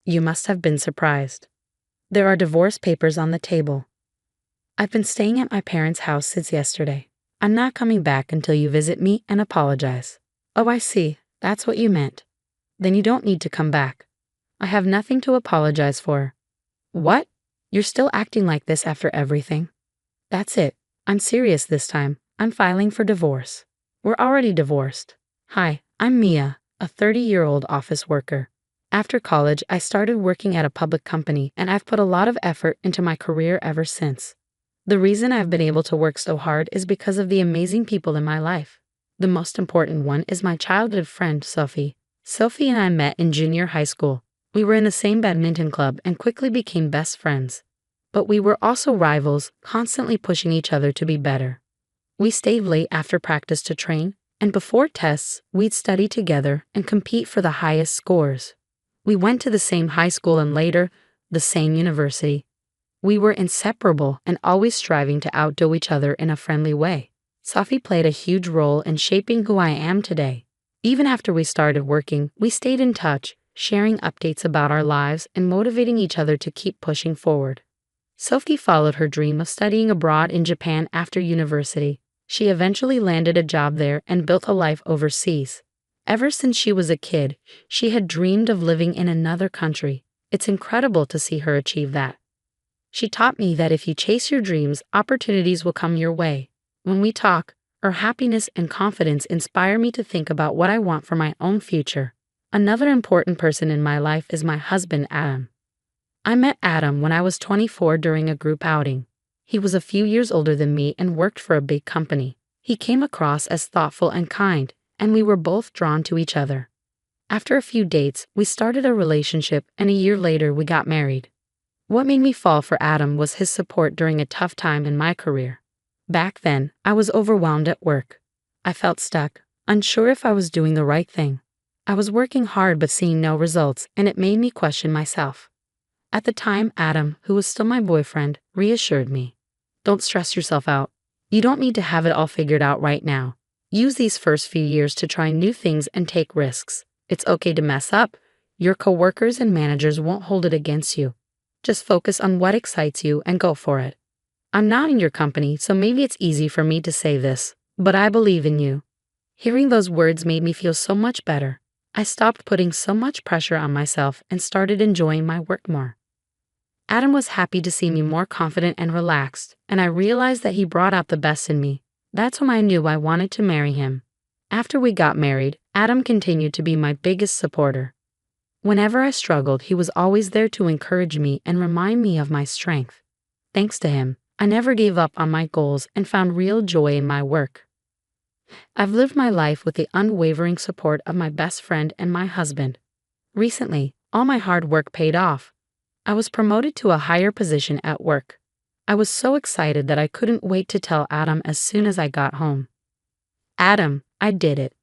You must have been surprised. There are divorce papers on the table. I've been staying at my parents' house since yesterday. I'm not coming back until you visit me and apologize. Oh, I see. That's what you meant. Then you don't need to come back. I have nothing to apologize for. What? You're still acting like this after everything? That's it. I'm serious this time. I'm filing for divorce. We're already divorced. Hi, I'm Mia, a 30-year-old office worker. After college, I started working at a public company, and I've put a lot of effort into my career ever since. The reason I've been able to work so hard is because of the amazing people in my life. The most important one is my childhood friend, Sophie. Sophie and I met in junior high school. We were in the same badminton club and quickly became best friends. But we were also rivals, constantly pushing each other to be better. We stayed late after practice to train, and before tests, we'd study together and compete for the highest scores. We went to the same high school and later, the same university. We were inseparable and always striving to outdo each other in a friendly way. Sophie played a huge role in shaping who I am today. Even after we started working, we stayed in touch, sharing updates about our lives and motivating each other to keep pushing forward. Sophie followed her dream of studying abroad in Japan after university. She eventually landed a job there and built a life overseas. Ever since she was a kid, she had dreamed of living in another country. It's incredible to see her achieve that. She taught me that if you chase your dreams, opportunities will come your way. When we talk, her happiness and confidence inspire me to think about what I want for my own future. Another important person in my life is my husband, Adam. I met Adam when I was 24 during a group outing. He was a few years older than me and worked for a big company. He came across as thoughtful and kind, and we were both drawn to each other. After a few dates, we started a relationship, and a year later we got married. What made me fall for Adam was his support during a tough time in my career. Back then, I was overwhelmed at work. I felt stuck, unsure if I was doing the right thing. I was working hard but seeing no results, and it made me question myself. At the time, Adam, who was still my boyfriend, reassured me. Don't stress yourself out. You don't need to have it all figured out right now. Use these first few years to try new things and take risks. It's okay to mess up. Your coworkers and managers won't hold it against you. Just focus on what excites you and go for it. I'm not in your company, so maybe it's easy for me to say this, but I believe in you. Hearing those words made me feel so much better. I stopped putting so much pressure on myself and started enjoying my work more. Adam was happy to see me more confident and relaxed, and I realized that he brought out the best in me. That's when I knew I wanted to marry him. After we got married, Adam continued to be my biggest supporter. Whenever I struggled, he was always there to encourage me and remind me of my strength. Thanks to him, I never gave up on my goals and found real joy in my work. I've lived my life with the unwavering support of my best friend and my husband. Recently, all my hard work paid off. I was promoted to a higher position at work. I was so excited that I couldn't wait to tell Adam as soon as I got home. Adam, I did it.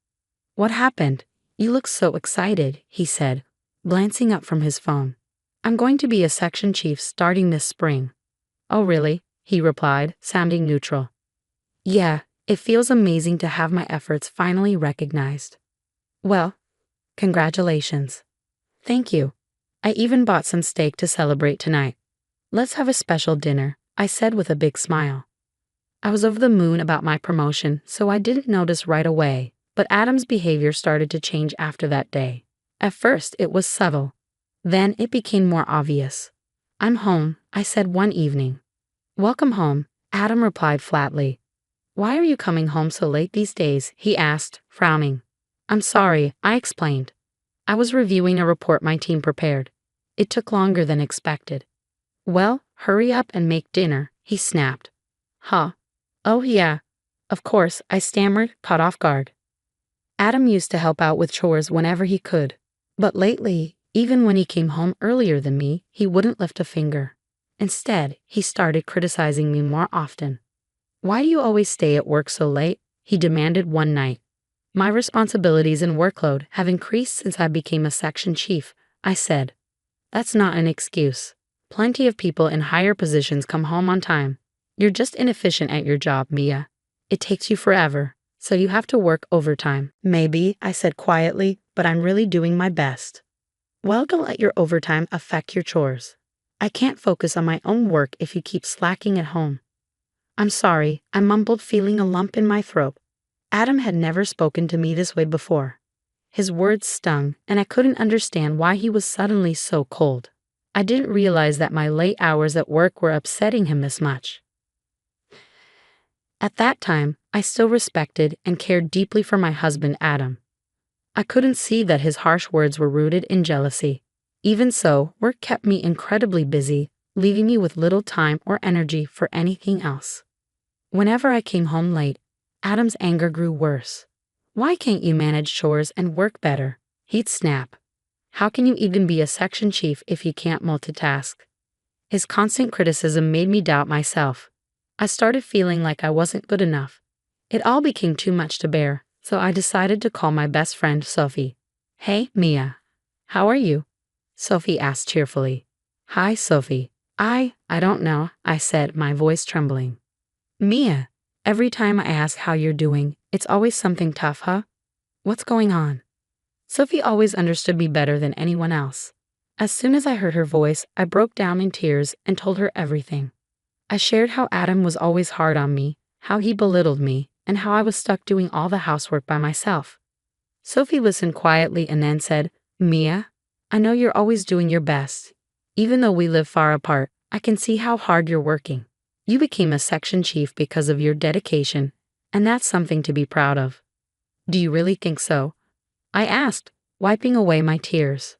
What happened? You look so excited, he said, glancing up from his phone. I'm going to be a section chief starting this spring. Oh really? He replied, sounding neutral. Yeah, it feels amazing to have my efforts finally recognized. Well, congratulations. Thank you. I even bought some steak to celebrate tonight. Let's have a special dinner, I said with a big smile. I was over the moon about my promotion, so I didn't notice right away, but Adam's behavior started to change after that day. At first, it was subtle. Then it became more obvious. I'm home, I said one evening. Welcome home, Adam replied flatly. Why are you coming home so late these days? He asked, frowning. I'm sorry, I explained. I was reviewing a report my team prepared. It took longer than expected. Well, hurry up and make dinner, he snapped. Huh? Oh yeah. Of course, I stammered, caught off guard. Adam used to help out with chores whenever he could. But lately, even when he came home earlier than me, he wouldn't lift a finger. Instead, he started criticizing me more often. Why do you always stay at work so late? He demanded one night. My responsibilities and workload have increased since I became a section chief, I said. That's not an excuse. Plenty of people in higher positions come home on time. You're just inefficient at your job, Mia. It takes you forever, so you have to work overtime. Maybe, I said quietly, but I'm really doing my best. Well, don't let your overtime affect your chores. I can't focus on my own work if you keep slacking at home. I'm sorry, I mumbled, feeling a lump in my throat. Adam had never spoken to me this way before. His words stung, and I couldn't understand why he was suddenly so cold. I didn't realize that my late hours at work were upsetting him this much. At that time, I still respected and cared deeply for my husband, Adam. I couldn't see that his harsh words were rooted in jealousy. Even so, work kept me incredibly busy, leaving me with little time or energy for anything else. Whenever I came home late, Adam's anger grew worse. Why can't you manage chores and work better? He'd snap. How can you even be a section chief if you can't multitask? His constant criticism made me doubt myself. I started feeling like I wasn't good enough. It all became too much to bear, so I decided to call my best friend, Sophie. "Hey, Mia. How are you?" Sophie asked cheerfully. "Hi, Sophie. I don't know," I said, my voice trembling. "Mia, every time I ask how you're doing, it's always something tough, huh? What's going on?" Sophie always understood me better than anyone else. As soon as I heard her voice, I broke down in tears and told her everything. I shared how Adam was always hard on me, how he belittled me, and how I was stuck doing all the housework by myself. Sophie listened quietly and then said, "Mia, I know you're always doing your best. Even though we live far apart, I can see how hard you're working. You became a section chief because of your dedication, and that's something to be proud of." "Do you really think so?" I asked, wiping away my tears.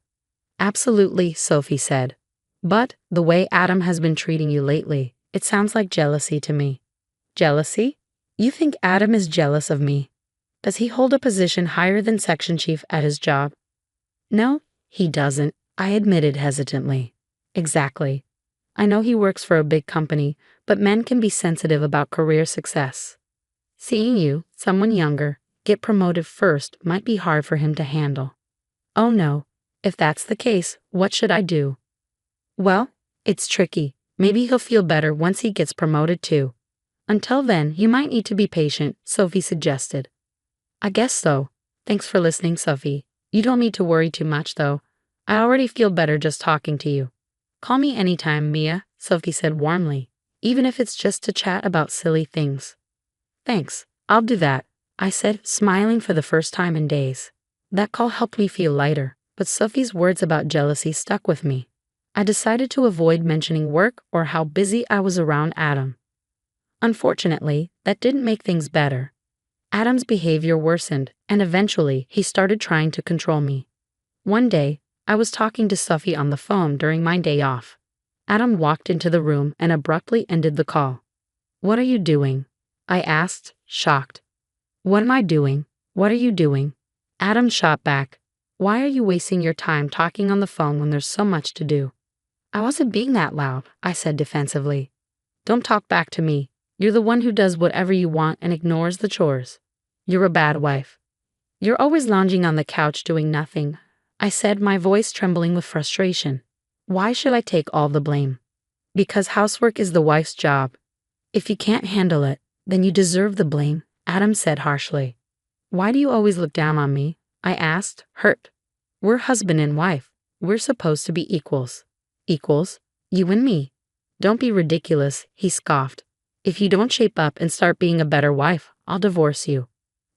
"Absolutely," Sophie said. "But the way Adam has been treating you lately, it sounds like jealousy to me." "Jealousy? You think Adam is jealous of me? Does he hold a position higher than section chief at his job?" "No, he doesn't," I admitted hesitantly. "Exactly. I know he works for a big company, but men can be sensitive about career success. Seeing you, someone younger, get promoted first might be hard for him to handle." "Oh no. If that's the case, what should I do?" "Well, it's tricky. Maybe he'll feel better once he gets promoted too. Until then, you might need to be patient," Sophie suggested. "I guess so. Thanks for listening, Sophie. You don't need to worry too much, though. I already feel better just talking to you." "Call me anytime, Mia," Sophie said warmly, "even if it's just to chat about silly things." "Thanks, I'll do that," I said, smiling for the first time in days. That call helped me feel lighter, but Sophie's words about jealousy stuck with me. I decided to avoid mentioning work or how busy I was around Adam. Unfortunately, that didn't make things better. Adam's behavior worsened, and eventually he started trying to control me. One day, I was talking to Sophie on the phone during my day off. Adam walked into the room and abruptly ended the call. "What are you doing?" I asked, shocked. "What am I doing? What are you doing?" Adam shot back. "Why are you wasting your time talking on the phone when there's so much to do?" "I wasn't being that loud," I said defensively. "Don't talk back to me. You're the one who does whatever you want and ignores the chores. You're a bad wife. You're always lounging on the couch doing nothing," I said, my voice trembling with frustration. "Why should I take all the blame?" "Because housework is the wife's job. If you can't handle it, then you deserve the blame," Adam said harshly. "Why do you always look down on me?" I asked, hurt. "We're husband and wife. We're supposed to be equals." "Equals? You and me." "Don't be ridiculous," he scoffed. "If you don't shape up and start being a better wife, I'll divorce you."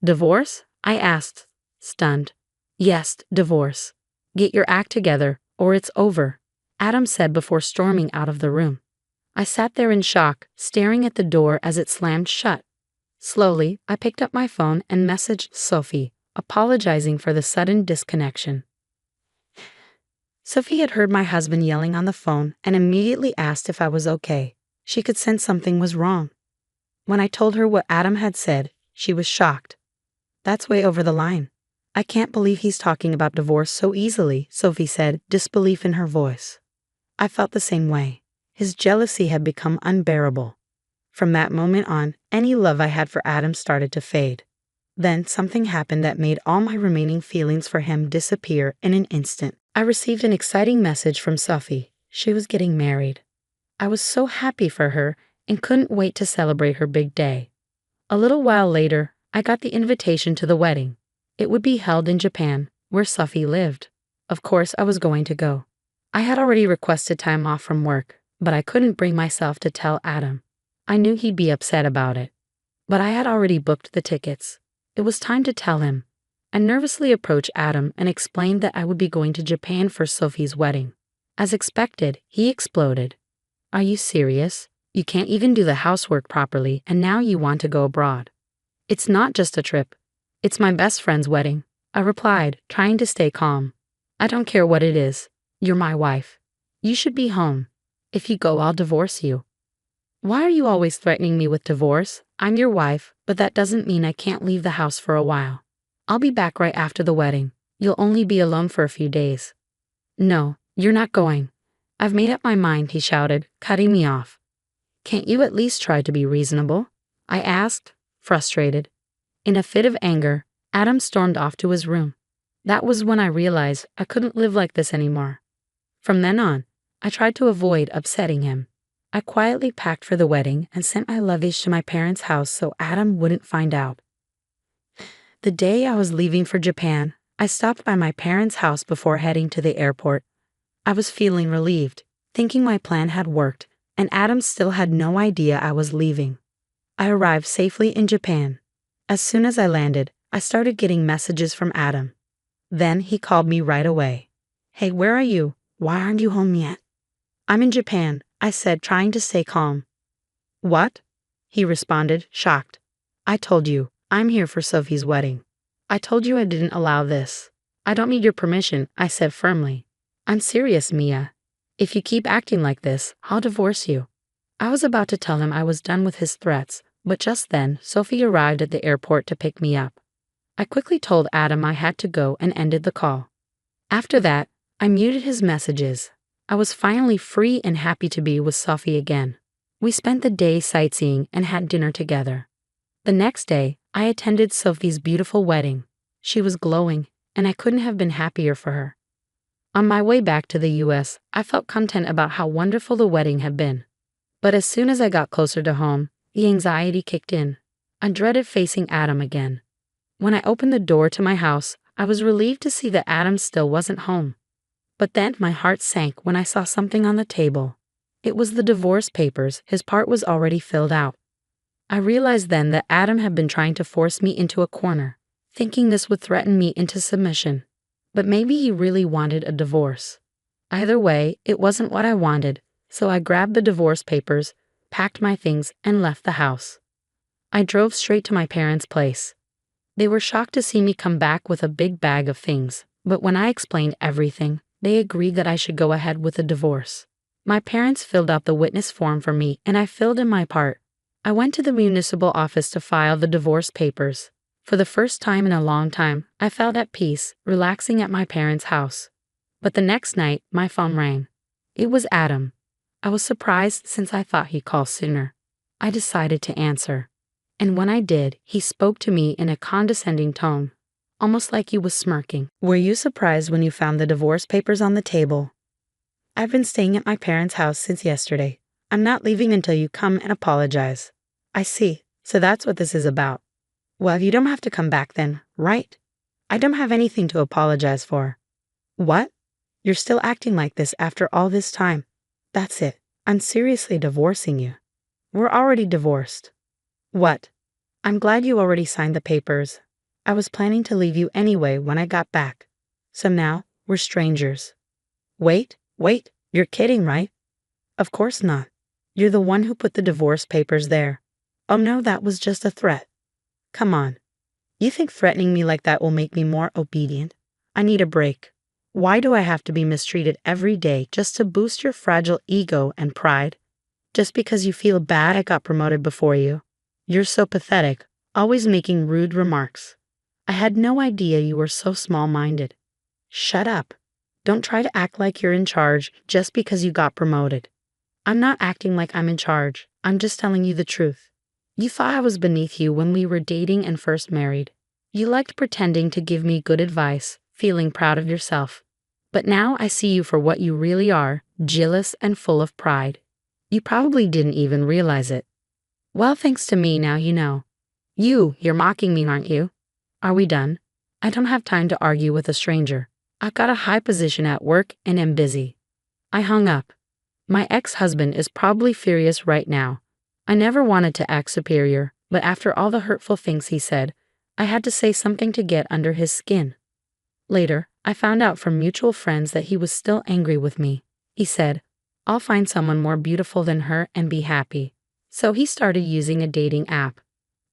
"Divorce?" I asked, stunned. "Yes, divorce. Get your act together, or it's over," Adam said before storming out of the room. I sat there in shock, staring at the door as it slammed shut. Slowly, I picked up my phone and messaged Sophie, apologizing for the sudden disconnection. Sophie had heard my husband yelling on the phone and immediately asked if I was okay. She could sense something was wrong. When I told her what Adam had said, she was shocked. "That's way over the line. I can't believe he's talking about divorce so easily," Sophie said, disbelief in her voice. I felt the same way. His jealousy had become unbearable. From that moment on, any love I had for Adam started to fade. Then something happened that made all my remaining feelings for him disappear in an instant. I received an exciting message from Sophie. She was getting married. I was so happy for her and couldn't wait to celebrate her big day. A little while later, I got the invitation to the wedding. It would be held in Japan, where Sophie lived. Of course I was going to go. I had already requested time off from work, but I couldn't bring myself to tell Adam. I knew he'd be upset about it. But I had already booked the tickets. It was time to tell him. I nervously approached Adam and explained that I would be going to Japan for Sophie's wedding. As expected, he exploded. Are you serious? You can't even do the housework properly, and now you want to go abroad. It's not just a trip. It's my best friend's wedding, I replied, trying to stay calm. I don't care what it is. You're my wife. You should be home. If you go, I'll divorce you. Why are you always threatening me with divorce? I'm your wife, but that doesn't mean I can't leave the house for a while. I'll be back right after the wedding. You'll only be alone for a few days. No, you're not going. I've made up my mind, he shouted, cutting me off. Can't you at least try to be reasonable? I asked, frustrated. In a fit of anger, Adam stormed off to his room. That was when I realized I couldn't live like this anymore. From then on, I tried to avoid upsetting him. I quietly packed for the wedding and sent my luggage to my parents' house so Adam wouldn't find out. The day I was leaving for Japan, I stopped by my parents' house before heading to the airport. I was feeling relieved, thinking my plan had worked, and Adam still had no idea I was leaving. I arrived safely in Japan. As soon as I landed, I started getting messages from Adam. Then he called me right away. Hey, where are you? Why aren't you home yet? I'm in Japan, I said, trying to stay calm. What? He responded, shocked. I told you, I'm here for Sophie's wedding. I told you I didn't allow this. I don't need your permission, I said firmly. I'm serious, Mia. If you keep acting like this, I'll divorce you. I was about to tell him I was done with his threats, but just then Sophie arrived at the airport to pick me up. I quickly told Adam I had to go and ended the call. After that, I muted his messages. I was finally free and happy to be with Sophie again. We spent the day sightseeing and had dinner together. The next day, I attended Sophie's beautiful wedding. She was glowing, and I couldn't have been happier for her. On my way back to the US, I felt content about how wonderful the wedding had been. But as soon as I got closer to home, the anxiety kicked in. I dreaded facing Adam again. When I opened the door to my house, I was relieved to see that Adam still wasn't home. But then my heart sank when I saw something on the table. It was the divorce papers. His part was already filled out. I realized then that Adam had been trying to force me into a corner, thinking this would threaten me into submission. But maybe he really wanted a divorce. Either way, it wasn't what I wanted, so I grabbed the divorce papers, packed my things, and left the house. I drove straight to my parents' place. They were shocked to see me come back with a big bag of things, but when I explained everything, they agreed that I should go ahead with the divorce. My parents filled out the witness form for me, and I filled in my part. I went to the municipal office to file the divorce papers. For the first time in a long time, I felt at peace, relaxing at my parents' house. But the next night, my phone rang. It was Adam. I was surprised since I thought he'd call sooner. I decided to answer. And when I did, he spoke to me in a condescending tone, almost like he was smirking. Were you surprised when you found the divorce papers on the table? I've been staying at my parents' house since yesterday. I'm not leaving until you come and apologize. I see. So that's what this is about. Well, you don't have to come back then, right? I don't have anything to apologize for. What? You're still acting like this after all this time. That's it. I'm seriously divorcing you. We're already divorced. What? I'm glad you already signed the papers. I was planning to leave you anyway when I got back. So now, we're strangers. Wait, you're kidding, right? Of course not. You're the one who put the divorce papers there. Oh no, that was just a threat. Come on. You think threatening me like that will make me more obedient? I need a break. Why do I have to be mistreated every day just to boost your fragile ego and pride? Just because you feel bad I got promoted before you? You're so pathetic, always making rude remarks. I had no idea you were so small-minded. Shut up. Don't try to act like you're in charge just because you got promoted. I'm not acting like I'm in charge. I'm just telling you the truth. You thought I was beneath you when we were dating and first married. You liked pretending to give me good advice, feeling proud of yourself. But now I see you for what you really are, jealous and full of pride. You probably didn't even realize it. Well, thanks to me now you know. You're mocking me, aren't you? Are we done? I don't have time to argue with a stranger. I've got a high position at work and am busy. I hung up. My ex-husband is probably furious right now. I never wanted to act superior, but after all the hurtful things he said, I had to say something to get under his skin. Later, I found out from mutual friends that he was still angry with me. He said, "I'll find someone more beautiful than her and be happy." So he started using a dating app.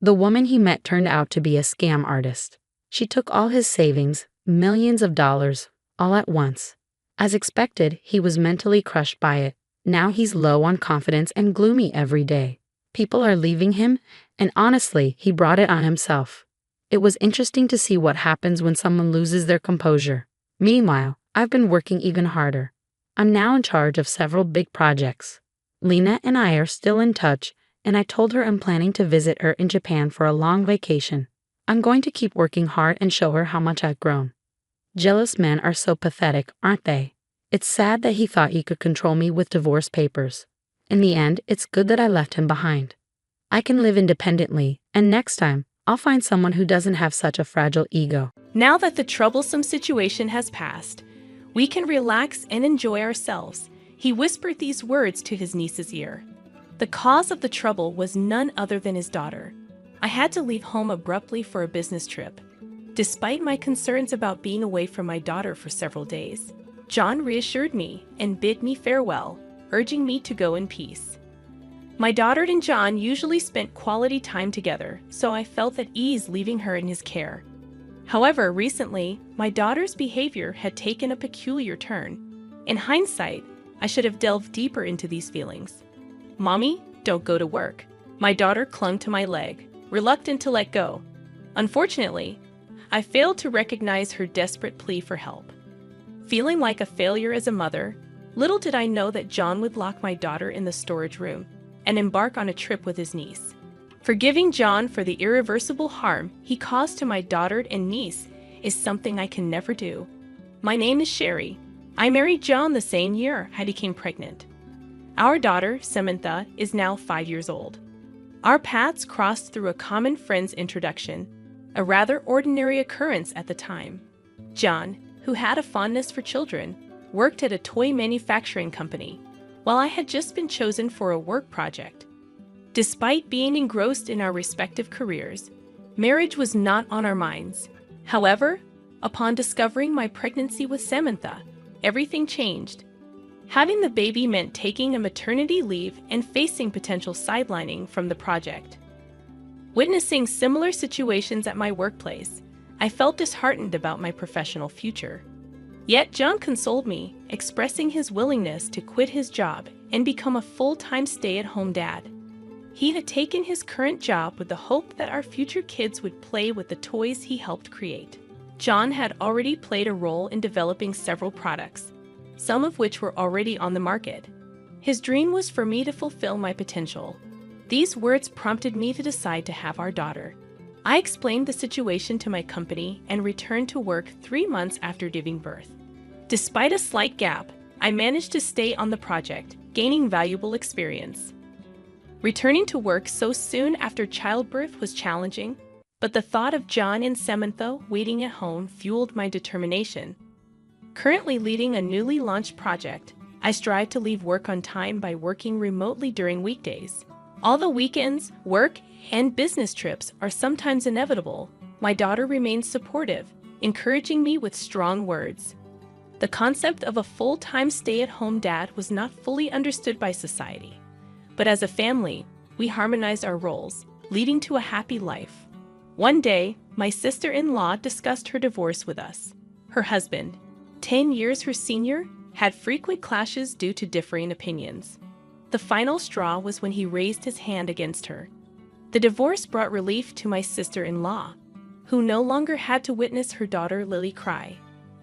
The woman he met turned out to be a scam artist. She took all his savings, millions of dollars, all at once. As expected, he was mentally crushed by it. Now he's low on confidence and gloomy every day. People are leaving him, and honestly, he brought it on himself. It was interesting to see what happens when someone loses their composure. Meanwhile, I've been working even harder. I'm now in charge of several big projects. Lena and I are still in touch, and I told her I'm planning to visit her in Japan for a long vacation. I'm going to keep working hard and show her how much I've grown. Jealous men are so pathetic, aren't they? It's sad that he thought he could control me with divorce papers. In the end, it's good that I left him behind. I can live independently, and next time, I'll find someone who doesn't have such a fragile ego. Now that the troublesome situation has passed, we can relax and enjoy ourselves. He whispered these words to his niece's ear. The cause of the trouble was none other than his daughter. I had to leave home abruptly for a business trip. Despite my concerns about being away from my daughter for several days, John reassured me and bid me farewell, urging me to go in peace. My daughter and John usually spent quality time together, so I felt at ease leaving her in his care. However, recently, my daughter's behavior had taken a peculiar turn. In hindsight, I should have delved deeper into these feelings. "Mommy, don't go to work." My daughter clung to my leg, reluctant to let go. Unfortunately, I failed to recognize her desperate plea for help. Feeling like a failure as a mother, little did I know that John would lock my daughter in the storage room and embark on a trip with his niece. Forgiving John for the irreversible harm he caused to my daughter and niece is something I can never do. My name is Sherry. I married John the same year I became pregnant. Our daughter, Samantha, is now 5 years old. Our paths crossed through a common friend's introduction, a rather ordinary occurrence at the time. John, who had a fondness for children, worked at a toy manufacturing company, while I had just been chosen for a work project. Despite being engrossed in our respective careers, marriage was not on our minds. However, upon discovering my pregnancy with Samantha, everything changed. Having the baby meant taking a maternity leave and facing potential sidelining from the project. Witnessing similar situations at my workplace, I felt disheartened about my professional future. Yet John consoled me, expressing his willingness to quit his job and become a full-time stay-at-home dad. He had taken his current job with the hope that our future kids would play with the toys he helped create. John had already played a role in developing several products, some of which were already on the market. His dream was for me to fulfill my potential. These words prompted me to decide to have our daughter. I explained the situation to my company and returned to work 3 months after giving birth. Despite a slight gap, I managed to stay on the project, gaining valuable experience. Returning to work so soon after childbirth was challenging, but the thought of John and Samantha waiting at home fueled my determination. Currently leading a newly launched project, I strive to leave work on time by working remotely during weekdays. Although weekends, work, and business trips are sometimes inevitable, my daughter remains supportive, encouraging me with strong words. The concept of a full-time stay-at-home dad was not fully understood by society. But as a family, we harmonized our roles, leading to a happy life. One day, my sister-in-law discussed her divorce with us. Her husband, 10 years her senior, had frequent clashes due to differing opinions. The final straw was when he raised his hand against her. The divorce brought relief to my sister-in-law, who no longer had to witness her daughter Lily cry.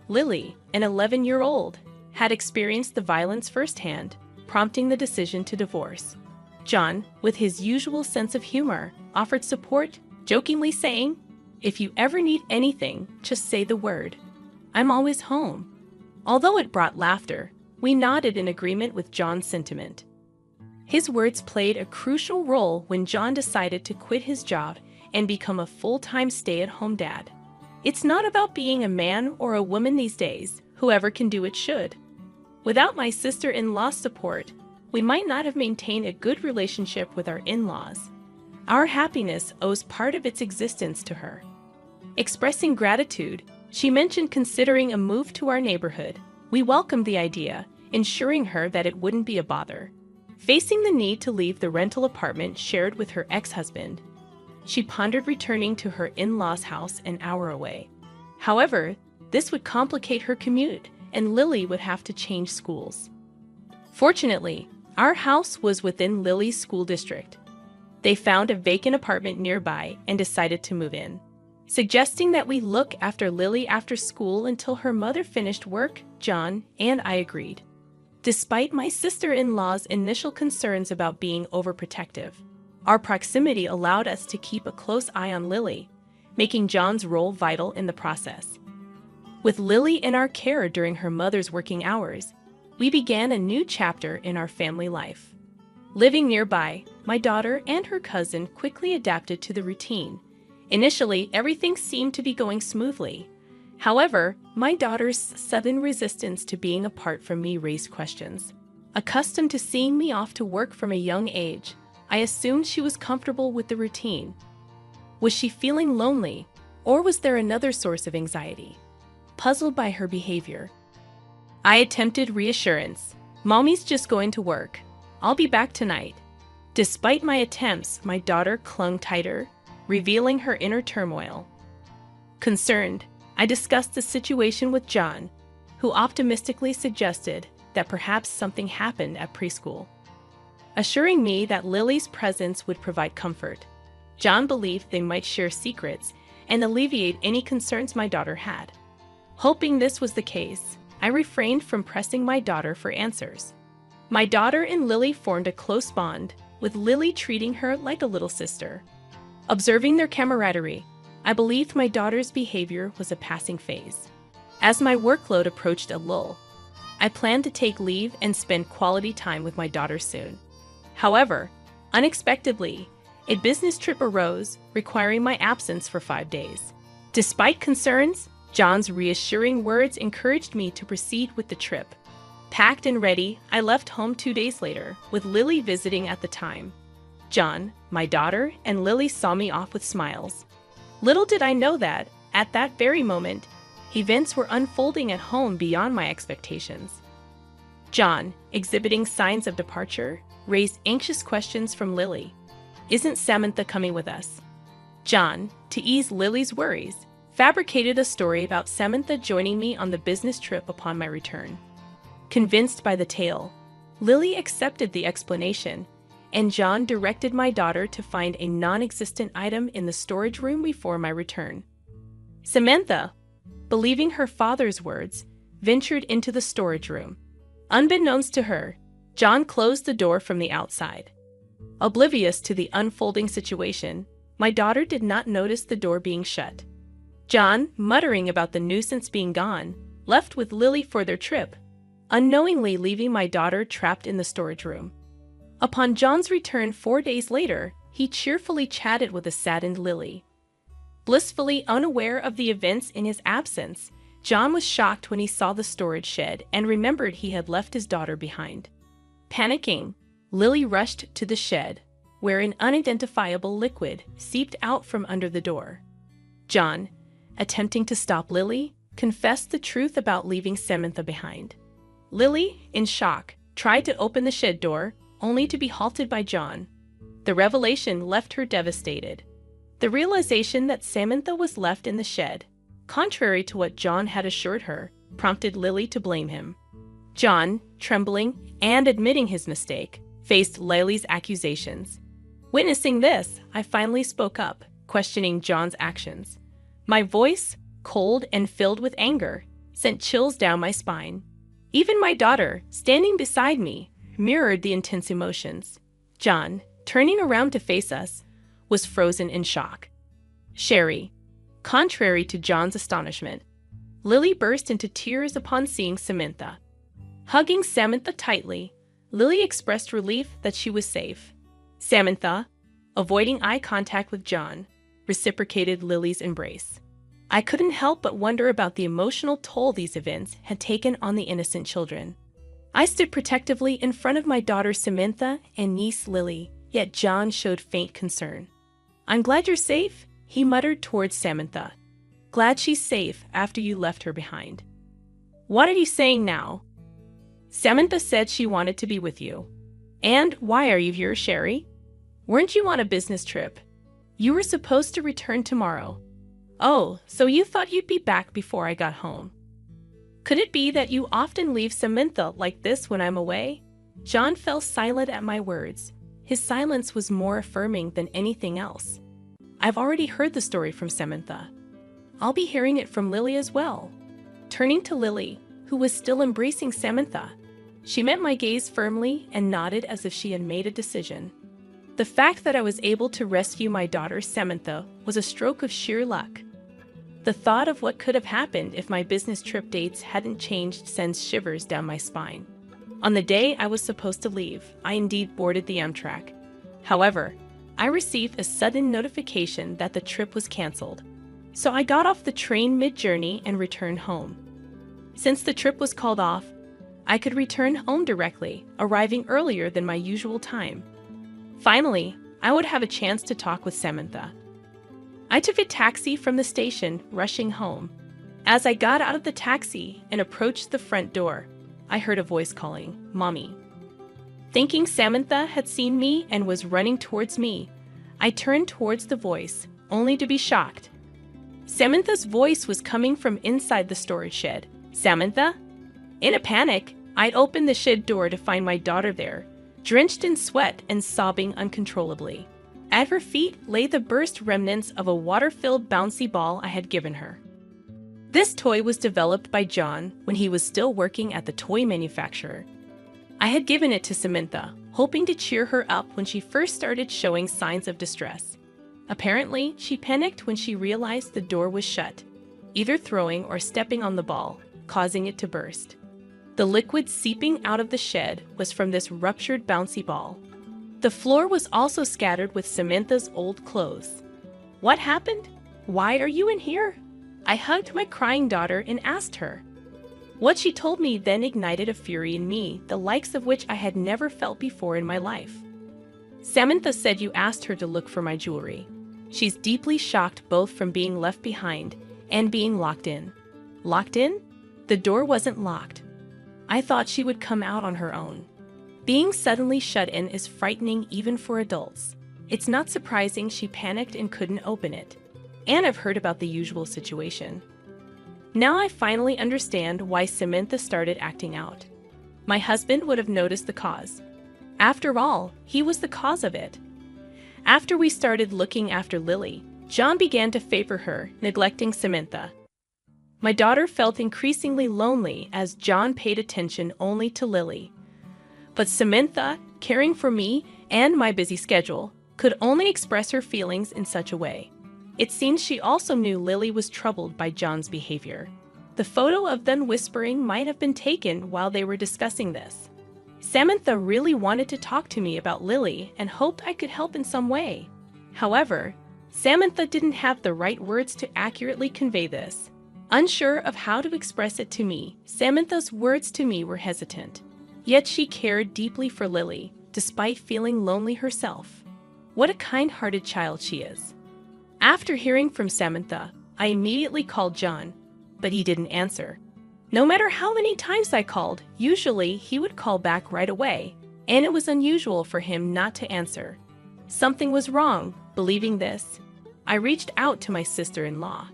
Lily, an 11-year-old, had experienced the violence firsthand, prompting the decision to divorce. John, with his usual sense of humor, offered support, jokingly saying, "If you ever need anything, just say the word. I'm always home." Although it brought laughter, we nodded in agreement with John's sentiment. His words played a crucial role when John decided to quit his job and become a full-time stay-at-home dad. It's not about being a man or a woman these days. Whoever can do it should. Without my sister-in-law's support, we might not have maintained a good relationship with our in-laws. Our happiness owes part of its existence to her. Expressing gratitude, she mentioned considering a move to our neighborhood. We welcomed the idea, ensuring her that it wouldn't be a bother. Facing the need to leave the rental apartment shared with her ex-husband, she pondered returning to her in-laws' house an hour away. However, this would complicate her commute, and Lily would have to change schools. Fortunately, our house was within Lily's school district. They found a vacant apartment nearby and decided to move in. Suggesting that we look after Lily after school until her mother finished work, John and I agreed. Despite my sister-in-law's initial concerns about being overprotective, our proximity allowed us to keep a close eye on Lily, making John's role vital in the process. With Lily in our care during her mother's working hours, we began a new chapter in our family life. Living nearby, my daughter and her cousin quickly adapted to the routine. Initially, everything seemed to be going smoothly. However, my daughter's sudden resistance to being apart from me raised questions. Accustomed to seeing me off to work from a young age, I assumed she was comfortable with the routine. Was she feeling lonely, or was there another source of anxiety? Puzzled by her behavior, I attempted reassurance. "Mommy's just going to work. I'll be back tonight." Despite my attempts, my daughter clung tighter, revealing her inner turmoil. Concerned, I discussed the situation with John, who optimistically suggested that perhaps something happened at preschool. Assuring me that Lily's presence would provide comfort, John believed they might share secrets and alleviate any concerns my daughter had. Hoping this was the case, I refrained from pressing my daughter for answers. My daughter and Lily formed a close bond, with Lily treating her like a little sister. Observing their camaraderie, I believed my daughter's behavior was a passing phase. As my workload approached a lull, I planned to take leave and spend quality time with my daughter soon. However, unexpectedly, a business trip arose, requiring my absence for 5 days. Despite concerns, John's reassuring words encouraged me to proceed with the trip. Packed and ready, I left home 2 days later, with Lily visiting at the time. John, my daughter, and Lily saw me off with smiles. Little did I know that, at that very moment, events were unfolding at home beyond my expectations. John, exhibiting signs of departure, raised anxious questions from Lily. "Isn't Samantha coming with us?" John, to ease Lily's worries, fabricated a story about Samantha joining me on the business trip upon my return. Convinced by the tale, Lily accepted the explanation, and John directed my daughter to find a non-existent item in the storage room before my return. Samantha, believing her father's words, ventured into the storage room. Unbeknownst to her, John closed the door from the outside. Oblivious to the unfolding situation, my daughter did not notice the door being shut. John, muttering about the nuisance being gone, left with Lily for their trip, unknowingly leaving my daughter trapped in the storage room. Upon John's return 4 days later, he cheerfully chatted with a saddened Lily. Blissfully unaware of the events in his absence, John was shocked when he saw the storage shed and remembered he had left his daughter behind. Panicking, Lily rushed to the shed, where an unidentifiable liquid seeped out from under the door. John, attempting to stop Lily, confessed the truth about leaving Samantha behind. Lily, in shock, tried to open the shed door, only to be halted by John. The revelation left her devastated. The realization that Samantha was left in the shed, contrary to what John had assured her, prompted Lily to blame him. John, trembling and admitting his mistake, faced Lily's accusations. Witnessing this, I finally spoke up, questioning John's actions. My voice, cold and filled with anger, sent chills down my spine. Even my daughter, standing beside me, mirrored the intense emotions. John, turning around to face us, was frozen in shock. Sherry, contrary to John's astonishment, Lily burst into tears upon seeing Samantha. Hugging Samantha tightly, Lily expressed relief that she was safe. Samantha, avoiding eye contact with John, reciprocated Lily's embrace. I couldn't help but wonder about the emotional toll these events had taken on the innocent children. I stood protectively in front of my daughter Samantha and niece Lily, yet John showed faint concern. "I'm glad you're safe," he muttered towards Samantha. "Glad she's safe after you left her behind." "What are you saying now?" "Samantha said she wanted to be with you." "And why are you here, Sherry? Weren't you on a business trip? You were supposed to return tomorrow." "Oh, so you thought you'd be back before I got home. Could it be that you often leave Samantha like this when I'm away?" John fell silent at my words. His silence was more affirming than anything else. "I've already heard the story from Samantha. I'll be hearing it from Lily as well." Turning to Lily, who was still embracing Samantha, she met my gaze firmly and nodded as if she had made a decision. The fact that I was able to rescue my daughter Samantha was a stroke of sheer luck. The thought of what could have happened if my business trip dates hadn't changed sends shivers down my spine. On the day I was supposed to leave, I indeed boarded the Amtrak. However, I received a sudden notification that the trip was canceled, so I got off the train mid-journey and returned home. Since the trip was called off, I could return home directly, arriving earlier than my usual time. Finally, I would have a chance to talk with Samantha. I took a taxi from the station, rushing home. As I got out of the taxi and approached the front door, I heard a voice calling, "Mommy." Thinking Samantha had seen me and was running towards me, I turned towards the voice, only to be shocked. Samantha's voice was coming from inside the storage shed. "Samantha?" In a panic, I'd opened the shed door to find my daughter there, drenched in sweat and sobbing uncontrollably. At her feet lay the burst remnants of a water-filled bouncy ball I had given her. This toy was developed by John when he was still working at the toy manufacturer. I had given it to Samantha, hoping to cheer her up when she first started showing signs of distress. Apparently, she panicked when she realized the door was shut, either throwing or stepping on the ball, causing it to burst. The liquid seeping out of the shed was from this ruptured bouncy ball. The floor was also scattered with Samantha's old clothes. "What happened? Why are you in here?" I hugged my crying daughter and asked her. What she told me then ignited a fury in me, the likes of which I had never felt before in my life. "Samantha said you asked her to look for my jewelry. She's deeply shocked both from being left behind and being locked in." "Locked in?" "The door wasn't locked. I thought she would come out on her own." Being suddenly shut in is frightening even for adults. It's not surprising she panicked and couldn't open it. And I've heard about the usual situation. Now I finally understand why Samantha started acting out. My husband would have noticed the cause. After all, he was the cause of it. After we started looking after Lily, John began to favor her, neglecting Samantha. My daughter felt increasingly lonely as John paid attention only to Lily. But Samantha, caring for me and my busy schedule, could only express her feelings in such a way. It seems she also knew Lily was troubled by John's behavior. The photo of them whispering might have been taken while they were discussing this. Samantha really wanted to talk to me about Lily and hoped I could help in some way. However, Samantha didn't have the right words to accurately convey this. Unsure of how to express it to me, Samantha's words to me were hesitant. Yet she cared deeply for Lily, despite feeling lonely herself. What a kind-hearted child she is. After hearing from Samantha, I immediately called John, but he didn't answer. No matter how many times I called, usually he would call back right away, and it was unusual for him not to answer. Something was wrong. Believing this, I reached out to my sister-in-law.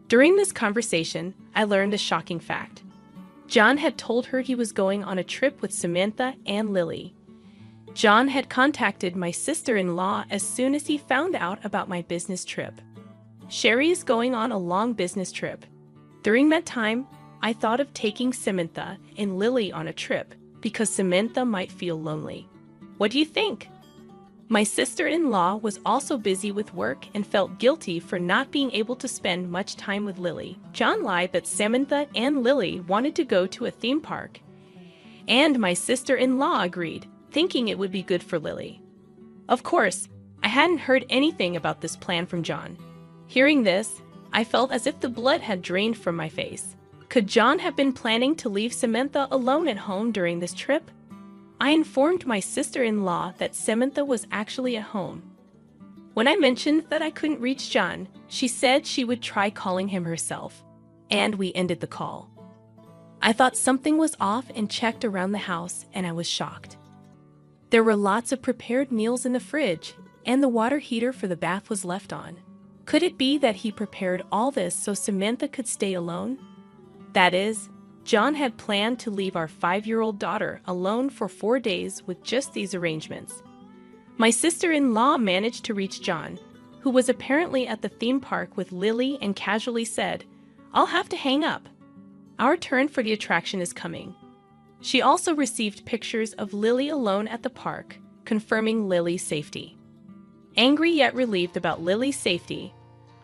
During this conversation, I learned a shocking fact. John had told her he was going on a trip with Samantha and Lily. John had contacted my sister-in-law as soon as he found out about my business trip. Sherry is going on a long business trip. During that time, I thought of taking Samantha and Lily on a trip because Samantha might feel lonely. What do you think? My sister-in-law was also busy with work and felt guilty for not being able to spend much time with Lily. John lied that Samantha and Lily wanted to go to a theme park, and my sister-in-law agreed, thinking it would be good for Lily. Of course, I hadn't heard anything about this plan from John. Hearing this, I felt as if the blood had drained from my face. Could John have been planning to leave Samantha alone at home during this trip? I informed my sister-in-law that Samantha was actually at home. When I mentioned that I couldn't reach John, she said she would try calling him herself, and we ended the call. I thought something was off and checked around the house, and I was shocked. There were lots of prepared meals in the fridge, and the water heater for the bath was left on. Could it be that he prepared all this so Samantha could stay alone? That is, John had planned to leave our 5-year-old daughter alone for 4 days with just these arrangements. My sister-in-law managed to reach John, who was apparently at the theme park with Lily, and casually said, "I'll have to hang up. Our turn for the attraction is coming." She also received pictures of Lily alone at the park, confirming Lily's safety. Angry yet relieved about Lily's safety,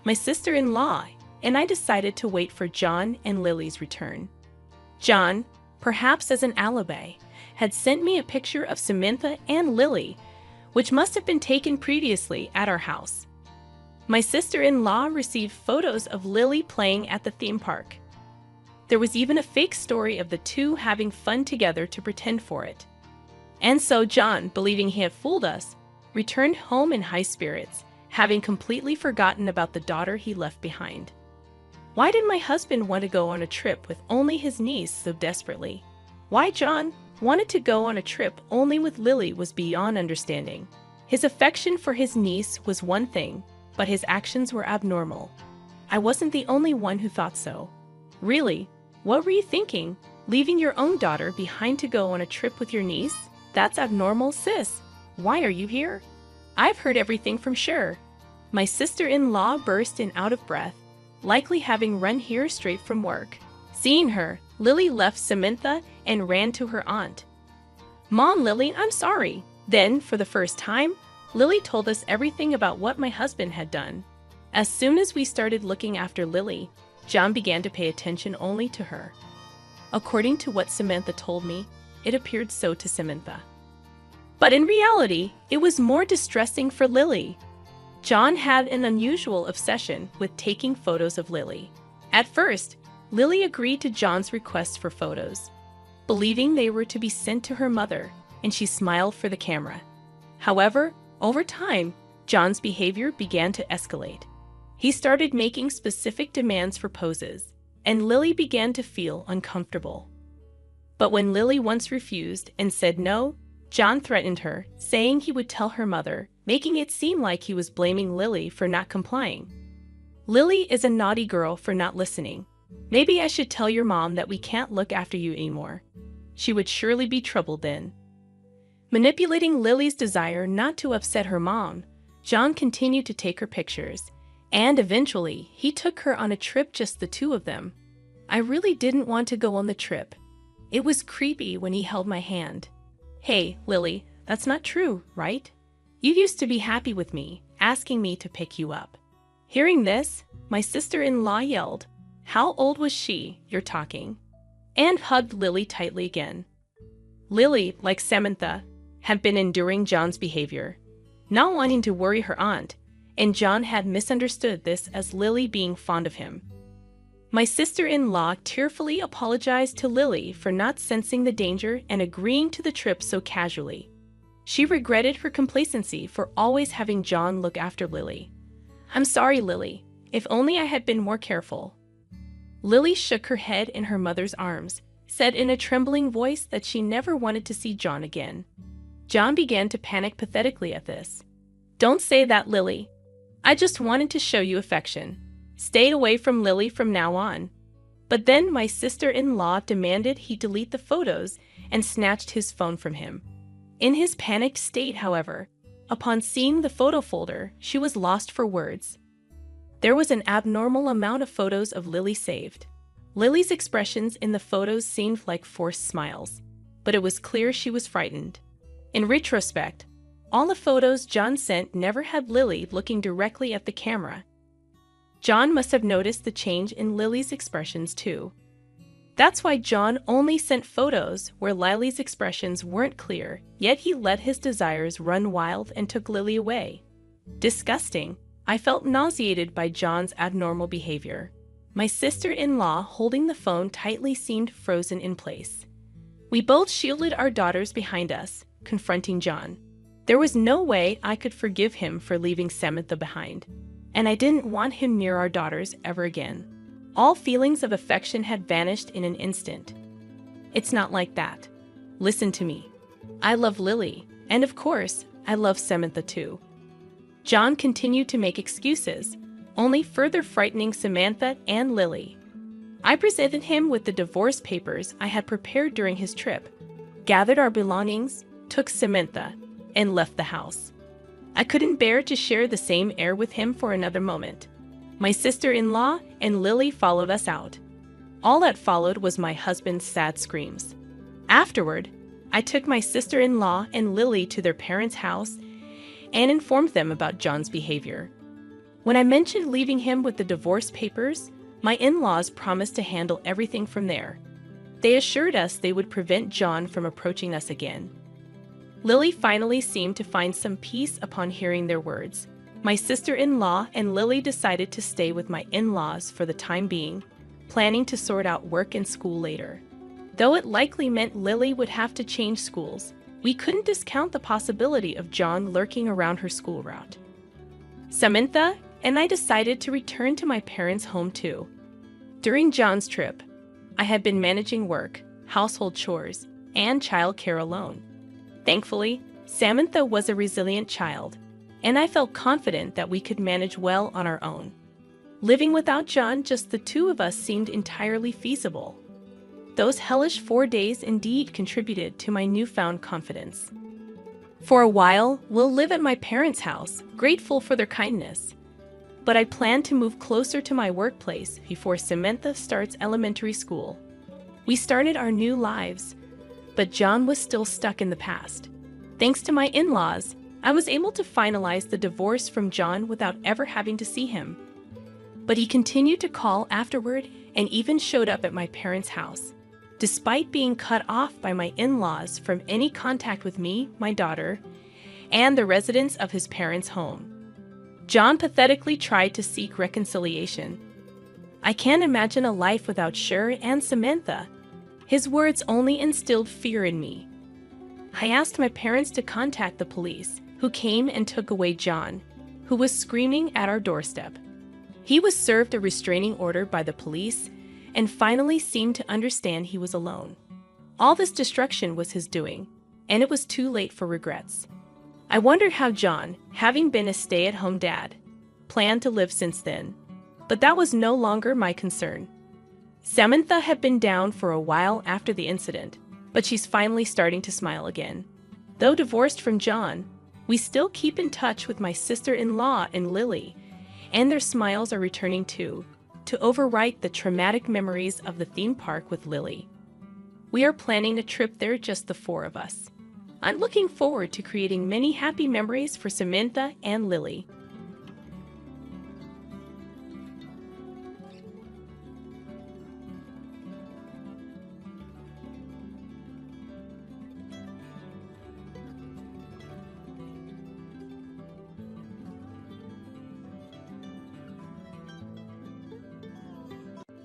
my sister-in-law and I decided to wait for John and Lily's return. John, perhaps as an alibi, had sent me a picture of Samantha and Lily, which must have been taken previously at our house. My sister-in-law received photos of Lily playing at the theme park. There was even a fake story of the two having fun together to pretend for it. And so John, believing he had fooled us, returned home in high spirits, having completely forgotten about the daughter he left behind. Why did my husband want to go on a trip with only his niece so desperately? Why John wanted to go on a trip only with Lily was beyond understanding. His affection for his niece was one thing, but his actions were abnormal. I wasn't the only one who thought so. Really? What were you thinking? Leaving your own daughter behind to go on a trip with your niece? That's abnormal, sis. Why are you here? I've heard everything from Cher. My sister-in-law burst in out of breath, likely having run here straight from work. Seeing her, Lily left Samantha and ran to her aunt. "Mom, Lily, I'm sorry." Then, for the first time, Lily told us everything about what my husband had done. As soon as we started looking after Lily, John began to pay attention only to her. According to what Samantha told me, it appeared so to Samantha. But in reality, it was more distressing for Lily. John had an unusual obsession with taking photos of Lily. At first, Lily agreed to John's request for photos, believing they were to be sent to her mother, and she smiled for the camera. However, over time, John's behavior began to escalate. He started making specific demands for poses, and Lily began to feel uncomfortable. But when Lily once refused and said no, John threatened her, saying he would tell her mother, making it seem like he was blaming Lily for not complying. "Lily is a naughty girl for not listening. Maybe I should tell your mom that we can't look after you anymore. She would surely be troubled then." Manipulating Lily's desire not to upset her mom, John continued to take her pictures, and eventually he took her on a trip, just the two of them. I really didn't want to go on the trip. It was creepy when he held my hand. "Hey, Lily, that's not true, right? You used to be happy with me, asking me to pick you up." Hearing this, my sister-in-law yelled, "How old was she, you're talking?" and hugged Lily tightly again. Lily, like Samantha, had been enduring John's behavior, not wanting to worry her aunt, and John had misunderstood this as Lily being fond of him. My sister-in-law tearfully apologized to Lily for not sensing the danger and agreeing to the trip so casually. She regretted her complacency for always having John look after Lily. "I'm sorry, Lily. If only I had been more careful." Lily shook her head in her mother's arms, said in a trembling voice that she never wanted to see John again. John began to panic pathetically at this. "Don't say that, Lily. I just wanted to show you affection. Stay away from Lily from now on." But then my sister-in-law demanded he delete the photos and snatched his phone from him. In his panicked state, however, upon seeing the photo folder, she was lost for words. There was an abnormal amount of photos of Lily saved. Lily's expressions in the photos seemed like forced smiles, but it was clear she was frightened. In retrospect, all the photos John sent never had Lily looking directly at the camera. John must have noticed the change in Lily's expressions too. That's why John only sent photos where Lily's expressions weren't clear, yet he let his desires run wild and took Lily away. Disgusting. I felt nauseated by John's abnormal behavior. My sister-in-law holding the phone tightly seemed frozen in place. We both shielded our daughters behind us, confronting John. There was no way I could forgive him for leaving Samantha behind, and I didn't want him near our daughters ever again. All feelings of affection had vanished in an instant. It's not like that. Listen to me. I love Lily, and of course, I love Samantha too. John continued to make excuses, only further frightening Samantha and Lily. I presented him with the divorce papers I had prepared during his trip, gathered our belongings, took Samantha, and left the house. I couldn't bear to share the same air with him for another moment. My sister-in-law and Lily followed us out. All that followed was my husband's sad screams. Afterward, I took my sister-in-law and Lily to their parents' house and informed them about John's behavior. When I mentioned leaving him with the divorce papers, my in-laws promised to handle everything from there. They assured us they would prevent John from approaching us again. Lily finally seemed to find some peace upon hearing their words. My sister-in-law and Lily decided to stay with my in-laws for the time being, planning to sort out work and school later. Though it likely meant Lily would have to change schools, we couldn't discount the possibility of John lurking around her school route. Samantha and I decided to return to my parents' home too. During John's trip, I had been managing work, household chores, and childcare alone. Thankfully, Samantha was a resilient child, and I felt confident that we could manage well on our own. Living without John, just the two of us, seemed entirely feasible. Those hellish 4 days indeed contributed to my newfound confidence. For a while, we'll live at my parents' house, grateful for their kindness. But I plan to move closer to my workplace before Samantha starts elementary school. We started our new lives, but John was still stuck in the past. Thanks to my in-laws, I was able to finalize the divorce from John without ever having to see him. But he continued to call afterward and even showed up at my parents' house, despite being cut off by my in-laws from any contact with me, my daughter, and the residents of his parents' home. John pathetically tried to seek reconciliation. I can't imagine a life without Sher and Samantha. His words only instilled fear in me. I asked my parents to contact the police, who came and took away John, who was screaming at our doorstep. He was served a restraining order by the police and finally seemed to understand he was alone. All this destruction was his doing, and it was too late for regrets. I wondered how John, having been a stay-at-home dad, planned to live since then, but that was no longer my concern. Samantha had been down for a while after the incident, but she's finally starting to smile again. Though divorced from John, we still keep in touch with my sister-in-law and Lily, and their smiles are returning too, to overwrite the traumatic memories of the theme park with Lily. We are planning a trip there, just the four of us. I'm looking forward to creating many happy memories for Samantha and Lily.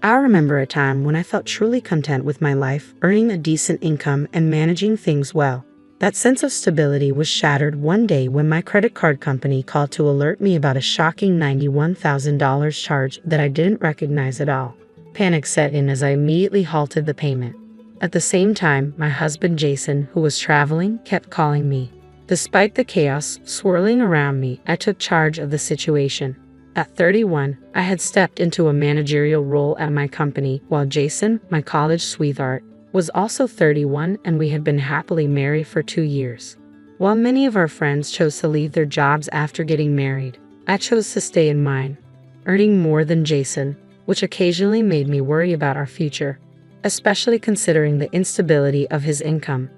I remember a time when I felt truly content with my life, earning a decent income and managing things well. That sense of stability was shattered one day when my credit card company called to alert me about a shocking $91,000 charge that I didn't recognize at all. Panic set in as I immediately halted the payment. At the same time, my husband Jason, who was traveling, kept calling me. Despite the chaos swirling around me, I took charge of the situation. At 31, I had stepped into a managerial role at my company, while Jason, my college sweetheart, was also 31, and we had been happily married for 2 years. While many of our friends chose to leave their jobs after getting married, I chose to stay in mine, earning more than Jason, which occasionally made me worry about our future, especially considering the instability of his income.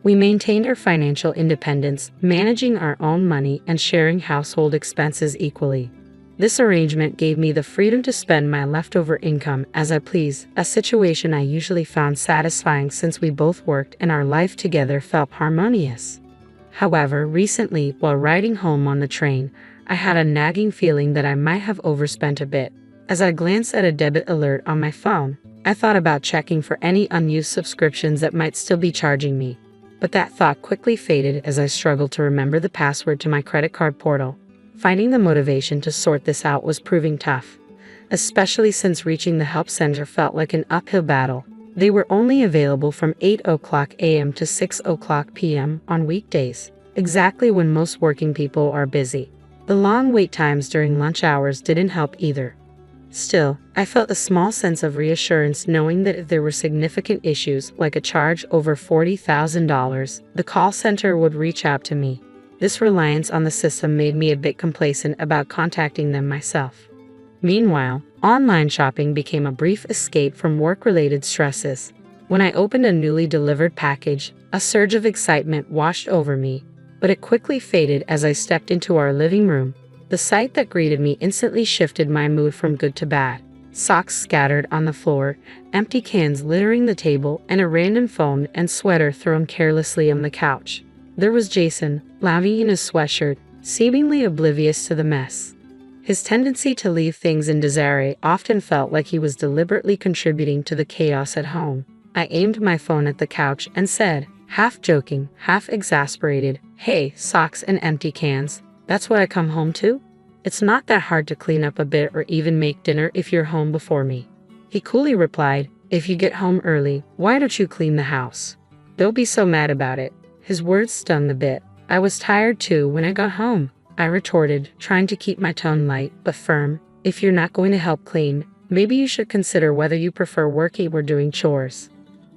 We maintained our financial independence, managing our own money and sharing household expenses equally. This arrangement gave me the freedom to spend my leftover income as I pleased, a situation I usually found satisfying since we both worked and our life together felt harmonious. However, recently, while riding home on the train, I had a nagging feeling that I might have overspent a bit. As I glanced at a debit alert on my phone, I thought about checking for any unused subscriptions that might still be charging me. But that thought quickly faded as I struggled to remember the password to my credit card portal. Finding the motivation to sort this out was proving tough, especially since reaching the help center felt like an uphill battle. They were only available from 8:00 a.m. to 6:00 p.m. on weekdays, exactly when most working people are busy. The long wait times during lunch hours didn't help either. Still, I felt a small sense of reassurance knowing that if there were significant issues, like a charge over $40,000, the call center would reach out to me. This reliance on the system made me a bit complacent about contacting them myself. Meanwhile, online shopping became a brief escape from work-related stresses. When I opened a newly delivered package, a surge of excitement washed over me, but it quickly faded as I stepped into our living room. The sight that greeted me instantly shifted my mood from good to bad. Socks scattered on the floor, empty cans littering the table, and a random phone and sweater thrown carelessly on the couch. There was Jason, lounging in his sweatshirt, seemingly oblivious to the mess. His tendency to leave things in disarray often felt like he was deliberately contributing to the chaos at home. I aimed my phone at the couch and said, half joking, half exasperated, "Hey, socks and empty cans. That's what I come home to? It's not that hard to clean up a bit or even make dinner if you're home before me." He coolly replied, "If you get home early, why don't you clean the house? Don't be so mad about it." His words stung a bit. "I was tired too when I got home," I retorted, trying to keep my tone light but firm. "If you're not going to help clean, maybe you should consider whether you prefer working or doing chores."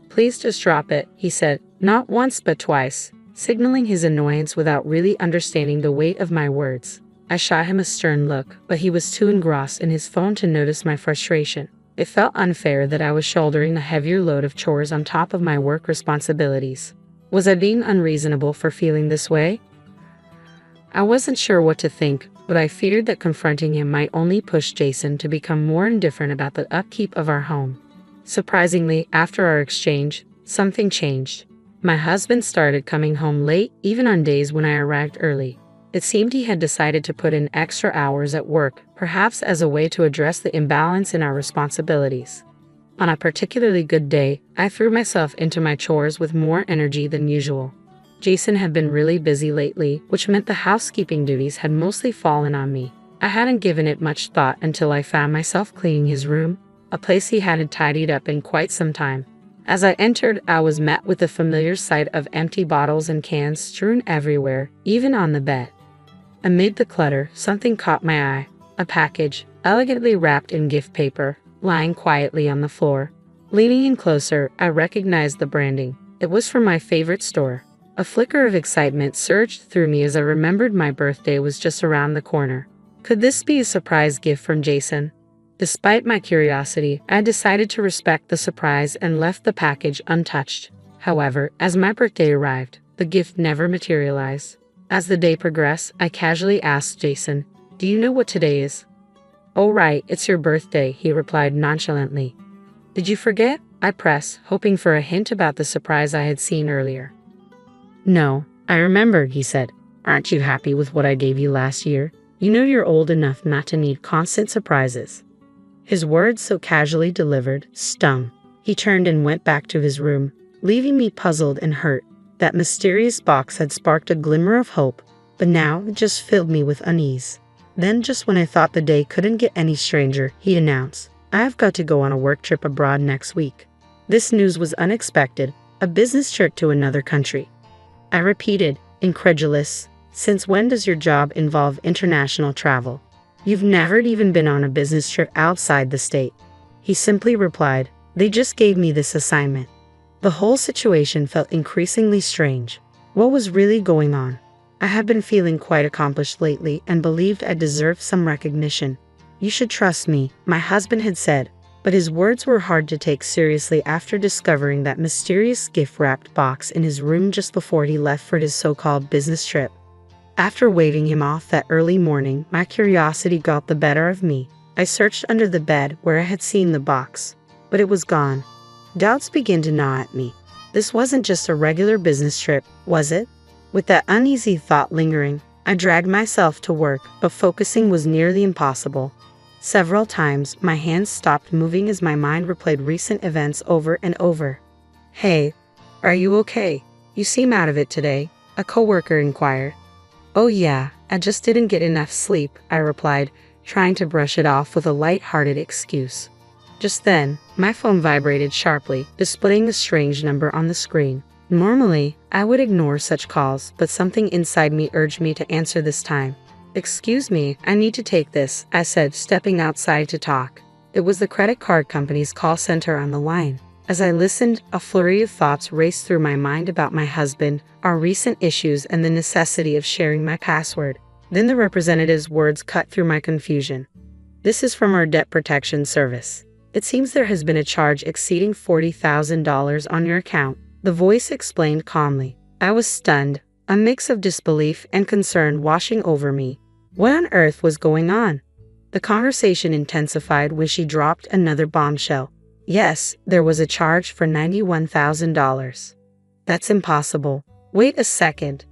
"Please just drop it," he said, not once but twice, signaling his annoyance without really understanding the weight of my words. I shot him a stern look, but he was too engrossed in his phone to notice my frustration. It felt unfair that I was shouldering a heavier load of chores on top of my work responsibilities. Was I being unreasonable for feeling this way? I wasn't sure what to think, but I feared that confronting him might only push Jason to become more indifferent about the upkeep of our home. Surprisingly, after our exchange, something changed. My husband started coming home late, even on days when I arrived early. It seemed he had decided to put in extra hours at work, perhaps as a way to address the imbalance in our responsibilities. On a particularly good day, I threw myself into my chores with more energy than usual. Jason had been really busy lately, which meant the housekeeping duties had mostly fallen on me. I hadn't given it much thought until I found myself cleaning his room, a place he hadn't tidied up in quite some time. As I entered, I was met with the familiar sight of empty bottles and cans strewn everywhere, even on the bed. Amid the clutter, something caught my eye. A package, elegantly wrapped in gift paper, lying quietly on the floor. Leaning in closer, I recognized the branding. It was from my favorite store. A flicker of excitement surged through me as I remembered my birthday was just around the corner. Could this be a surprise gift from Jason? Despite my curiosity, I decided to respect the surprise and left the package untouched. However, as my birthday arrived, the gift never materialized. As the day progressed, I casually asked Jason, "Do you know what today is?" "Oh right, it's your birthday," he replied nonchalantly. "Did you forget?" I pressed, hoping for a hint about the surprise I had seen earlier. "No, I remember," he said. "Aren't you happy with what I gave you last year? You know you're old enough not to need constant surprises." His words, so casually delivered, stung. He turned and went back to his room, leaving me puzzled and hurt. That mysterious box had sparked a glimmer of hope, but now it just filled me with unease. Then, just when I thought the day couldn't get any stranger, he announced, "I've got to go on a work trip abroad next week." This news was unexpected, a business trip to another country. I repeated, incredulous, "Since when does your job involve international travel? You've never even been on a business trip outside the state." He simply replied, "They just gave me this assignment." The whole situation felt increasingly strange. What was really going on? I had been feeling quite accomplished lately and believed I deserved some recognition. "You should trust me," my husband had said, but his words were hard to take seriously after discovering that mysterious gift-wrapped box in his room just before he left for his so-called business trip. After waving him off that early morning, my curiosity got the better of me. I searched under the bed where I had seen the box, but it was gone. Doubts began to gnaw at me. This wasn't just a regular business trip, was it? With that uneasy thought lingering, I dragged myself to work, but focusing was nearly impossible. Several times, my hands stopped moving as my mind replayed recent events over and over. "Hey, are you okay? You seem out of it today," a coworker inquired. "Oh yeah, I just didn't get enough sleep," I replied, trying to brush it off with a light-hearted excuse. Just then, my phone vibrated sharply, displaying a strange number on the screen. Normally, I would ignore such calls, but something inside me urged me to answer this time. "Excuse me, I need to take this," I said, stepping outside to talk. It was the credit card company's call center on the line. As I listened, a flurry of thoughts raced through my mind about my husband, our recent issues, and the necessity of sharing my password. Then the representative's words cut through my confusion. "This is from our debt protection service. It seems there has been a charge exceeding $40,000 on your account," the voice explained calmly. I was stunned, a mix of disbelief and concern washing over me. What on earth was going on? The conversation intensified when she dropped another bombshell. "Yes, there was a charge for $91,000. "That's impossible. Wait a second."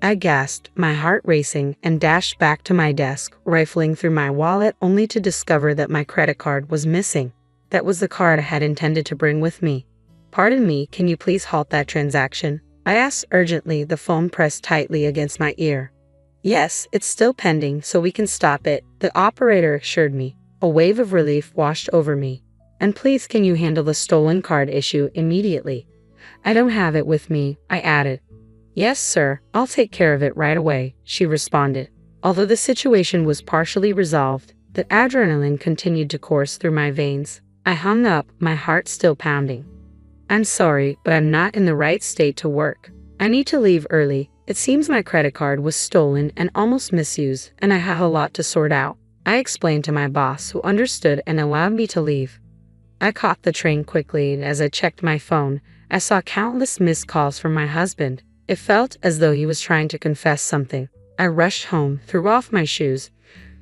I gasped, my heart racing, and dashed back to my desk, rifling through my wallet only to discover that my credit card was missing. That was the card I had intended to bring with me. "Pardon me, can you please halt that transaction?" I asked urgently, the phone pressed tightly against my ear. "Yes, it's still pending, so we can stop it," the operator assured me. A wave of relief washed over me. "And please, can you handle the stolen card issue immediately?" "I don't have it with me," I added. "Yes, sir, I'll take care of it right away," she responded. Although the situation was partially resolved, the adrenaline continued to course through my veins. I hung up, my heart still pounding. "I'm sorry, but I'm not in the right state to work. I need to leave early. It seems my credit card was stolen and almost misused, and I have a lot to sort out," I explained to my boss, who understood and allowed me to leave. I caught the train quickly, and as I checked my phone, I saw countless missed calls from my husband. It felt as though he was trying to confess something. I rushed home, threw off my shoes,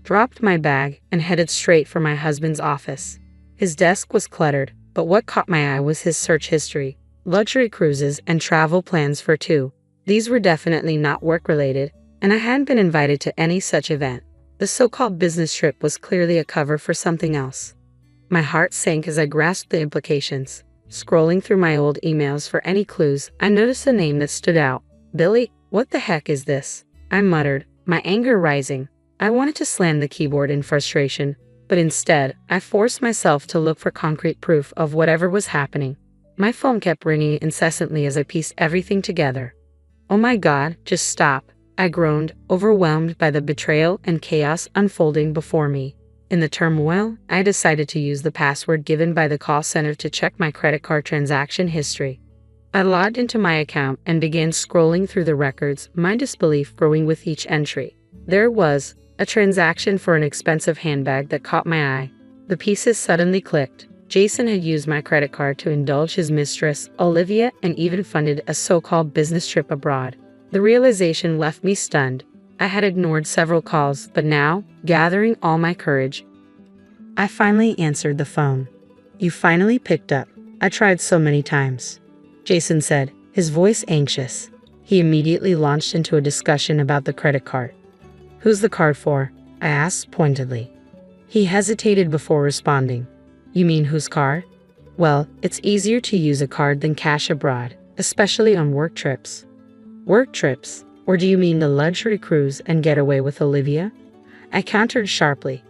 dropped my bag, and headed straight for my husband's office. His desk was cluttered, but what caught my eye was his search history: luxury cruises and travel plans for two. These were definitely not work-related, and I hadn't been invited to any such event. The so-called business trip was clearly a cover for something else. My heart sank as I grasped the implications. Scrolling through my old emails for any clues, I noticed a name that stood out. "Billy, what the heck is this?" I muttered, my anger rising. I wanted to slam the keyboard in frustration, but instead, I forced myself to look for concrete proof of whatever was happening. My phone kept ringing incessantly as I pieced everything together. "Oh my God, just stop," I groaned, overwhelmed by the betrayal and chaos unfolding before me. In the turmoil, I decided to use the password given by the call center to check my credit card transaction history. I logged into my account and began scrolling through the records, my disbelief growing with each entry. There it was, a transaction for an expensive handbag that caught my eye. The pieces suddenly clicked. Jason had used my credit card to indulge his mistress, Olivia, and even funded a so-called business trip abroad. The realization left me stunned. I had ignored several calls, but now, gathering all my courage, I finally answered the phone. "You finally picked up. I tried so many times," Jason said, his voice anxious. He immediately launched into a discussion about the credit card. "Who's the card for?" I asked pointedly. He hesitated before responding. "You mean whose card?" "Well, it's easier to use a card than cash abroad, especially on work trips." "Work trips? Or do you mean the luxury cruise and getaway with Olivia?" I countered sharply.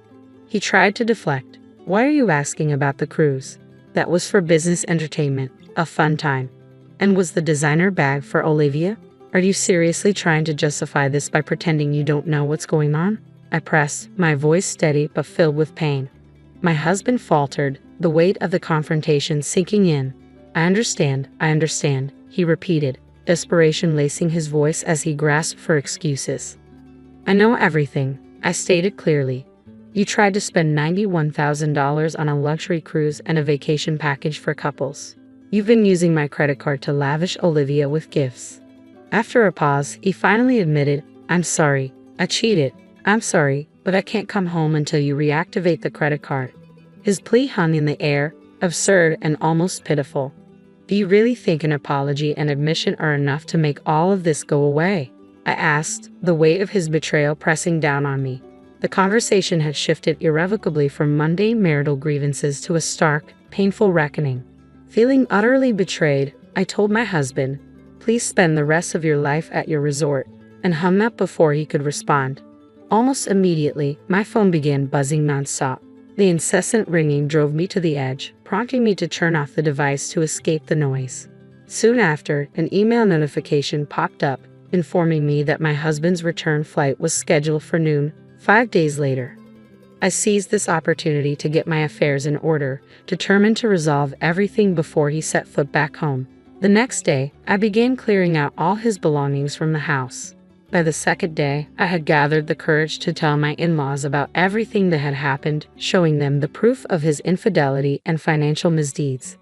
He tried to deflect. "Why are you asking about the cruise? That was for business entertainment, a fun time." "And was the designer bag for Olivia? Are you seriously trying to justify this by pretending you don't know what's going on?" I pressed, my voice steady but filled with pain. My husband faltered, the weight of the confrontation sinking in. I understand," he repeated, desperation lacing his voice as he grasped for excuses. "I know everything," I stated clearly. "You tried to spend $91,000 on a luxury cruise and a vacation package for couples. You've been using my credit card to lavish Olivia with gifts." After a pause, he finally admitted, "I'm sorry, I cheated. I'm sorry, but I can't come home until you reactivate the credit card." His plea hung in the air, absurd and almost pitiful. Do you really think an apology and admission are enough to make all of this go away? I asked, the weight of his betrayal pressing down on me. The conversation had shifted irrevocably from mundane marital grievances to a stark, painful reckoning. Feeling utterly betrayed, I told my husband, "Please spend the rest of your life at your resort," and hung up before he could respond. Almost immediately, my phone began buzzing nonstop. The incessant ringing drove me to the edge, prompting me to turn off the device to escape the noise. Soon after, an email notification popped up, informing me that my husband's return flight was scheduled for noon, 5 days later. I seized this opportunity to get my affairs in order, determined to resolve everything before he set foot back home. The next day, I began clearing out all his belongings from the house. By the second day, I had gathered the courage to tell my in-laws about everything that had happened, showing them the proof of his infidelity and financial misdeeds.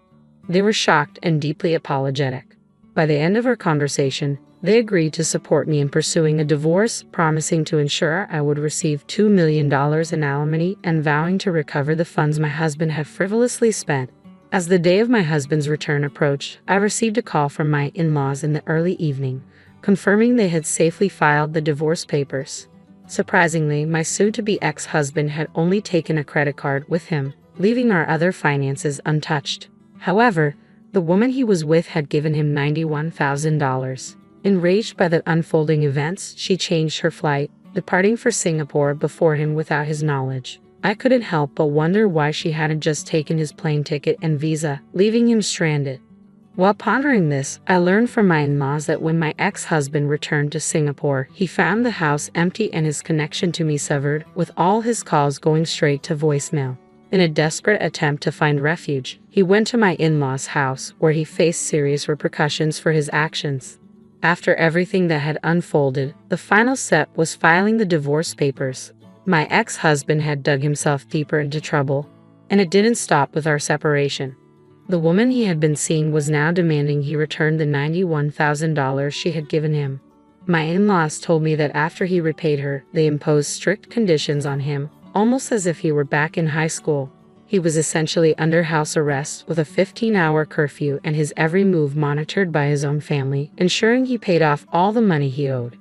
They were shocked and deeply apologetic. By the end of our conversation, they agreed to support me in pursuing a divorce, promising to ensure I would receive $2 million in alimony and vowing to recover the funds my husband had frivolously spent. As the day of my husband's return approached, I received a call from my in-laws in the early evening, confirming they had safely filed the divorce papers. Surprisingly, my soon-to-be ex-husband had only taken a credit card with him, leaving our other finances untouched. However, the woman he was with had given him $91,000. Enraged by the unfolding events, she changed her flight, departing for Singapore before him without his knowledge. I couldn't help but wonder why she hadn't just taken his plane ticket and visa, leaving him stranded. While pondering this, I learned from my in-laws that when my ex-husband returned to Singapore, he found the house empty and his connection to me severed, with all his calls going straight to voicemail. In a desperate attempt to find refuge, he went to my in-laws' house, where he faced serious repercussions for his actions. After everything that had unfolded, the final step was filing the divorce papers. My ex-husband had dug himself deeper into trouble, and it didn't stop with our separation. The woman he had been seeing was now demanding he return the $91,000 she had given him. My in-laws told me that after he repaid her, they imposed strict conditions on him, almost as if he were back in high school. He was essentially under house arrest with a 15-hour curfew and his every move monitored by his own family, ensuring he paid off all the money he owed.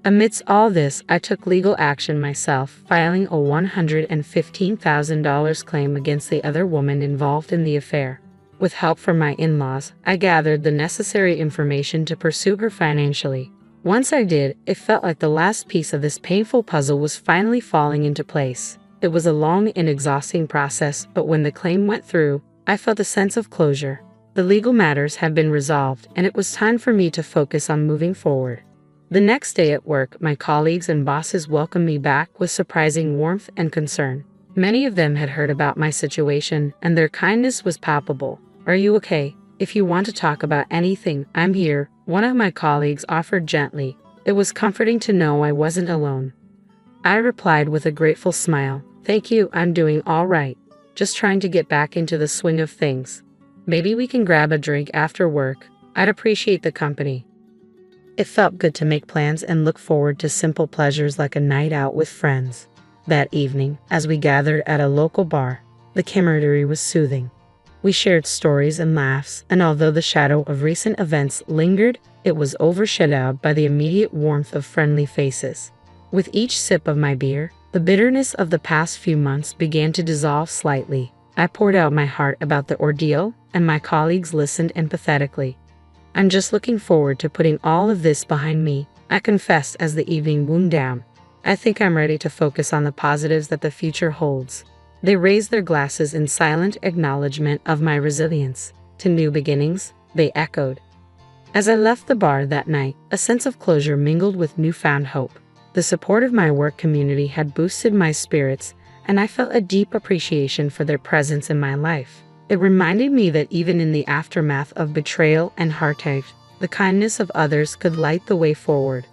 Amidst all this, I took legal action myself, filing a $115,000 claim against the other woman involved in the affair. With help from my in-laws, I gathered the necessary information to pursue her financially. Once I did, it felt like the last piece of this painful puzzle was finally falling into place. It was a long and exhausting process, but when the claim went through, I felt a sense of closure. The legal matters had been resolved, and it was time for me to focus on moving forward. The next day at work, my colleagues and bosses welcomed me back with surprising warmth and concern. Many of them had heard about my situation, and their kindness was palpable. "Are you okay? If you want to talk about anything, I'm here," one of my colleagues offered gently. It was comforting to know I wasn't alone. I replied with a grateful smile, "Thank you, I'm doing all right. Just trying to get back into the swing of things. Maybe we can grab a drink after work. I'd appreciate the company." It felt good to make plans and look forward to simple pleasures like a night out with friends. That evening, as we gathered at a local bar, the camaraderie was soothing. We shared stories and laughs, and although the shadow of recent events lingered, it was overshadowed by the immediate warmth of friendly faces. With each sip of my beer, the bitterness of the past few months began to dissolve slightly. I poured out my heart about the ordeal, and my colleagues listened empathetically. "I'm just looking forward to putting all of this behind me," I confessed as the evening wound down. "I think I'm ready to focus on the positives that the future holds." They raised their glasses in silent acknowledgement of my resilience. "To new beginnings," they echoed. As I left the bar that night, a sense of closure mingled with newfound hope. The support of my work community had boosted my spirits, and I felt a deep appreciation for their presence in my life. It reminded me that even in the aftermath of betrayal and heartache, the kindness of others could light the way forward.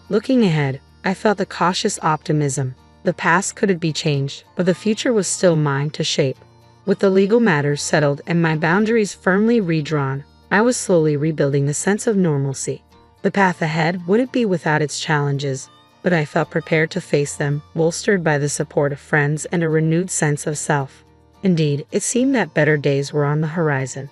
Looking ahead, I felt a cautious optimism. The past couldn't be changed, but the future was still mine to shape. With the legal matters settled and my boundaries firmly redrawn, I was slowly rebuilding a sense of normalcy. The path ahead wouldn't be without its challenges, but I felt prepared to face them, bolstered by the support of friends and a renewed sense of self. Indeed, it seemed that better days were on the horizon.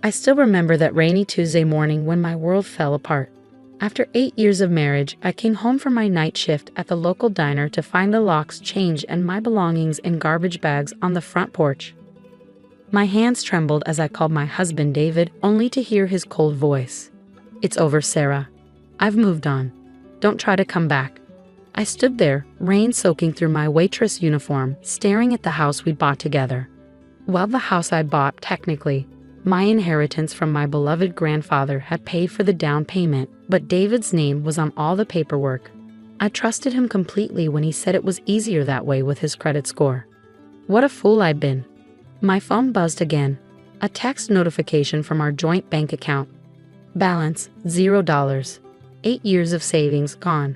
I still remember that rainy Tuesday morning when my world fell apart. After 8 years of marriage, I came home from my night shift at the local diner to find the locks changed and my belongings in garbage bags on the front porch. My hands trembled as I called my husband David, only to hear his cold voice. "It's over, Sarah. I've moved on. Don't try to come back." I stood there, rain soaking through my waitress uniform, staring at the house we'd bought together. Well, the house I bought, technically. My inheritance from my beloved grandfather had paid for the down payment, but David's name was on all the paperwork. I trusted him completely when he said it was easier that way with his credit score. What a fool I'd been. My phone buzzed again. A text notification from our joint bank account. Balance, $0. 8 years of savings gone.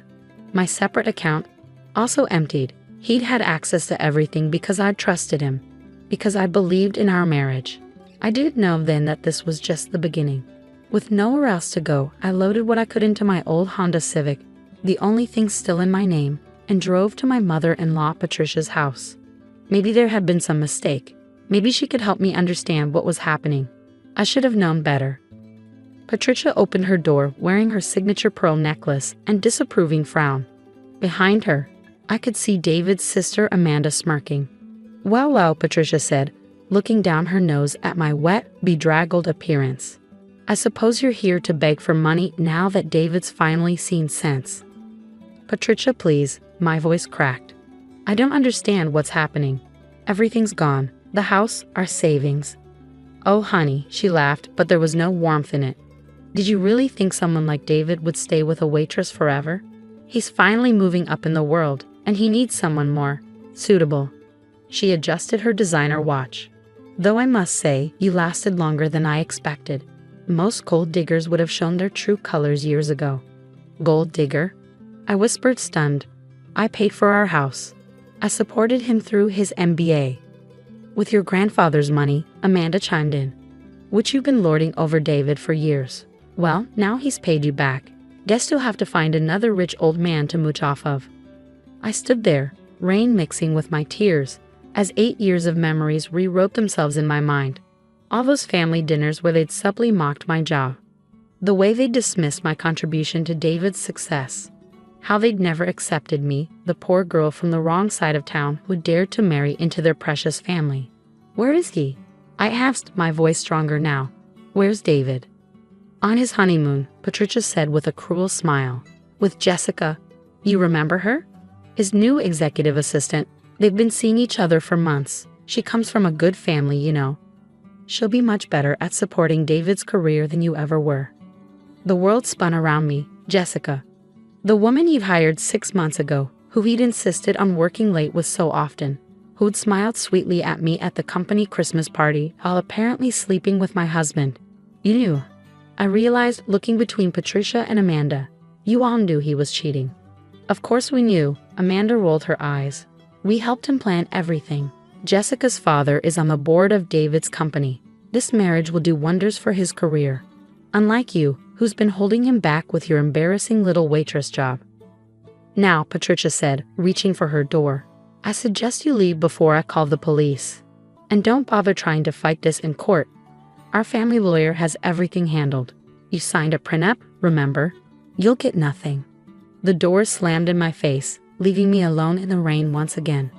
My separate account, also emptied. He'd had access to everything because I'd trusted him, because I believed in our marriage. I didn't know then that this was just the beginning. With nowhere else to go, I loaded what I could into my old Honda Civic, the only thing still in my name, and drove to my mother-in-law Patricia's house. Maybe there had been some mistake. Maybe she could help me understand what was happening. I should have known better. Patricia opened her door wearing her signature pearl necklace and disapproving frown. Behind her, I could see David's sister Amanda smirking. Well, Patricia said, looking down her nose at my wet, bedraggled appearance. "I suppose you're here to beg for money now that David's finally seen sense." "Patricia, please," my voice cracked. "I don't understand what's happening. Everything's gone. The house, our savings." "Oh, honey," she laughed, but there was no warmth in it. "Did you really think someone like David would stay with a waitress forever? He's finally moving up in the world, and he needs someone more suitable." She adjusted her designer watch. "Though I must say, you lasted longer than I expected. Most gold diggers would have shown their true colors years ago." "Gold digger?" I whispered, stunned. "I paid for our house. I supported him through his MBA." "With your grandfather's money," Amanda chimed in, "which you've been lording over David for years. Well, now he's paid you back. Guess you'll have to find another rich old man to mooch off of." I stood there, rain mixing with my tears, as 8 years of memories rewrote themselves in my mind. All those family dinners where they'd subtly mocked my job. The way they dismissed my contribution to David's success. How they'd never accepted me, the poor girl from the wrong side of town who dared to marry into their precious family. "Where is he?" I asked, my voice stronger now. "Where's David?" "On his honeymoon," Patricia said with a cruel smile. "With Jessica. You remember her? His new executive assistant. They've been seeing each other for months. She comes from a good family, you know. She'll be much better at supporting David's career than you ever were." The world spun around me. Jessica. The woman you'd hired 6 months ago, who he'd insisted on working late with so often, who'd smiled sweetly at me at the company Christmas party while apparently sleeping with my husband. You knew. I realized, looking between Patricia and Amanda. You all knew he was cheating. Of course we knew. Amanda rolled her eyes. We helped him plan everything. Jessica's father is on the board of David's company. This marriage will do wonders for his career. Unlike you, who's been holding him back with your embarrassing little waitress job. "Now," Patricia said, reaching for her door, "I suggest you leave before I call the police. And don't bother trying to fight this in court. Our family lawyer has everything handled. You signed a prenup, remember? You'll get nothing." The door slammed in my face, leaving me alone in the rain once again.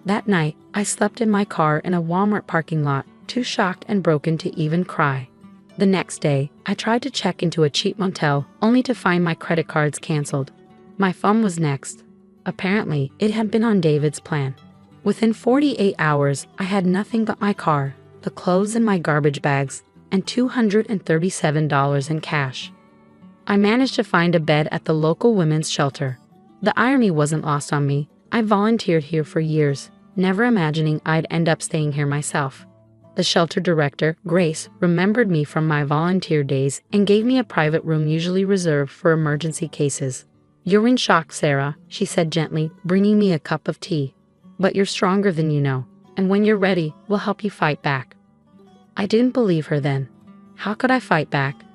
That night, I slept in my car in a Walmart parking lot, too shocked and broken to even cry. The next day, I tried to check into a cheap motel, only to find my credit cards canceled. My phone was next. Apparently, it had been on David's plan. Within 48 hours, I had nothing but my car, the clothes in my garbage bags, and $237 in cash. I managed to find a bed at the local women's shelter. The irony wasn't lost on me. I volunteered here for years, never imagining I'd end up staying here myself. The shelter director, Grace, remembered me from my volunteer days and gave me a private room usually reserved for emergency cases. "You're in shock, Sarah," she said gently, bringing me a cup of tea. "But you're stronger than you know, and when you're ready, we'll help you fight back." I didn't believe her then. How could I fight back?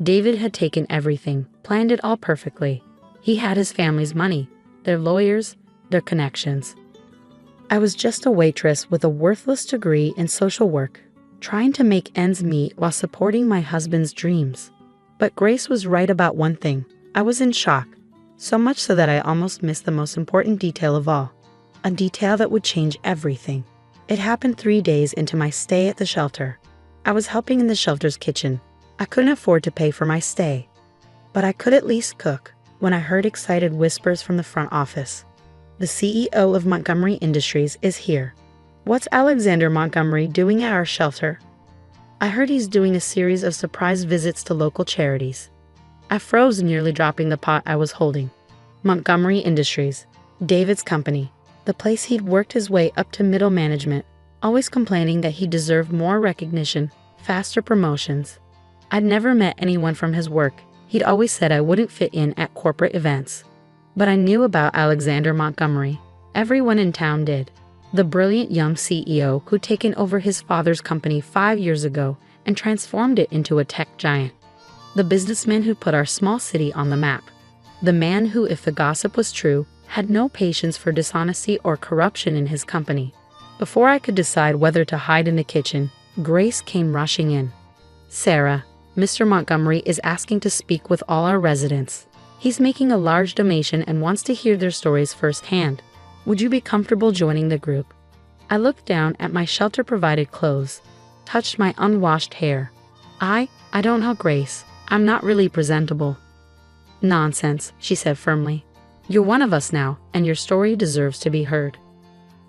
David had taken everything, planned it all perfectly. He had his family's money, their lawyers, their connections. I was just a waitress with a worthless degree in social work. trying to make ends meet while supporting my husband's dreams. But Grace was right about one thing. I was in shock, so much so that I almost missed the most important detail of all. A detail that would change everything. It happened 3 days into my stay at the shelter. I was helping in the shelter's kitchen. I couldn't afford to pay for my stay, but I could at least cook when I heard excited whispers from the front office. The CEO of Montgomery Industries is here. What's Alexander Montgomery doing at our shelter? I heard he's doing a series of surprise visits to local charities. I froze, nearly dropping the pot I was holding. Montgomery Industries, David's company, the place he'd worked his way up to middle management, always complaining that he deserved more recognition, faster promotions. I'd never met anyone from his work. He'd always said I wouldn't fit in at corporate events. But I knew about Alexander Montgomery. Everyone in town did. The brilliant young CEO who'd taken over his father's company 5 years ago and transformed it into a tech giant. The businessman who put our small city on the map. The man who, if the gossip was true, had no patience for dishonesty or corruption in his company. Before I could decide whether to hide in the kitchen, Grace came rushing in. "Sarah, Mr. Montgomery is asking to speak with all our residents. He's making a large donation and wants to hear their stories firsthand. Would you be comfortable joining the group?" I looked down at my shelter-provided clothes, touched my unwashed hair. I don't know, Grace. I'm not really presentable." "Nonsense," she said firmly. "You're one of us now, and your story deserves to be heard."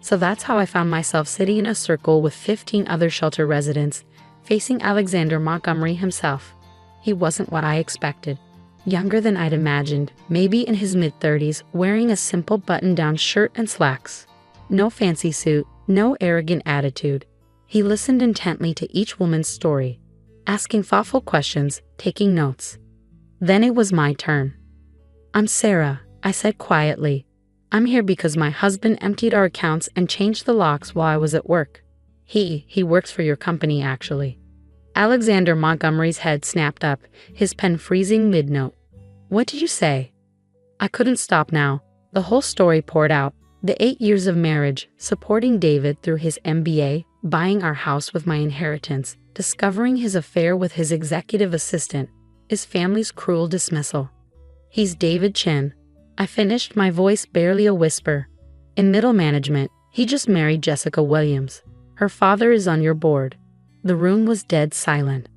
So that's how I found myself sitting in a circle with 15 other shelter residents, facing Alexander Montgomery himself. He wasn't what I expected. Younger than I'd imagined, maybe in his mid-30s, wearing a simple button-down shirt and slacks. No fancy suit, no arrogant attitude. He listened intently to each woman's story, asking thoughtful questions, taking notes. Then it was my turn. "I'm Sarah," I said quietly. "I'm here because my husband emptied our accounts and changed the locks while I was at work. He works for your company, actually." Alexander Montgomery's head snapped up, his pen freezing mid-note. "What did you say?" I couldn't stop now. The whole story poured out. The 8 years of marriage, supporting David through his MBA, buying our house with my inheritance, discovering his affair with his executive assistant, his family's cruel dismissal. "He's David Chen." I finished, my voice barely a whisper. "In middle management, he just married Jessica Williams. Her father is on your board." The room was dead silent.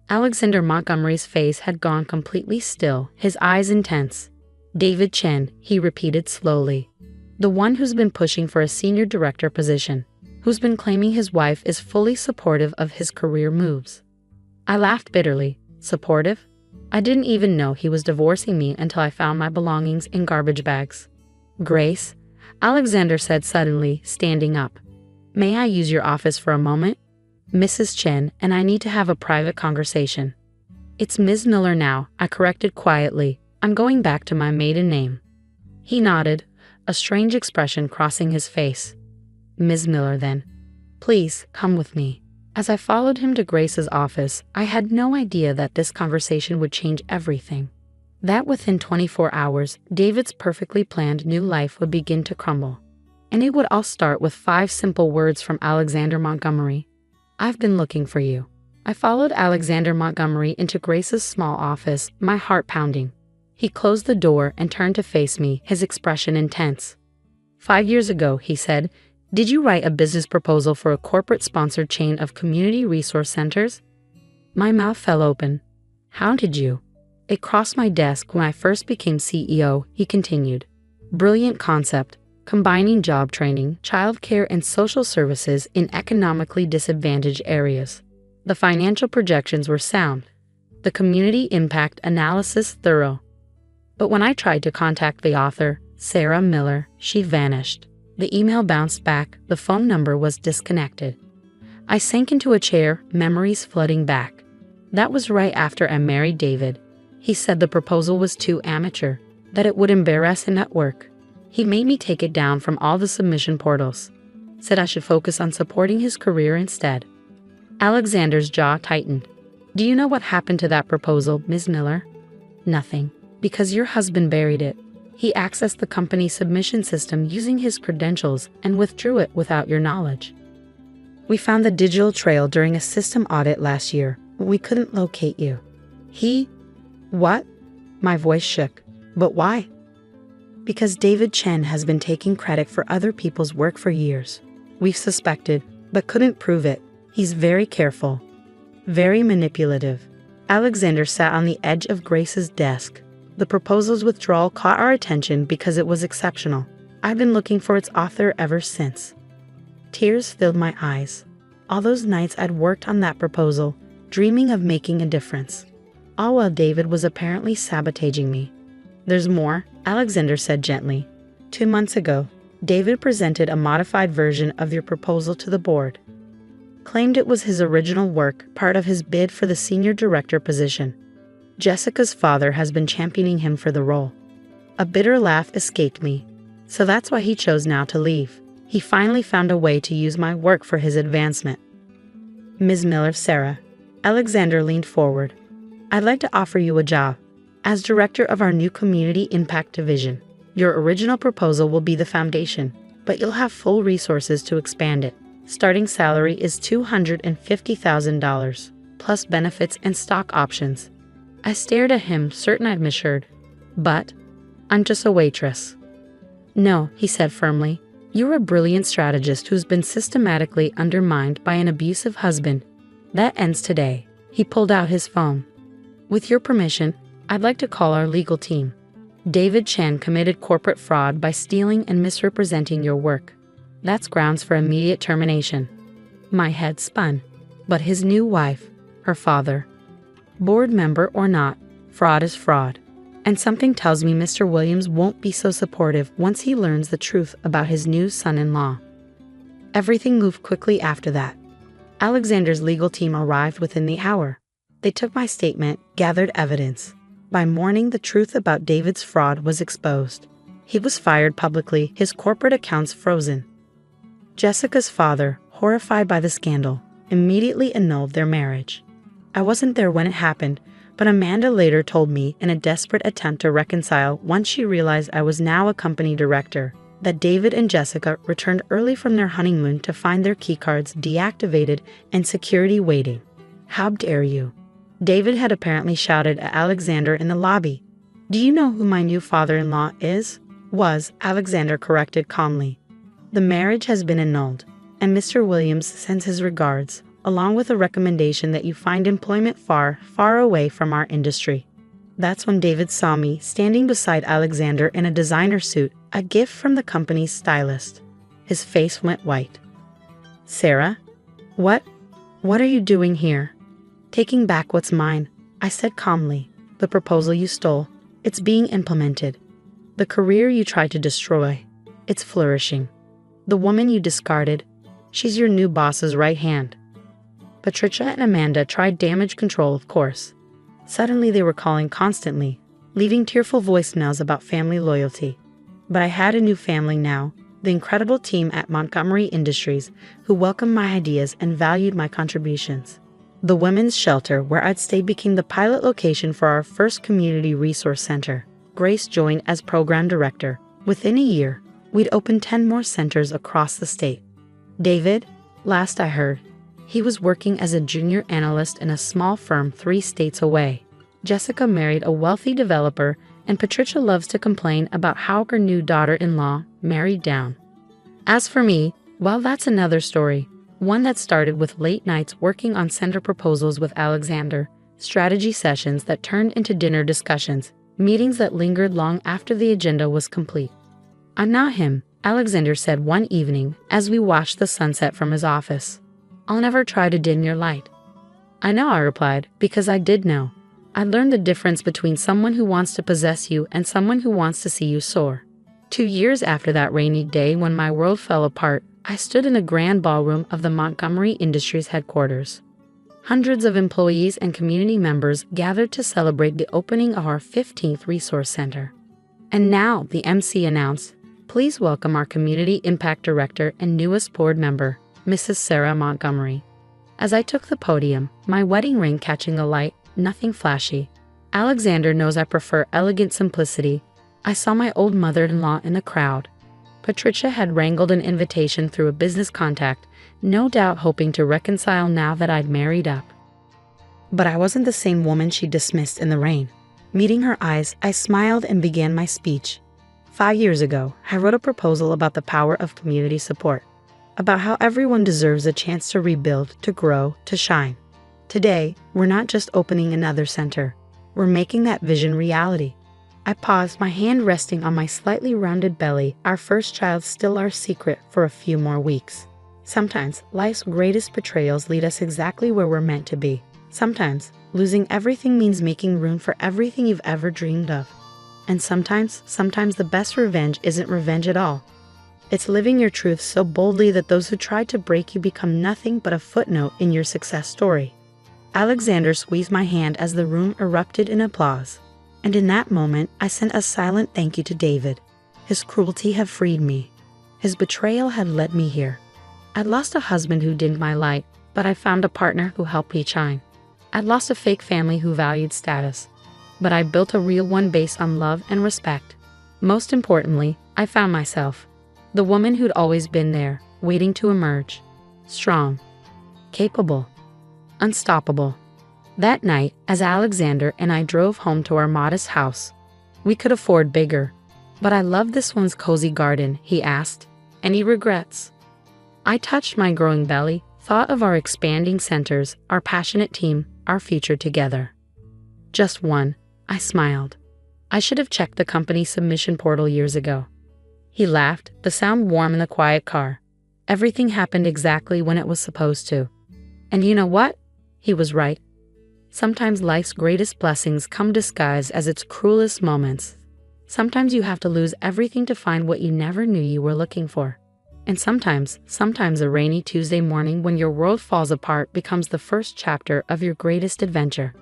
Alexander Montgomery's face had gone completely still, his eyes intense. "David Chen," he repeated slowly. "The one who's been pushing for a senior director position, who's been claiming his wife is fully supportive of his career moves." I laughed bitterly. Supportive? I didn't even know he was divorcing me until I found my belongings in garbage bags. "Grace," Alexander said suddenly, standing up. "May I use your office for a moment? Mrs. Chen and I need to have a private conversation." "It's Ms. Miller now," I corrected quietly. "I'm going back to my maiden name." He nodded, a strange expression crossing his face. "Ms. Miller, then. Please, come with me." As I followed him to Grace's office, I had no idea that this conversation would change everything. That within 24 hours, David's perfectly planned new life would begin to crumble. And it would all start with 5 simple words from Alexander Montgomery. "I've been looking for you." I followed Alexander Montgomery into Grace's small office, my heart pounding. He closed the door and turned to face me, his expression intense. "5 years ago," he said, "did you write a business proposal for a corporate-sponsored chain of community resource centers?" My mouth fell open. "How did you?" "It crossed my desk when I first became CEO," he continued. "Brilliant concept, combining job training, childcare, and social services in economically disadvantaged areas. The financial projections were sound, the community impact analysis thorough. But when I tried to contact the author, Sarah Miller, she vanished. The email bounced back, the phone number was disconnected. I sank into a chair, memories flooding back. That was right after I married David. He said the proposal was too amateur, that it would embarrass him at work. He made me take it down from all the submission portals. Said I should focus on supporting his career instead. Alexander's jaw tightened. "Do you know what happened to that proposal, Ms. Miller?" "Nothing, because your husband buried it. He accessed the company's submission system using his credentials and withdrew it without your knowledge." We found the digital trail during a system audit last year. We couldn't locate you. What? My voice shook. But why? Because David Chen has been taking credit for other people's work for years. We've suspected, but couldn't prove it. He's very careful. Very manipulative. Alexander sat on the edge of Grace's desk. The proposal's withdrawal caught our attention because it was exceptional. I've been looking for its author ever since. Tears filled my eyes. All those nights I'd worked on that proposal, dreaming of making a difference. All while David was apparently sabotaging me. There's more, Alexander said gently. 2 months ago, David presented a modified version of your proposal to the board. Claimed it was his original work, part of his bid for the senior director position. Jessica's father has been championing him for the role. A bitter laugh escaped me. So that's why he chose now to leave. He finally found a way to use my work for his advancement. Ms. Miller, Sarah. Alexander leaned forward. I'd like to offer you a job. As director of our new Community Impact Division. Your original proposal will be the foundation, but you'll have full resources to expand it. Starting salary is $250,000, plus benefits and stock options. I stared at him, certain I'd misheard. But, I'm just a waitress. No, he said firmly. You're a brilliant strategist who's been systematically undermined by an abusive husband. That ends today. He pulled out his phone. With your permission, I'd like to call our legal team. David Chen committed corporate fraud by stealing and misrepresenting your work. That's grounds for immediate termination. My head spun. But his new wife, her father. Board member or not, fraud is fraud. And something tells me Mr. Williams won't be so supportive once he learns the truth about his new son-in-law. Everything moved quickly after that. Alexander's legal team arrived within the hour. They took my statement, gathered evidence. By morning, the truth about David's fraud was exposed. He was fired publicly, his corporate accounts frozen. Jessica's father, horrified by the scandal, immediately annulled their marriage. I wasn't there when it happened, but Amanda later told me in a desperate attempt to reconcile once she realized I was now a company director, that David and Jessica returned early from their honeymoon to find their keycards deactivated and security waiting. How dare you? David had apparently shouted at Alexander in the lobby. Do you know who my new father-in-law is? Alexander corrected calmly. The marriage has been annulled, and Mr. Williams sends his regards, along with a recommendation that you find employment far, far away from our industry. That's when David saw me standing beside Alexander in a designer suit, a gift from the company's stylist. His face went white. Sarah? What are you doing here? Taking back what's mine, I said calmly. The proposal you stole, it's being implemented. The career you tried to destroy, it's flourishing. The woman you discarded, she's your new boss's right hand. Patricia and Amanda tried damage control, of course. Suddenly they were calling constantly, leaving tearful voicemails about family loyalty. But I had a new family now, the incredible team at Montgomery Industries, who welcomed my ideas and valued my contributions. The women's shelter where I'd stay became the pilot location for our first community resource center. Grace joined as program director. Within a year, we'd opened 10 more centers across the state. David, last I heard, he was working as a junior analyst in a small firm 3 states away. Jessica married a wealthy developer, and Patricia loves to complain about how her new daughter-in-law married down. As for me, well, that's another story. One that started with late nights working on center proposals with Alexander, strategy sessions that turned into dinner discussions, meetings that lingered long after the agenda was complete. I'm not him, Alexander said one evening as we watched the sunset from his office. I'll never try to dim your light. I know, I replied, because I did know. I learned the difference between someone who wants to possess you and someone who wants to see you soar. 2 years after that rainy day when my world fell apart, I stood in the grand ballroom of the Montgomery Industries headquarters. Hundreds of employees and community members gathered to celebrate the opening of our 15th resource center. And now, the MC announced, please welcome our Community Impact Director and newest board member, Mrs. Sarah Montgomery. As I took the podium, my wedding ring catching the light, nothing flashy. Alexander knows I prefer elegant simplicity. I saw my old mother-in-law in the crowd. Patricia had wrangled an invitation through a business contact, no doubt hoping to reconcile now that I'd married up. But I wasn't the same woman she dismissed in the rain. Meeting her eyes, I smiled and began my speech. 5 years ago, I wrote a proposal about the power of community support, about how everyone deserves a chance to rebuild, to grow, to shine. Today, we're not just opening another center, we're making that vision reality. I paused, my hand resting on my slightly rounded belly, our first child still our secret for a few more weeks. Sometimes, life's greatest betrayals lead us exactly where we're meant to be. Sometimes, losing everything means making room for everything you've ever dreamed of. And sometimes the best revenge isn't revenge at all. It's living your truth so boldly that those who tried to break you become nothing but a footnote in your success story. Alexander squeezed my hand as the room erupted in applause. And in that moment, I sent a silent thank you to David. His cruelty had freed me. His betrayal had led me here. I'd lost a husband who dimmed my light, but I found a partner who helped me shine. I'd lost a fake family who valued status, but I built a real one based on love and respect. Most importantly, I found myself, the woman who'd always been there, waiting to emerge. Strong, capable, unstoppable. That night, as Alexander and I drove home to our modest house, we could afford bigger. But I love this one's cozy garden, he asked. Any regrets? I touched my growing belly, thought of our expanding centers, our passionate team, our future together. Just one, I smiled. I should have checked the company submission portal years ago. He laughed, the sound warm in the quiet car. Everything happened exactly when it was supposed to. And you know what? He was right. Sometimes life's greatest blessings come disguised as its cruelest moments. Sometimes you have to lose everything to find what you never knew you were looking for. And sometimes a rainy Tuesday morning when your world falls apart becomes the first chapter of your greatest adventure.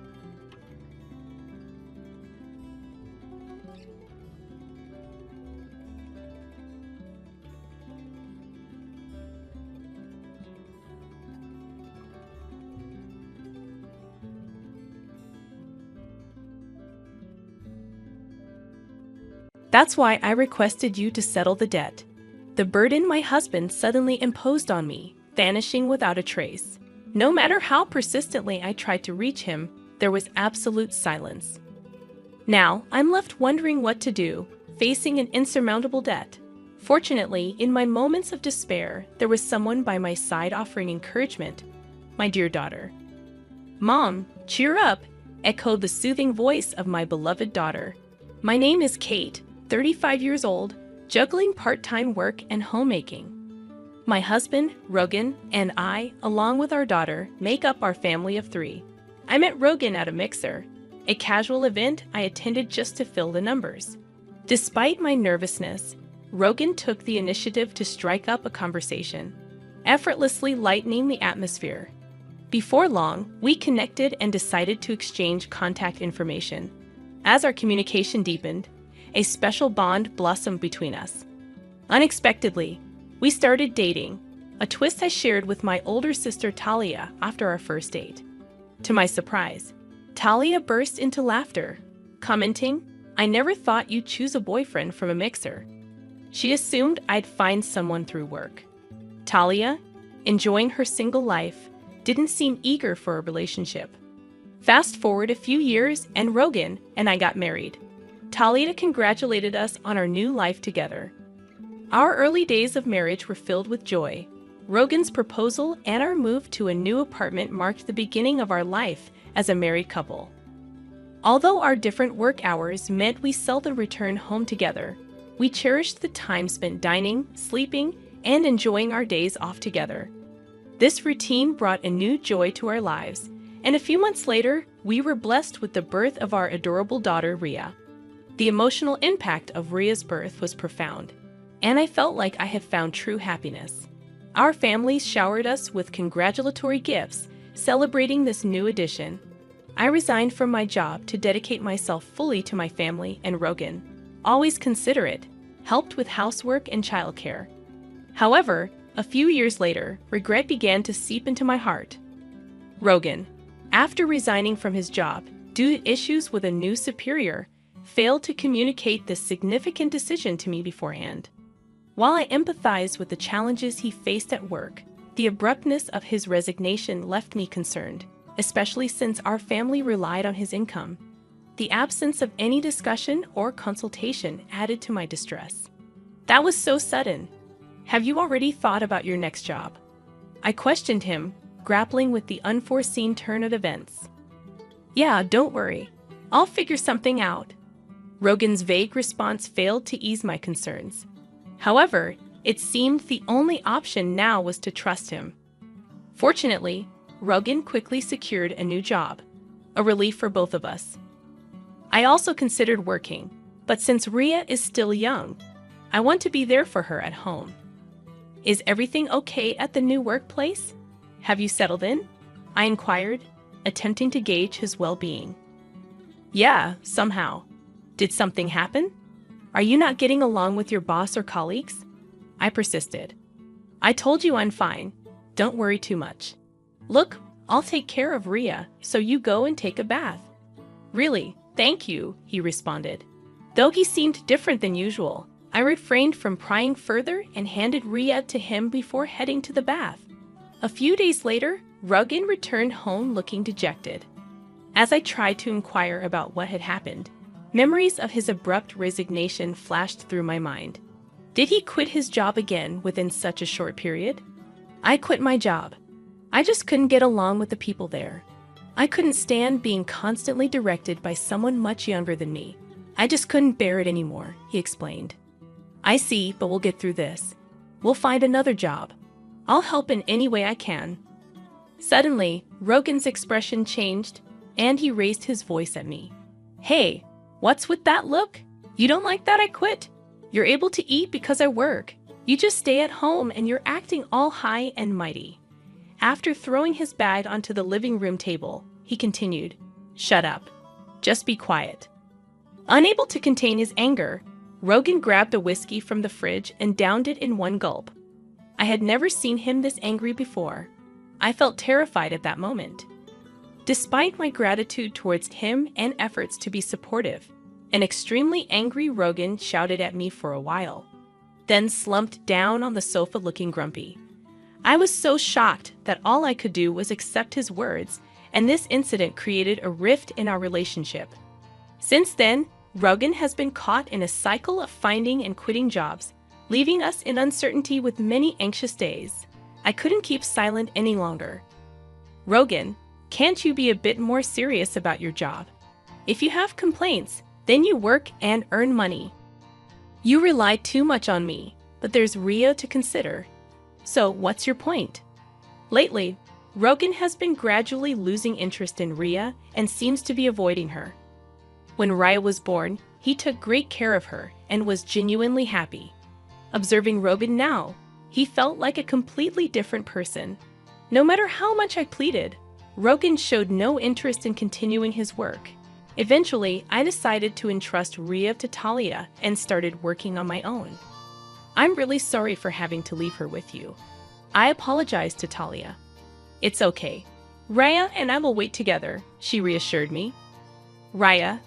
That's why I requested you to settle the debt. The burden my husband suddenly imposed on me, vanishing without a trace. No matter how persistently I tried to reach him, there was absolute silence. Now, I'm left wondering what to do, facing an insurmountable debt. Fortunately, in my moments of despair, there was someone by my side offering encouragement. My dear daughter. Mom, cheer up, echoed the soothing voice of my beloved daughter. My name is Kate, 35 years old, juggling part-time work and homemaking. My husband, Rogan, and I, along with our daughter, make up our family of 3. I met Rogan at a mixer, a casual event I attended just to fill the numbers. Despite my nervousness, Rogan took the initiative to strike up a conversation, effortlessly lightening the atmosphere. Before long, we connected and decided to exchange contact information. As our communication deepened, a special bond blossomed between us. Unexpectedly, we started dating, a twist I shared with my older sister Talia after our first date. To my surprise, Talia burst into laughter, commenting, "I never thought you'd choose a boyfriend from a mixer." She assumed I'd find someone through work. Talia, enjoying her single life, didn't seem eager for a relationship. Fast forward a few years and Rogan and I got married. Talia congratulated us on our new life together. Our early days of marriage were filled with joy. Rogan's proposal and our move to a new apartment marked the beginning of our life as a married couple. Although our different work hours meant we seldom returned home together, we cherished the time spent dining, sleeping, and enjoying our days off together. This routine brought a new joy to our lives, and a few months later, we were blessed with the birth of our adorable daughter, Rhea. The emotional impact of Rhea's birth was profound, and I felt like I had found true happiness. Our families showered us with congratulatory gifts, celebrating this new addition. I resigned from my job to dedicate myself fully to my family and Rogan, always considerate, helped with housework and childcare. However, a few years later, regret began to seep into my heart. Rogan, after resigning from his job due to issues with a new superior, failed to communicate this significant decision to me beforehand. While I empathized with the challenges he faced at work, the abruptness of his resignation left me concerned, especially since our family relied on his income. The absence of any discussion or consultation added to my distress. That was so sudden. Have you already thought about your next job? I questioned him, grappling with the unforeseen turn of events. Yeah, don't worry. I'll figure something out. Rogan's vague response failed to ease my concerns. However, it seemed the only option now was to trust him. Fortunately, Rogan quickly secured a new job, a relief for both of us. I also considered working, but since Rhea is still young, I want to be there for her at home. Is everything okay at the new workplace? Have you settled in? I inquired, attempting to gauge his well-being. Yeah, somehow. Did something happen? Are you not getting along with your boss or colleagues? I persisted. I told you I'm fine. Don't worry too much. Look, I'll take care of Rhea, so you go and take a bath. Really, thank you, he responded. Though he seemed different than usual, I refrained from prying further and handed Rhea to him before heading to the bath. A few days later, Rogan returned home looking dejected. As I tried to inquire about what had happened, memories of his abrupt resignation flashed through my mind. Did he quit his job again within such a short period? I quit my job. I just couldn't get along with the people there. I couldn't stand being constantly directed by someone much younger than me. I just couldn't bear it anymore, he explained. I see, but we'll get through this. We'll find another job. I'll help in any way I can. Suddenly, Rogan's expression changed, and he raised his voice at me. Hey, what's with that look? You don't like that I quit? You're able to eat because I work. You just stay at home and you're acting all high and mighty. After throwing his bag onto the living room table, he continued, Shut up. Just be quiet. Unable to contain his anger, Rogan grabbed a whiskey from the fridge and downed it in one gulp. I had never seen him this angry before. I felt terrified at that moment. Despite my gratitude towards him and efforts to be supportive, an extremely angry Rogan shouted at me for a while, then slumped down on the sofa looking grumpy. I was so shocked that all I could do was accept his words, and this incident created a rift in our relationship. Since then, Rogan has been caught in a cycle of finding and quitting jobs, leaving us in uncertainty with many anxious days. I couldn't keep silent any longer. Rogan, can't you be a bit more serious about your job? If you have complaints, then you work and earn money. You rely too much on me, but there's Rhea to consider. So what's your point? Lately, Rogan has been gradually losing interest in Rhea and seems to be avoiding her. When Rhea was born, he took great care of her and was genuinely happy. Observing Rogan now, he felt like a completely different person. No matter how much I pleaded, Rogan showed no interest in continuing his work. Eventually, I decided to entrust Rhea to Talia and started working on my own. I'm really sorry for having to leave her with you. I apologized to Talia. It's okay. Rhea and I will wait together, she reassured me. Rhea,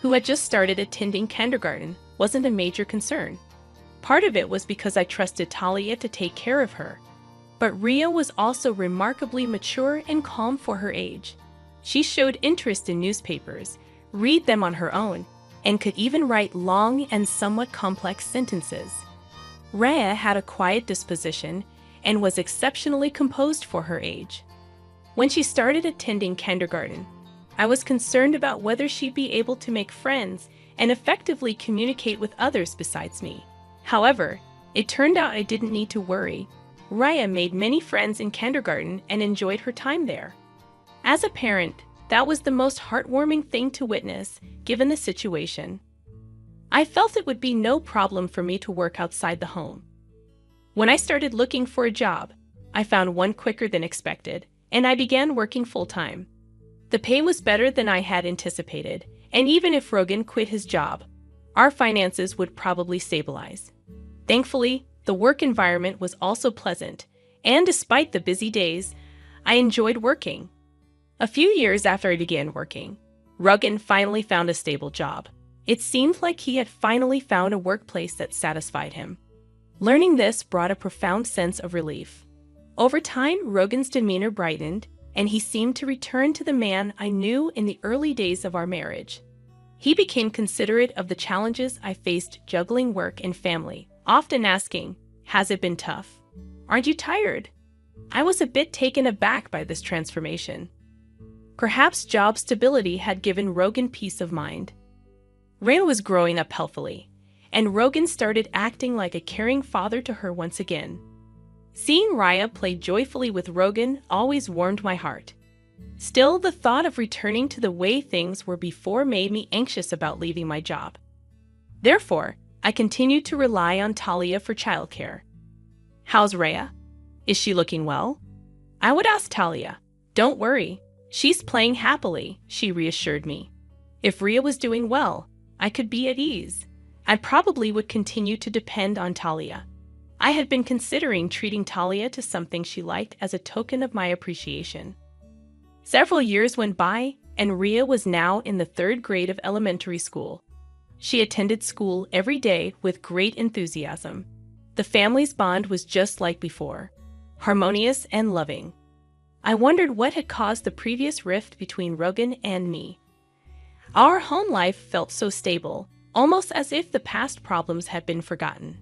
who had just started attending kindergarten, wasn't a major concern. Part of it was because I trusted Talia to take care of her. But Rhea was also remarkably mature and calm for her age. She showed interest in newspapers, read them on her own, and could even write long and somewhat complex sentences. Rhea had a quiet disposition and was exceptionally composed for her age. When she started attending kindergarten, I was concerned about whether she'd be able to make friends and effectively communicate with others besides me. However, it turned out I didn't need to worry. Rhea made many friends in kindergarten and enjoyed her time there. As a parent, that was the most heartwarming thing to witness, given the situation. I felt it would be no problem for me to work outside the home. When I started looking for a job, I found one quicker than expected, and I began working full-time. The pay was better than I had anticipated, and even if Rogan quit his job, our finances would probably stabilize. Thankfully, the work environment was also pleasant, and despite the busy days, I enjoyed working. A few years after I began working, Rogan finally found a stable job. It seemed like he had finally found a workplace that satisfied him. Learning this brought a profound sense of relief. Over time, Rogan's demeanor brightened, and he seemed to return to the man I knew in the early days of our marriage. He became considerate of the challenges I faced juggling work and family, often asking, "Has it been tough? Aren't you tired?" I was a bit taken aback by this transformation. Perhaps job stability had given Rogan peace of mind. Rhea was growing up healthily, and Rogan started acting like a caring father to her once again. Seeing Rhea play joyfully with Rogan always warmed my heart. Still, the thought of returning to the way things were before made me anxious about leaving my job. Therefore, I continued to rely on Talia for childcare. "How's Rhea? Is she looking well?" I would ask Talia. "Don't worry, she's playing happily," she reassured me. If Rhea was doing well, I could be at ease. I probably would continue to depend on Talia. I had been considering treating Talia to something she liked as a token of my appreciation. Several years went by, and Rhea was now in the 3rd grade of elementary school. She attended school every day with great enthusiasm. The family's bond was just like before, harmonious and loving. I wondered what had caused the previous rift between Rogan and me. Our home life felt so stable, almost as if the past problems had been forgotten.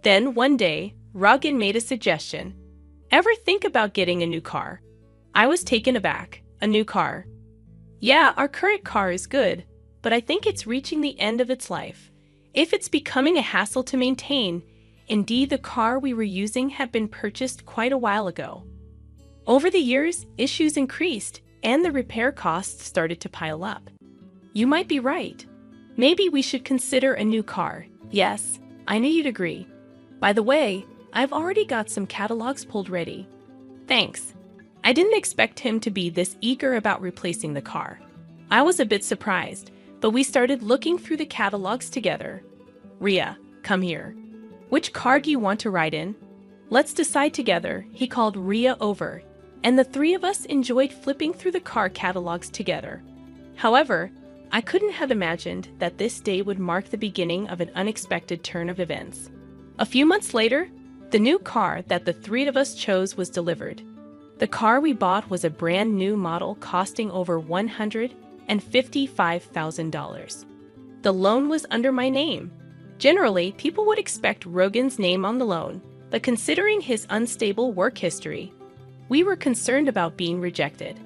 Then, one day, Rogan made a suggestion. "Ever think about getting a new car?" I was taken aback. "A new car?" "Yeah, our current car is good, but I think it's reaching the end of its life. If it's becoming a hassle to maintain, indeed the car we were using had been purchased quite a while ago. Over the years, issues increased, and the repair costs started to pile up. You might be right. Maybe we should consider a new car." "Yes, I knew you'd agree. By the way, I've already got some catalogs pulled ready." "Thanks." I didn't expect him to be this eager about replacing the car. I was a bit surprised, but we started looking through the catalogs together. "Rhea, come here. Which car do you want to ride in? Let's decide together." He called Rhea over, and the 3 of us enjoyed flipping through the car catalogs together. However, I couldn't have imagined that this day would mark the beginning of an unexpected turn of events. A few months later, the new car that the 3 of us chose was delivered. The car we bought was a brand new model costing over $155,000. The loan was under my name. Generally, people would expect Rogan's name on the loan, but considering his unstable work history, we were concerned about being rejected.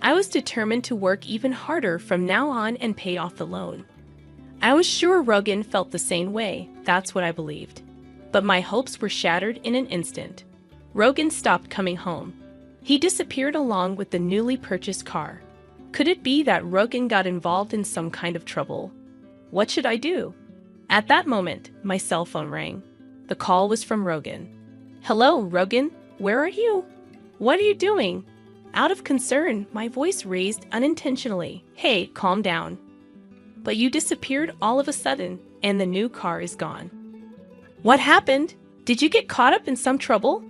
I was determined to work even harder from now on and pay off the loan. I was sure Rogan felt the same way, that's what I believed. But my hopes were shattered in an instant. Rogan stopped coming home. He disappeared along with the newly purchased car. Could it be that Rogan got involved in some kind of trouble? What should I do? At that moment, my cell phone rang. The call was from Rogan. "Hello, Rogan. Where are you? What are you doing?" Out of concern, my voice raised unintentionally. "Hey, calm down. But you disappeared all of a sudden, and the new car is gone. What happened? Did you get caught up in some trouble?"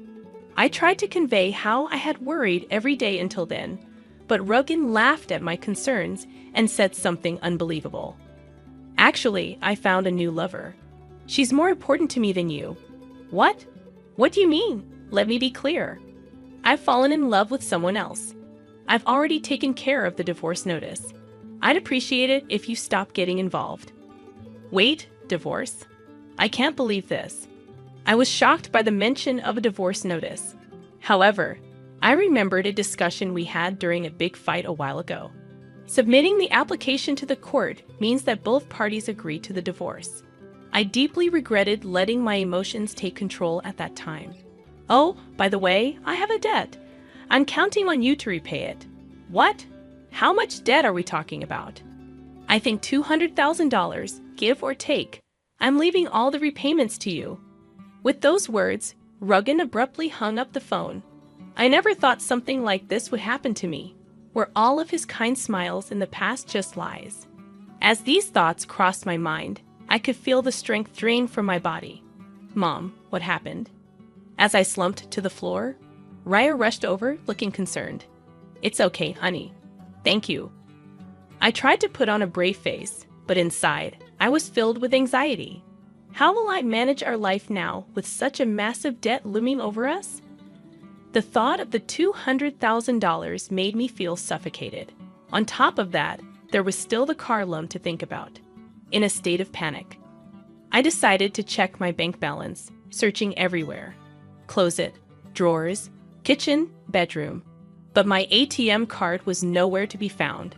I tried to convey how I had worried every day until then, but Rogan laughed at my concerns and said something unbelievable. "Actually, I found a new lover. She's more important to me than you." "What? What do you mean? Let me be clear. I've fallen in love with someone else. I've already taken care of the divorce notice. I'd appreciate it if you stopped getting involved." "Wait, divorce? I can't believe this." I was shocked by the mention of a divorce notice. However, I remembered a discussion we had during a big fight a while ago. Submitting the application to the court means that both parties agree to the divorce. I deeply regretted letting my emotions take control at that time. "Oh, by the way, I have a debt. I'm counting on you to repay it." "What? How much debt are we talking about?" "I think $200,000, give or take. I'm leaving all the repayments to you." With those words, Rogan abruptly hung up the phone. I never thought something like this would happen to me. Were all of his kind smiles in the past just lies? As these thoughts crossed my mind, I could feel the strength drain from my body. "Mom, what happened?" As I slumped to the floor, Rhea rushed over, looking concerned. "It's okay, honey. Thank you." I tried to put on a brave face, but inside, I was filled with anxiety. How will I manage our life now with such a massive debt looming over us? The thought of the $200,000 made me feel suffocated. On top of that, there was still the car loan to think about. In a state of panic, I decided to check my bank balance, searching everywhere. Closet, drawers, kitchen, bedroom. But my ATM card was nowhere to be found.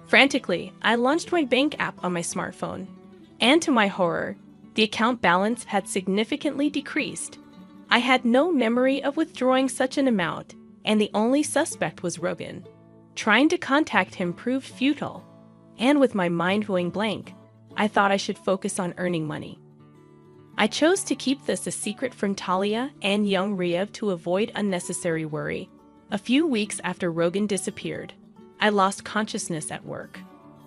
Frantically, I launched my bank app on my smartphone. And to my horror, the account balance had significantly decreased. I had no memory of withdrawing such an amount, and the only suspect was Rogan. Trying to contact him proved futile, and with my mind going blank, I thought I should focus on earning money. I chose to keep this a secret from Talia and young Riev to avoid unnecessary worry. A few weeks after Rogan disappeared, I lost consciousness at work.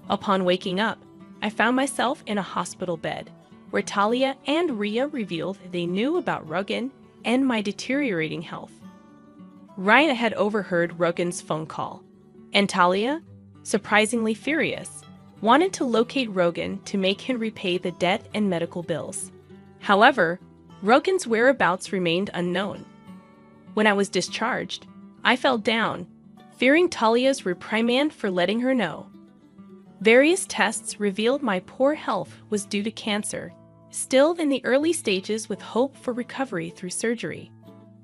Upon waking up, I found myself in a hospital bed, where Talia and Ria revealed they knew about Rogan and my deteriorating health. Ryan had overheard Rogan's phone call, and Talia, surprisingly furious, wanted to locate Rogan to make him repay the debt and medical bills. However, Rogan's whereabouts remained unknown. When I was discharged, I fell down, fearing Talia's reprimand for letting her know. Various tests revealed my poor health was due to cancer, still in the early stages with hope for recovery through surgery.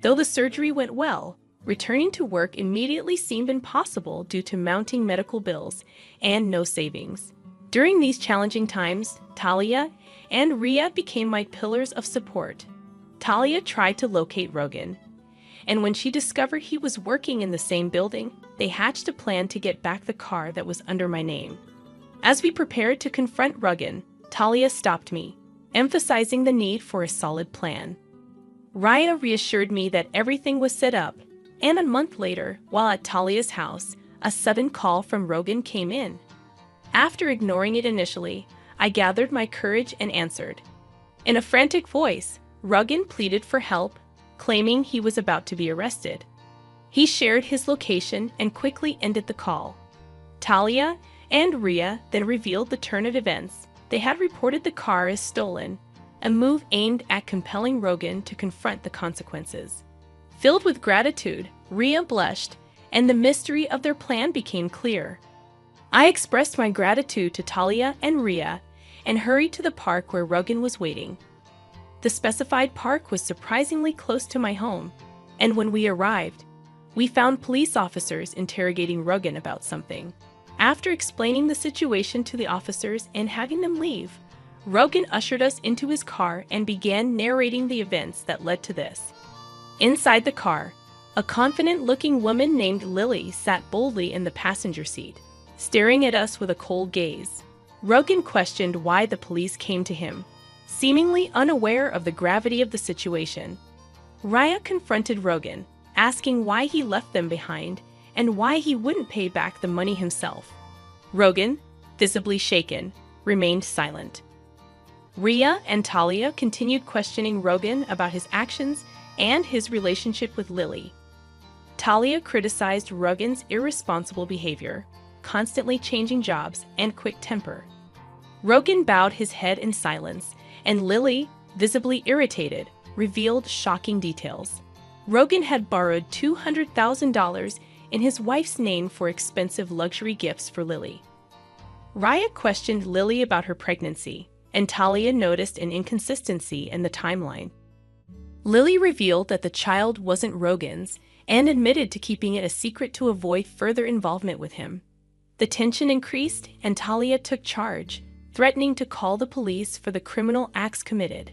Though the surgery went well, returning to work immediately seemed impossible due to mounting medical bills and no savings. During these challenging times, Talia and Ria became my pillars of support. Talia tried to locate Rogan, and when she discovered he was working in the same building, they hatched a plan to get back the car that was under my name. As we prepared to confront Rogan, Talia stopped me, emphasizing the need for a solid plan. Raya reassured me that everything was set up, and a month later, while at Talia's house, a sudden call from Rogan came in. After ignoring it initially, I gathered my courage and answered. In a frantic voice, Rogan pleaded for help, claiming he was about to be arrested. He shared his location and quickly ended the call. Talia and Ria then revealed the turn of events. They had reported the car as stolen, a move aimed at compelling Rogan to confront the consequences. Filled with gratitude, Ria blushed, and the mystery of their plan became clear. I expressed my gratitude to Talia and Ria and hurried to the park where Rogan was waiting. The specified park was surprisingly close to my home, and when we arrived, we found police officers interrogating Rogan about something. After explaining the situation to the officers and having them leave, Rogan ushered us into his car and began narrating the events that led to this. Inside the car, a confident-looking woman named Lily sat boldly in the passenger seat, staring at us with a cold gaze. Rogan questioned why the police came to him, seemingly unaware of the gravity of the situation. Raya confronted Rogan, asking why he left them behind and why he wouldn't pay back the money himself. Rogan, visibly shaken, remained silent. Ria and Talia continued questioning Rogan about his actions and his relationship with Lily. Talia criticized Rogan's irresponsible behavior, constantly changing jobs, and quick temper. Rogan bowed his head in silence, and Lily, visibly irritated, revealed shocking details. Rogan had borrowed $200,000 in his wife's name for expensive luxury gifts for Lily. Raya questioned Lily about her pregnancy, and Talia noticed an inconsistency in the timeline. Lily revealed that the child wasn't Rogan's and admitted to keeping it a secret to avoid further involvement with him. The tension increased, and Talia took charge, threatening to call the police for the criminal acts committed.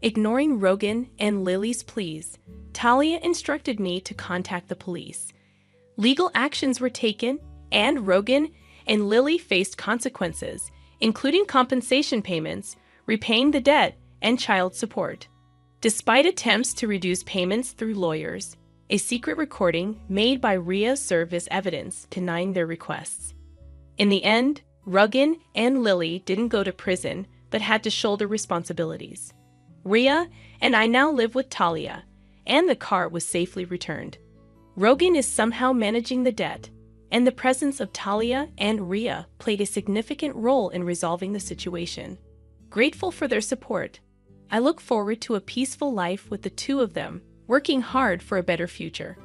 Ignoring Rogan and Lily's pleas, Talia instructed me to contact the police. Legal actions were taken, and Rogan and Lily faced consequences, including compensation payments, repaying the debt, and child support. Despite attempts to reduce payments through lawyers, a secret recording made by Ria served as evidence denying their requests. In the end, Rogan and Lily didn't go to prison but had to shoulder responsibilities. Ria and I now live with Talia, and the car was safely returned. Rogan is somehow managing the debt, and the presence of Talia and Ria played a significant role in resolving the situation. Grateful for their support, I look forward to a peaceful life with the two of them, working hard for a better future.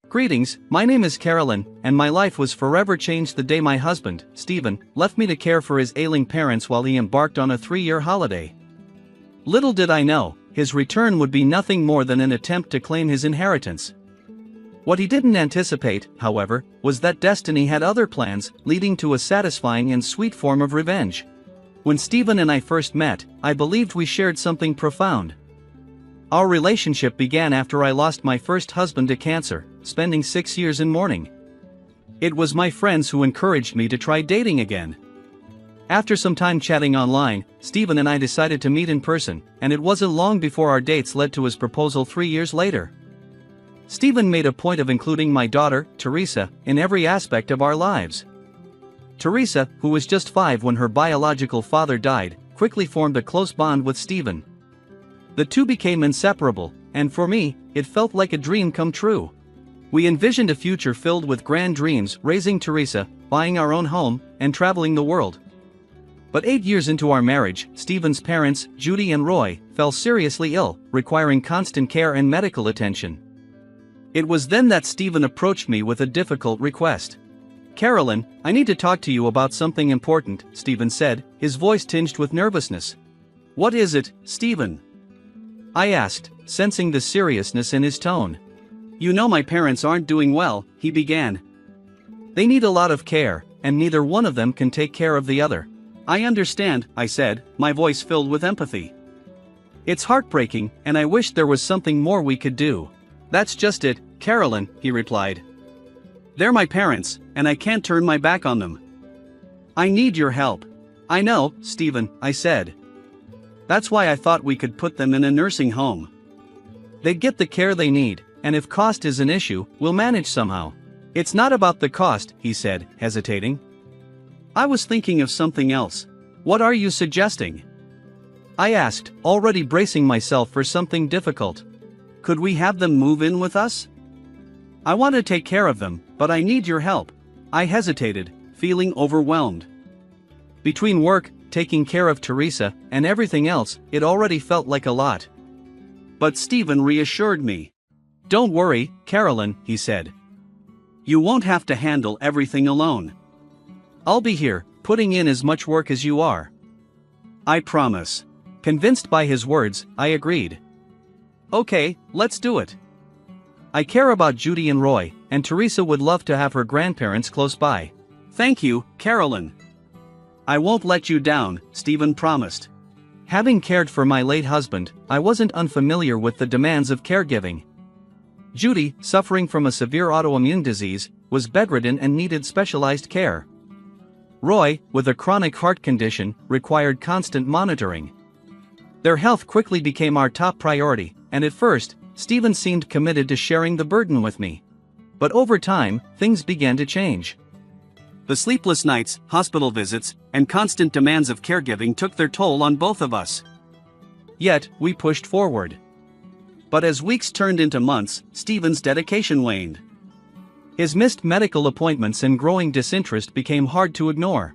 Greetings, my name is Carolyn, and my life was forever changed the day my husband, Stephen, left me to care for his ailing parents while he embarked on a 3-year holiday. Little did I know, his return would be nothing more than an attempt to claim his inheritance. What he didn't anticipate, however, was that destiny had other plans, leading to a satisfying and sweet form of revenge. When Stephen and I first met, I believed we shared something profound. Our relationship began after I lost my first husband to cancer, spending 6 years in mourning. It was my friends who encouraged me to try dating again. After some time chatting online, Stephen and I decided to meet in person, and it wasn't long before our dates led to his proposal 3 years later. Stephen made a point of including my daughter, Teresa, in every aspect of our lives. Teresa, who was just 5 when her biological father died, quickly formed a close bond with Stephen. The two became inseparable, and for me, it felt like a dream come true. We envisioned a future filled with grand dreams, raising Teresa, buying our own home, and traveling the world. But 8 years into our marriage, Stephen's parents, Judy and Roy, fell seriously ill, requiring constant care and medical attention. It was then that Stephen approached me with a difficult request. "Carolyn, I need to talk to you about something important," Stephen said, his voice tinged with nervousness. "What is it, Stephen?" I asked, sensing the seriousness in his tone. "You know my parents aren't doing well," he began. "They need a lot of care, and neither one of them can take care of the other." "I understand," I said, my voice filled with empathy. "It's heartbreaking, and I wish there was something more we could do." "That's just it, Carolyn," he replied. "They're my parents, and I can't turn my back on them. I need your help." "I know, Stephen," I said. "That's why I thought we could put them in a nursing home. They'd get the care they need, and if cost is an issue, we'll manage somehow." "It's not about the cost," he said, hesitating. "I was thinking of something else." "What are you suggesting?" I asked, already bracing myself for something difficult. "Could we have them move in with us? I want to take care of them, but I need your help." I hesitated, feeling overwhelmed. Between work, taking care of Teresa, and everything else, it already felt like a lot. But Stephen reassured me. "Don't worry, Carolyn," he said. "You won't have to handle everything alone. I'll be here, putting in as much work as you are. I promise." Convinced by his words, I agreed. "Okay, let's do it. I care about Judy and Roy, and Teresa would love to have her grandparents close by." "Thank you, Carolyn. I won't let you down," Stephen promised. Having cared for my late husband, I wasn't unfamiliar with the demands of caregiving. Judy, suffering from a severe autoimmune disease, was bedridden and needed specialized care. Roy, with a chronic heart condition, required constant monitoring. Their health quickly became our top priority, and at first, Stephen seemed committed to sharing the burden with me. But over time, things began to change. The sleepless nights, hospital visits, and constant demands of caregiving took their toll on both of us. Yet, we pushed forward. But as weeks turned into months, Stephen's dedication waned. His missed medical appointments and growing disinterest became hard to ignore.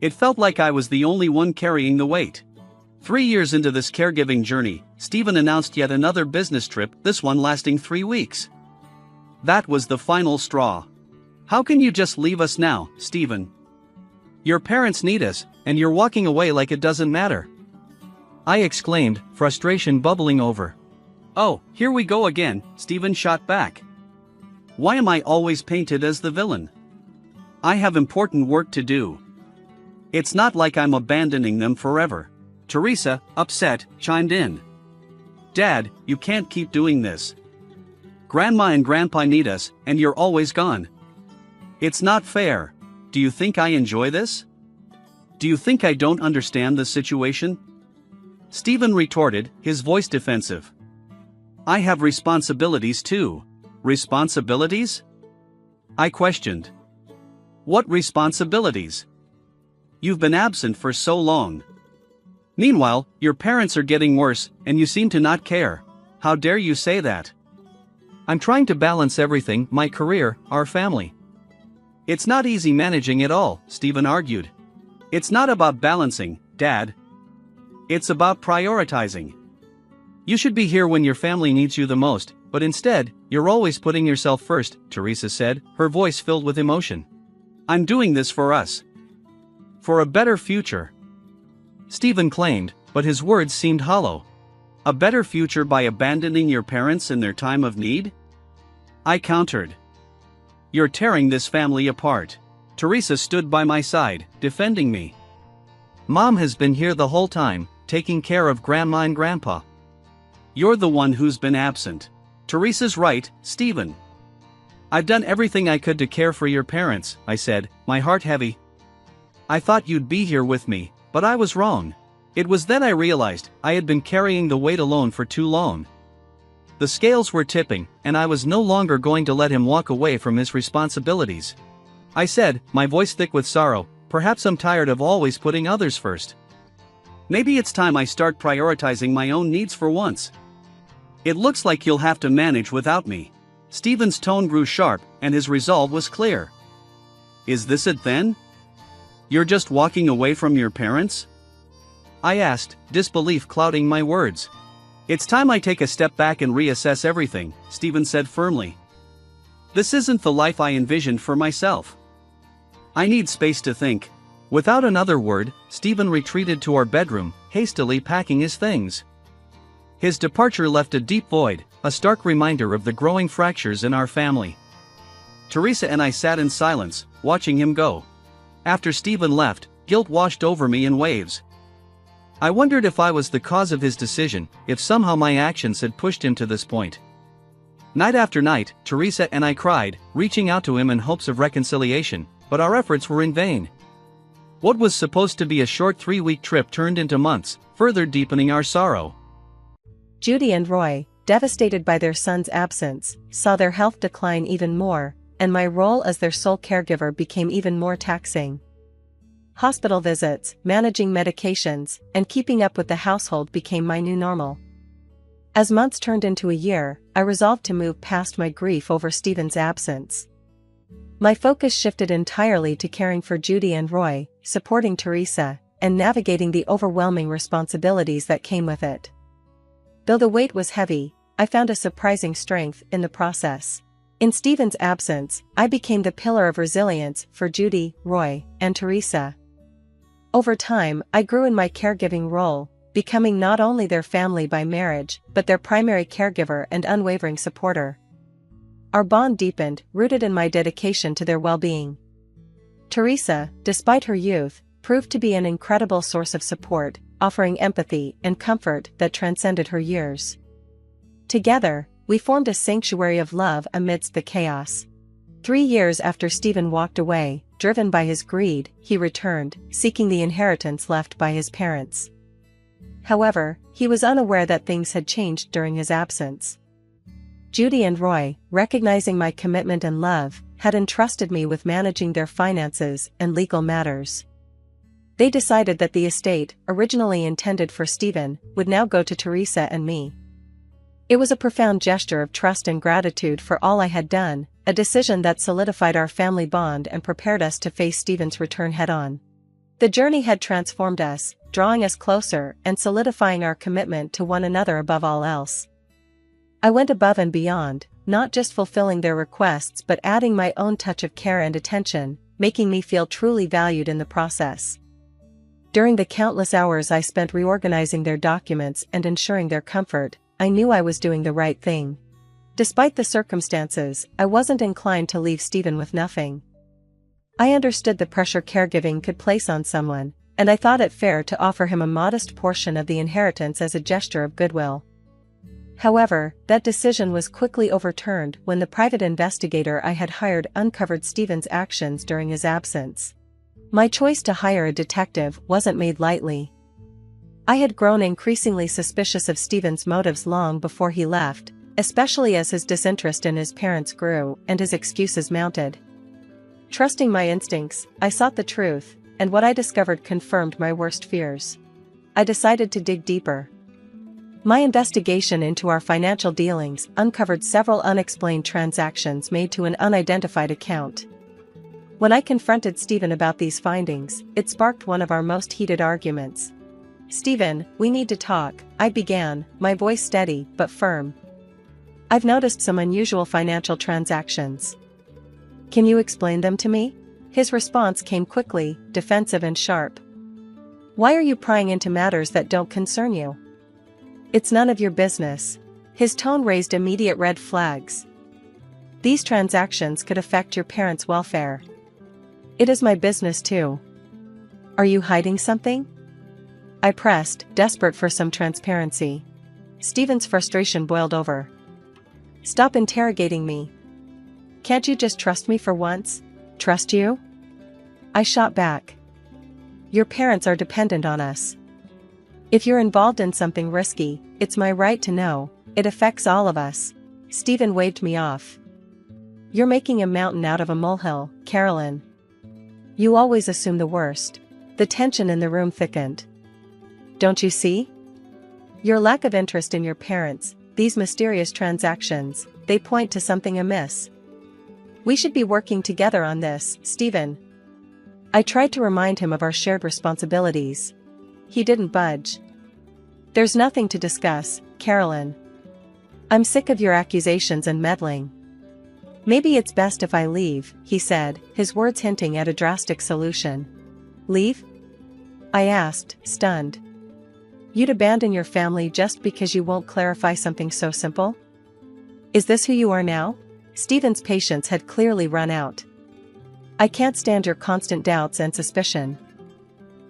It felt like I was the only one carrying the weight. 3 years into this caregiving journey, Stephen announced yet another business trip, this one lasting 3 weeks. That was the final straw. "How can you just leave us now, Stephen? Your parents need us, and you're walking away like it doesn't matter," I exclaimed, frustration bubbling over. "Oh, here we go again," Stephen shot back. "Why am I always painted as the villain? I have important work to do. It's not like I'm abandoning them forever." Teresa, upset, chimed in. "Dad, you can't keep doing this. Grandma and Grandpa need us, and you're always gone. It's not fair. Do you think I enjoy this? Do you think I don't understand the situation?" Stephen retorted, his voice defensive. "I have responsibilities too." "Responsibilities?" I questioned. "What responsibilities?" You've been absent for so long. Meanwhile, your parents are getting worse, and you seem to not care. How dare you say that? I'm trying to balance everything, my career, our family. It's not easy managing it all, Stephen argued. It's not about balancing, Dad. It's about prioritizing. You should be here when your family needs you the most, but instead, you're always putting yourself first, Teresa said, her voice filled with emotion. I'm doing this for us. For a better future. Stephen claimed, but his words seemed hollow. A better future by abandoning your parents in their time of need? I countered. You're tearing this family apart. Teresa stood by my side, defending me. Mom has been here the whole time, taking care of Grandma and Grandpa. You're the one who's been absent. Teresa's right, Stephen. I've done everything I could to care for your parents, I said, my heart heavy. I thought you'd be here with me, but I was wrong. It was then I realized I had been carrying the weight alone for too long. The scales were tipping, and I was no longer going to let him walk away from his responsibilities. I said, my voice thick with sorrow, perhaps I'm tired of always putting others first. Maybe it's time I start prioritizing my own needs for once. It looks like you'll have to manage without me. Stephen's tone grew sharp, and his resolve was clear. Is this it then? You're just walking away from your parents? I asked, disbelief clouding my words. It's time I take a step back and reassess everything, Stephen said firmly. This isn't the life I envisioned for myself. I need space to think. Without another word, Stephen retreated to our bedroom, hastily packing his things. His departure left a deep void, a stark reminder of the growing fractures in our family. Teresa and I sat in silence, watching him go. After Stephen left, guilt washed over me in waves. I wondered if I was the cause of his decision, if somehow my actions had pushed him to this point. Night after night, Teresa and I cried, reaching out to him in hopes of reconciliation, but our efforts were in vain. What was supposed to be a short 3-week trip turned into months, further deepening our sorrow. Judy and Roy, devastated by their son's absence, saw their health decline even more, and my role as their sole caregiver became even more taxing. Hospital visits, managing medications, and keeping up with the household became my new normal. As months turned into a year, I resolved to move past my grief over Stephen's absence. My focus shifted entirely to caring for Judy and Roy, supporting Teresa, and navigating the overwhelming responsibilities that came with it. Though the weight was heavy, I found a surprising strength in the process. In Stephen's absence, I became the pillar of resilience for Judy, Roy, and Teresa. Over time, I grew in my caregiving role, becoming not only their family by marriage, but their primary caregiver and unwavering supporter. Our bond deepened, rooted in my dedication to their well-being. Teresa, despite her youth, proved to be an incredible source of support, offering empathy and comfort that transcended her years. Together, we formed a sanctuary of love amidst the chaos. 3 years after Stephen walked away, driven by his greed, he returned, seeking the inheritance left by his parents. However, he was unaware that things had changed during his absence. Judy and Roy, recognizing my commitment and love, had entrusted me with managing their finances and legal matters. They decided that the estate, originally intended for Stephen, would now go to Teresa and me. It was a profound gesture of trust and gratitude for all I had done, a decision that solidified our family bond and prepared us to face Stephen's return head-on. The journey had transformed us, drawing us closer and solidifying our commitment to one another above all else. I went above and beyond, not just fulfilling their requests but adding my own touch of care and attention, making me feel truly valued in the process. During the countless hours I spent reorganizing their documents and ensuring their comfort, I knew I was doing the right thing. Despite the circumstances, I wasn't inclined to leave Stephen with nothing. I understood the pressure caregiving could place on someone, and I thought it fair to offer him a modest portion of the inheritance as a gesture of goodwill. However, that decision was quickly overturned when the private investigator I had hired uncovered Stephen's actions during his absence. My choice to hire a detective wasn't made lightly. I had grown increasingly suspicious of Stephen's motives long before he left, especially as his disinterest in his parents grew and his excuses mounted. Trusting my instincts, I sought the truth, and what I discovered confirmed my worst fears. I decided to dig deeper. My investigation into our financial dealings uncovered several unexplained transactions made to an unidentified account. When I confronted Stephen about these findings, it sparked one of our most heated arguments. "Stephen, we need to talk," I began, my voice steady but firm. "I've noticed some unusual financial transactions. Can you explain them to me?" His response came quickly, defensive and sharp. "Why are you prying into matters that don't concern you? It's none of your business." His tone raised immediate red flags. "These transactions could affect your parents' welfare. It is my business too. Are you hiding something?" I pressed, desperate for some transparency. Stephen's frustration boiled over. "Stop interrogating me. Can't you just trust me for once?" "Trust you?" I shot back. "Your parents are dependent on us. If you're involved in something risky, it's my right to know. It affects all of us." Stephen waved me off. "You're making a mountain out of a molehill, Carolyn. You always assume the worst." The tension in the room thickened. "Don't you see? Your lack of interest in your parents, these mysterious transactions, they point to something amiss. We should be working together on this, Stephen." I tried to remind him of our shared responsibilities. He didn't budge. "There's nothing to discuss, Carolyn. I'm sick of your accusations and meddling." "Maybe it's best if I leave," he said, his words hinting at a drastic solution. "Leave?" I asked, stunned. "You'd abandon your family just because you won't clarify something so simple? Is this who you are now?" Stephen's patience had clearly run out. "I can't stand your constant doubts and suspicion.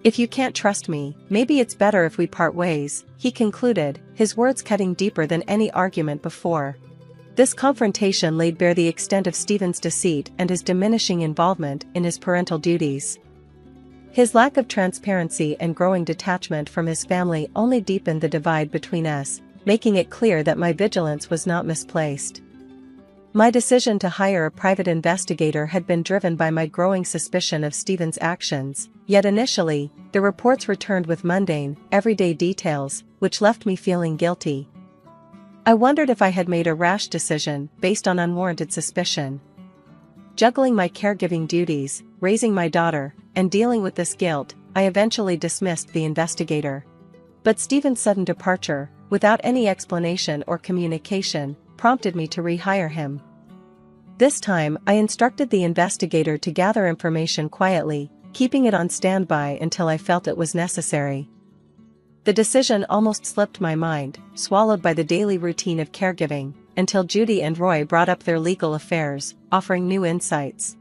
If you can't trust me, maybe it's better if we part ways," he concluded, his words cutting deeper than any argument before. This confrontation laid bare the extent of Stephen's deceit and his diminishing involvement in his parental duties. His lack of transparency and growing detachment from his family only deepened the divide between us, making it clear that my vigilance was not misplaced. My decision to hire a private investigator had been driven by my growing suspicion of Stephen's actions, yet initially, the reports returned with mundane, everyday details, which left me feeling guilty. I wondered if I had made a rash decision based on unwarranted suspicion. Juggling my caregiving duties, raising my daughter, and dealing with this guilt, I eventually dismissed the investigator. But Stephen's sudden departure, without any explanation or communication, prompted me to rehire him. This time, I instructed the investigator to gather information quietly, keeping it on standby until I felt it was necessary. The decision almost slipped my mind, swallowed by the daily routine of caregiving, until Judy and Roy brought up their legal affairs, offering new insights.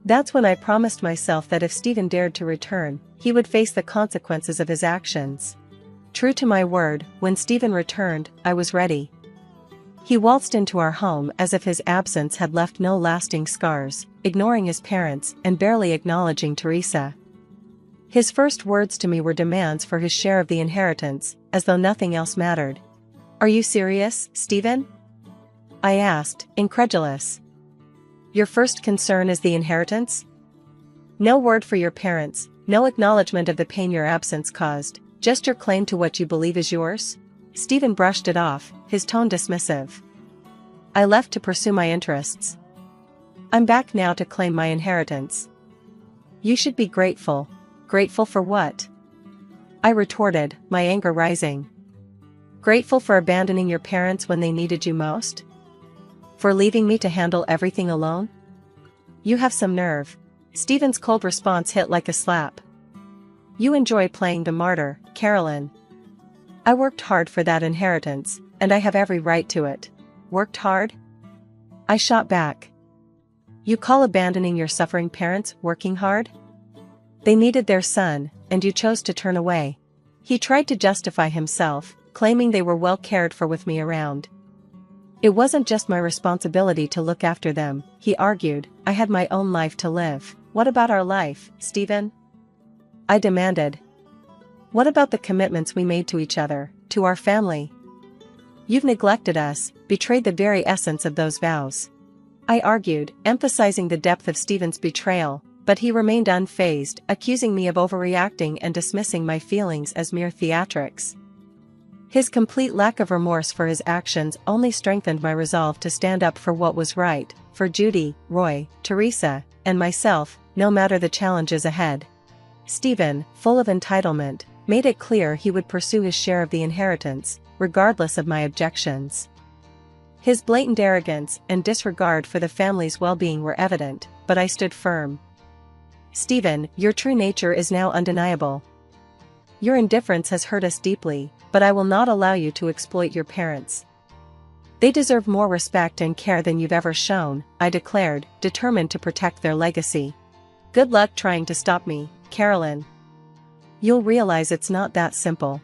That's when I promised myself that if Stephen dared to return, he would face the consequences of his actions. True to my word, when Stephen returned, I was ready. He waltzed into our home as if his absence had left no lasting scars, ignoring his parents and barely acknowledging Teresa. His first words to me were demands for his share of the inheritance, as though nothing else mattered. "Are you serious, Stephen?" I asked, incredulous. "Your first concern is the inheritance? No word for your parents, no acknowledgement of the pain your absence caused, just your claim to what you believe is yours?" Stephen brushed it off, his tone dismissive. "I left to pursue my interests. I'm back now to claim my inheritance." "You should be grateful." "Grateful for what?" I retorted, my anger rising. "Grateful for abandoning your parents when they needed you most? For leaving me to handle everything alone? You have some nerve." Stephen's cold response hit like a slap. "You enjoy playing the martyr, Carolyn. I worked hard for that inheritance, and I have every right to it." "Worked hard?" I shot back. "You call abandoning your suffering parents working hard? They needed their son, and you chose to turn away." He tried to justify himself, claiming they were well cared for with me around. "It wasn't just my responsibility to look after them," he argued, "I had my own life to live." "What about our life, Stephen?" I demanded. "What about the commitments we made to each other, to our family? You've neglected us, betrayed the very essence of those vows." I argued, emphasizing the depth of Stephen's betrayal. But he remained unfazed, accusing me of overreacting and dismissing my feelings as mere theatrics. His complete lack of remorse for his actions only strengthened my resolve to stand up for what was right, for Judy, Roy, Teresa, and myself, no matter the challenges ahead. Stephen, full of entitlement, made it clear he would pursue his share of the inheritance, regardless of my objections. His blatant arrogance and disregard for the family's well-being were evident, but I stood firm. Stephen, your true nature is now undeniable. Your indifference has hurt us deeply, but I will not allow you to exploit your parents. They deserve more respect and care than you've ever shown, I declared, determined to protect their legacy. Good luck trying to stop me, Carolyn. You'll realize it's not that simple.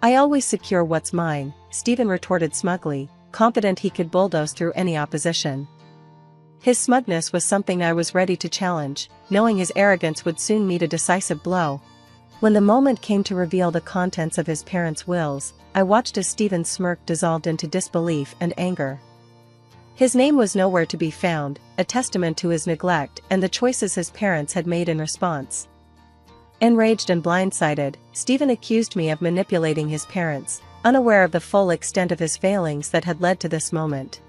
I always secure what's mine, Stephen retorted smugly, confident he could bulldoze through any opposition. His smugness was something I was ready to challenge, knowing his arrogance would soon meet a decisive blow. When the moment came to reveal the contents of his parents' wills, I watched as Stephen's smirk dissolved into disbelief and anger. His name was nowhere to be found, a testament to his neglect and the choices his parents had made in response. Enraged and blindsided, Stephen accused me of manipulating his parents, unaware of the full extent of his failings that had led to this moment.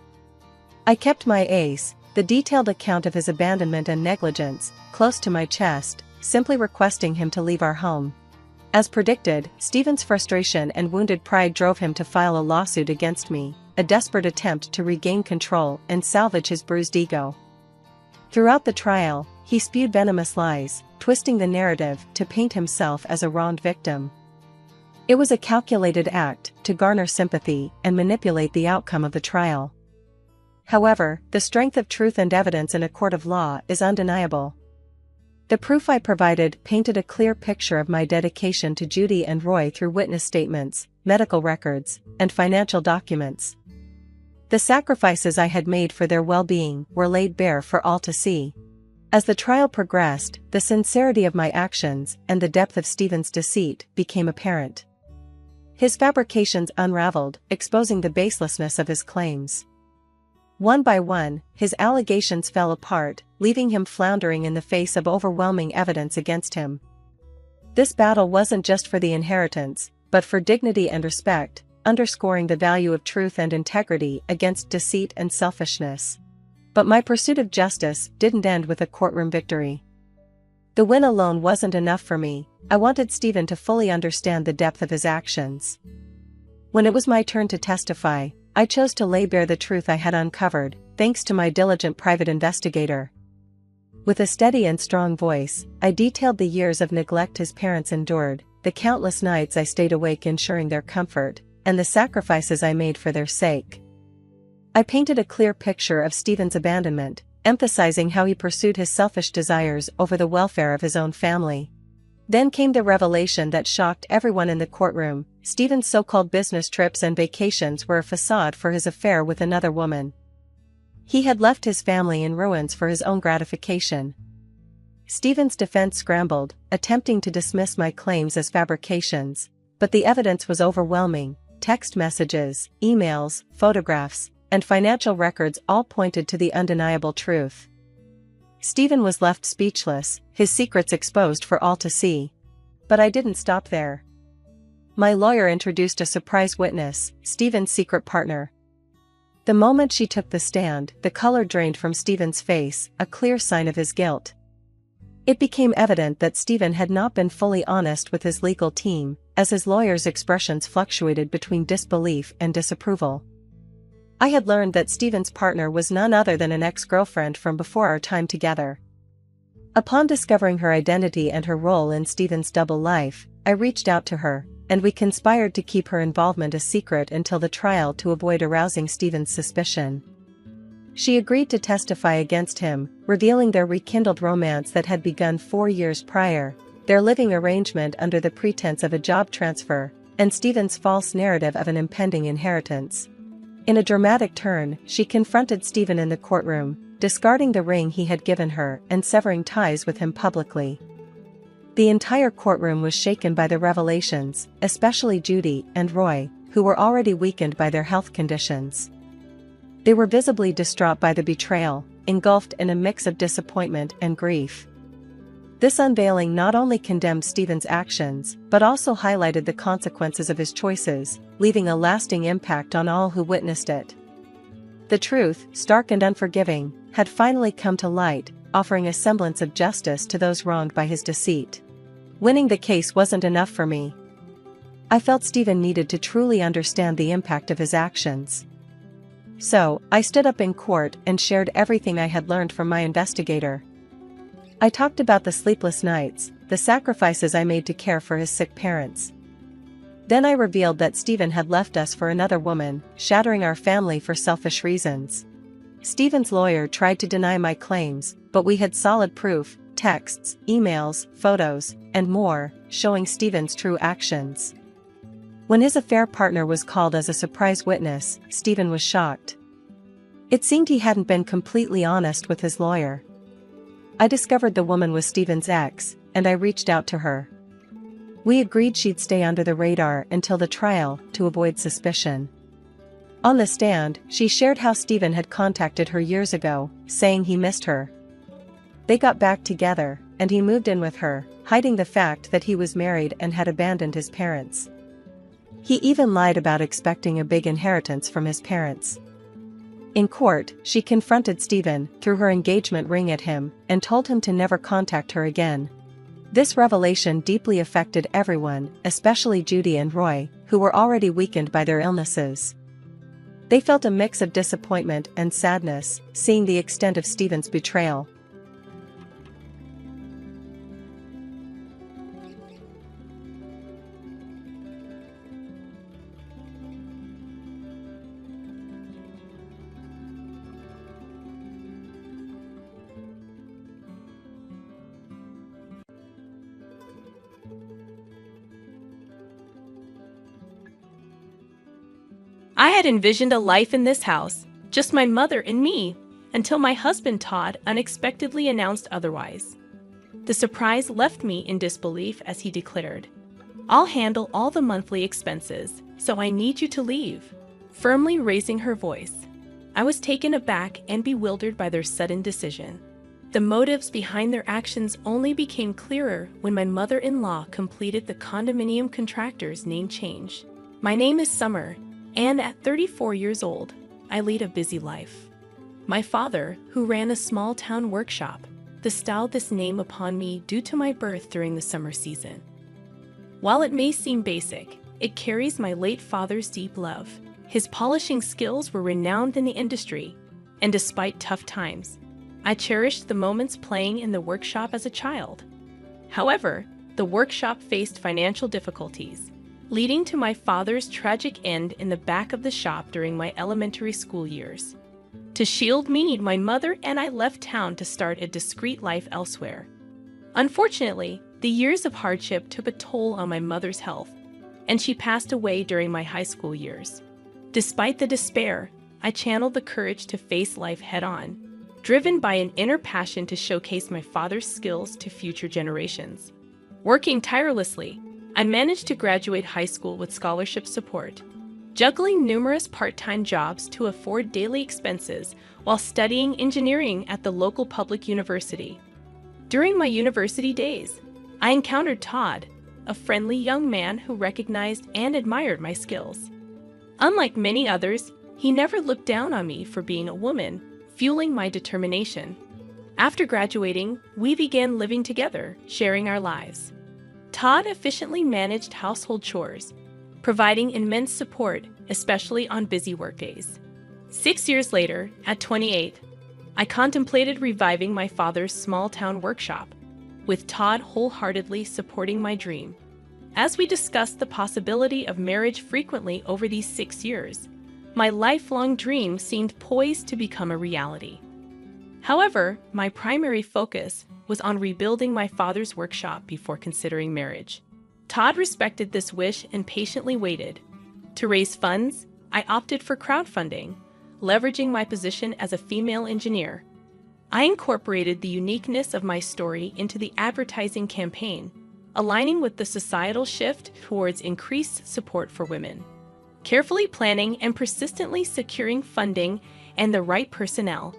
I kept my ace, the detailed account of his abandonment and negligence, close to my chest, simply requesting him to leave our home. As predicted, Stephen's frustration and wounded pride drove him to file a lawsuit against me, a desperate attempt to regain control and salvage his bruised ego. Throughout the trial, he spewed venomous lies, twisting the narrative to paint himself as a wronged victim. It was a calculated act to garner sympathy and manipulate the outcome of the trial. However, the strength of truth and evidence in a court of law is undeniable. The proof I provided painted a clear picture of my dedication to Judy and Roy through witness statements, medical records, and financial documents. The sacrifices I had made for their well-being were laid bare for all to see. As the trial progressed, the sincerity of my actions and the depth of Stephen's deceit became apparent. His fabrications unraveled, exposing the baselessness of his claims. One by one, his allegations fell apart, leaving him floundering in the face of overwhelming evidence against him. This battle wasn't just for the inheritance, but for dignity and respect, underscoring the value of truth and integrity against deceit and selfishness. But my pursuit of justice didn't end with a courtroom victory. The win alone wasn't enough for me. I wanted Stephen to fully understand the depth of his actions. When it was my turn to testify, I chose to lay bare the truth I had uncovered, thanks to my diligent private investigator. With a steady and strong voice, I detailed the years of neglect his parents endured, the countless nights I stayed awake ensuring their comfort, and the sacrifices I made for their sake. I painted a clear picture of Stephen's abandonment, emphasizing how he pursued his selfish desires over the welfare of his own family. Then came the revelation that shocked everyone in the courtroom: Stephen's so-called business trips and vacations were a facade for his affair with another woman. He had left his family in ruins for his own gratification. Stephen's defense scrambled, attempting to dismiss my claims as fabrications, but the evidence was overwhelming. Text messages, emails, photographs, and financial records all pointed to the undeniable truth. Stephen was left speechless, his secrets exposed for all to see. But I didn't stop there. My lawyer introduced a surprise witness, Stephen's secret partner. The moment she took the stand, the color drained from Stephen's face, a clear sign of his guilt. It became evident that Stephen had not been fully honest with his legal team, as his lawyer's expressions fluctuated between disbelief and disapproval. I had learned that Stephen's partner was none other than an ex-girlfriend from before our time together. Upon discovering her identity and her role in Stephen's double life, I reached out to her, and we conspired to keep her involvement a secret until the trial to avoid arousing Stephen's suspicion. She agreed to testify against him, revealing their rekindled romance that had begun 4 years prior, their living arrangement under the pretense of a job transfer, and Stephen's false narrative of an impending inheritance. In a dramatic turn, she confronted Stephen in the courtroom, discarding the ring he had given her and severing ties with him publicly. The entire courtroom was shaken by the revelations, especially Judy and Roy, who were already weakened by their health conditions. They were visibly distraught by the betrayal, engulfed in a mix of disappointment and grief. This unveiling not only condemned Stephen's actions, but also highlighted the consequences of his choices, leaving a lasting impact on all who witnessed it. The truth, stark and unforgiving, had finally come to light, offering a semblance of justice to those wronged by his deceit. Winning the case wasn't enough for me. I felt Stephen needed to truly understand the impact of his actions. So, I stood up in court and shared everything I had learned from my investigator. I talked about the sleepless nights, the sacrifices I made to care for his sick parents. Then I revealed that Stephen had left us for another woman, shattering our family for selfish reasons. Stephen's lawyer tried to deny my claims, but we had solid proof, texts, emails, photos, and more, showing Stephen's true actions. When his affair partner was called as a surprise witness, Stephen was shocked. It seemed he hadn't been completely honest with his lawyer. I discovered the woman was Stephen's ex, and I reached out to her. We agreed she'd stay under the radar until the trial to avoid suspicion. On the stand, she shared how Stephen had contacted her years ago, saying he missed her. They got back together, and he moved in with her, hiding the fact that he was married and had abandoned his parents. He even lied about expecting a big inheritance from his parents. In court, she confronted Stephen, threw her engagement ring at him, and told him to never contact her again. This revelation deeply affected everyone, especially Judy and Roy, who were already weakened by their illnesses. They felt a mix of disappointment and sadness, seeing the extent of Stephen's betrayal. I had envisioned a life in this house, just my mother and me, until my husband Todd unexpectedly announced otherwise. The surprise left me in disbelief as he declared, "I'll handle all the monthly expenses, so I need you to leave," firmly raising her voice. I was taken aback and bewildered by their sudden decision. The motives behind their actions only became clearer when my mother-in-law completed the condominium contractor's name change. My name is Summer, and at 34 years old, I lead a busy life. My father, who ran a small-town workshop, bestowed this name upon me due to my birth during the summer season. While it may seem basic, it carries my late father's deep love. His polishing skills were renowned in the industry, and despite tough times, I cherished the moments playing in the workshop as a child. However, the workshop faced financial difficulties, leading to my father's tragic end in the back of the shop during my elementary school years. To shield me, my mother and I left town to start a discreet life elsewhere. Unfortunately, the years of hardship took a toll on my mother's health, and she passed away during my high school years. Despite the despair, I channeled the courage to face life head-on, driven by an inner passion to showcase my father's skills to future generations. Working tirelessly, I managed to graduate high school with scholarship support, juggling numerous part-time jobs to afford daily expenses while studying engineering at the local public university. During my university days, I encountered Todd, a friendly young man who recognized and admired my skills. Unlike many others, he never looked down on me for being a woman, fueling my determination. After graduating, we began living together, sharing our lives. Todd efficiently managed household chores, providing immense support, especially on busy workdays. 6 years later, at 28, I contemplated reviving my father's small-town workshop, with Todd wholeheartedly supporting my dream. As we discussed the possibility of marriage frequently over these 6 years, my lifelong dream seemed poised to become a reality. However, my primary focus was on rebuilding my father's workshop before considering marriage. Todd respected this wish and patiently waited. To raise funds, I opted for crowdfunding, leveraging my position as a female engineer. I incorporated the uniqueness of my story into the advertising campaign, aligning with the societal shift towards increased support for women. Carefully planning and persistently securing funding and the right personnel,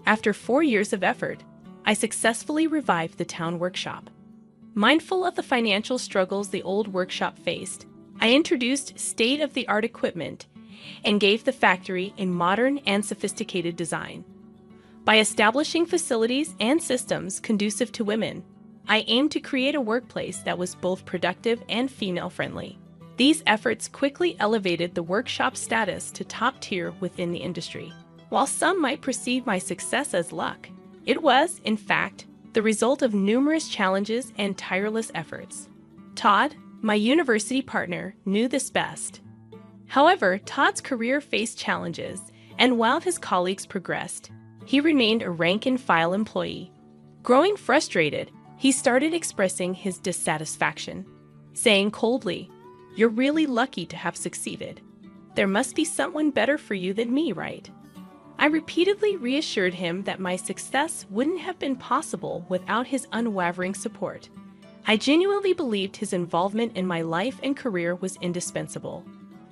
After 4 years of effort, I successfully revived the town workshop. Mindful of the financial struggles the old workshop faced, I introduced state-of-the-art equipment and gave the factory a modern and sophisticated design. By establishing facilities and systems conducive to women, I aimed to create a workplace that was both productive and female-friendly. These efforts quickly elevated the workshop's status to top tier within the industry. While some might perceive my success as luck, it was, in fact, the result of numerous challenges and tireless efforts. Todd, my university partner, knew this best. However, Todd's career faced challenges, and while his colleagues progressed, he remained a rank-and-file employee. Growing frustrated, he started expressing his dissatisfaction, saying coldly, "You're really lucky to have succeeded. There must be someone better for you than me, right?" I repeatedly reassured him that my success wouldn't have been possible without his unwavering support. I genuinely believed his involvement in my life and career was indispensable.